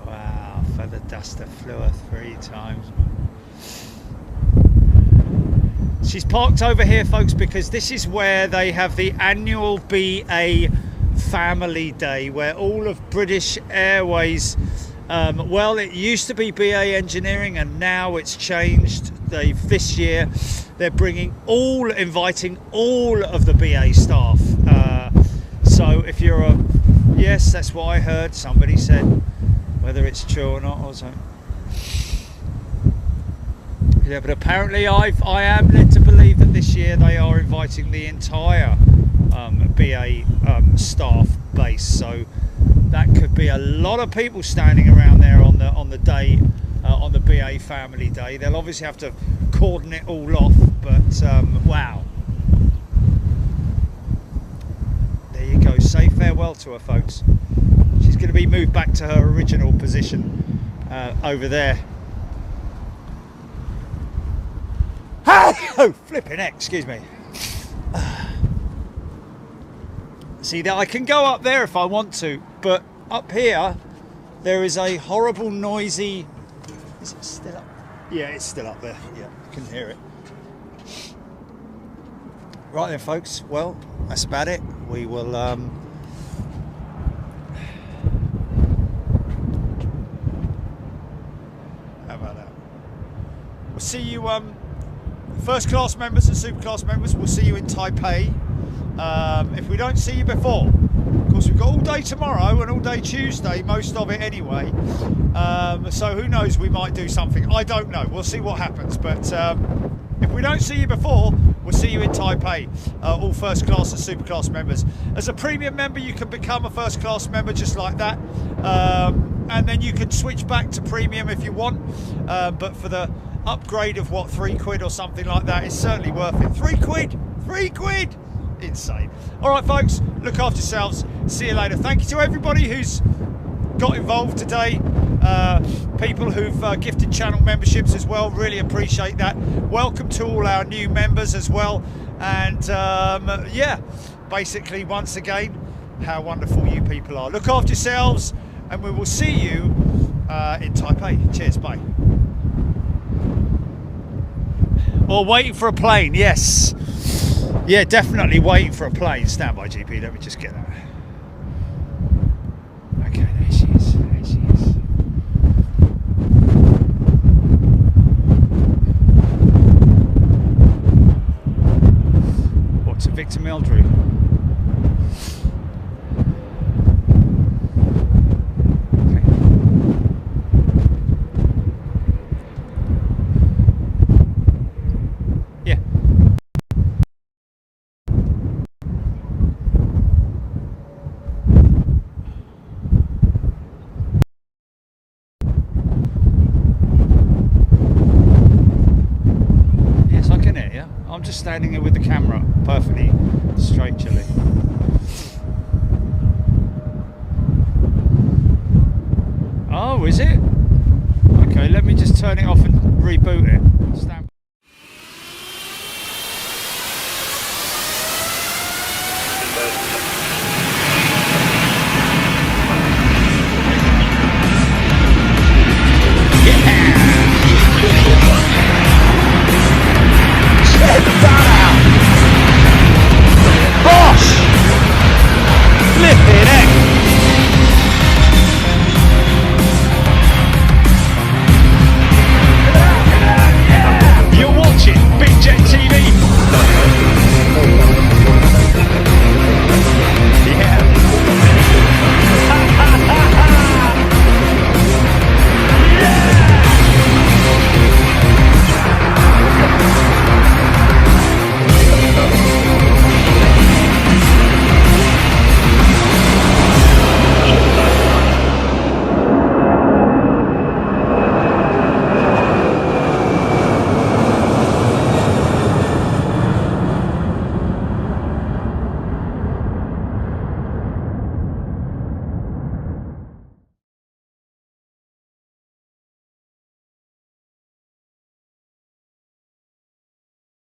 Wow, feather duster flew her 3 times. She's parked over here, folks, because this is where they have the annual BA Family Day, where all of British Airways, well, it used to be BA Engineering and now it's changed. This year they're inviting all of the BA staff. So if you're yes, that's what I heard, somebody said, whether it's true or not or something. Yeah, but apparently I am led to believe that this year they are inviting the entire BA staff base, so that could be a lot of people standing around there on the day, on the BA Family Day. They'll obviously have to cordon it all off, but wow. There you go. Say farewell to her, folks. She's going to be moved back to her original position over there. Oh, flipping heck, excuse me. See, that I can go up there if I want to, but up here there is a horrible noisy... Is it still up? Yeah, it's still up there. Yeah, I can hear it. Right then, folks. Well, that's about it. We will... How about that? We'll see you... first class members and super class members, we'll see you in Taipei. If we don't see you before, of course we've got all day tomorrow and all day Tuesday, most of it anyway, so who knows, we might do something. I don't know, we'll see what happens, but if we don't see you before, we'll see you in Taipei, all first class and super class members. As a premium member, you can become a first class member just like that, and then you can switch back to premium if you want, but for the upgrade of what, £3 or something like that, it's certainly worth it. £3, insane. All right, folks, look after yourselves. See you later. Thank you to everybody who's got involved today, people who've gifted channel memberships as well, really appreciate that. Welcome to all our new members as well, and yeah, basically once again, how wonderful you people are. Look after yourselves, and we will see you in Taipei. Cheers, bye. Or waiting for a plane, yes. Yeah, definitely waiting for a plane. Stand by, GP, let me just get that. Okay, there she is. There she is. What's a Victor Meldrew? Standing here with the camera perfectly straight, Chile. Oh, is it? Okay, let me just turn it off and reboot it. Stand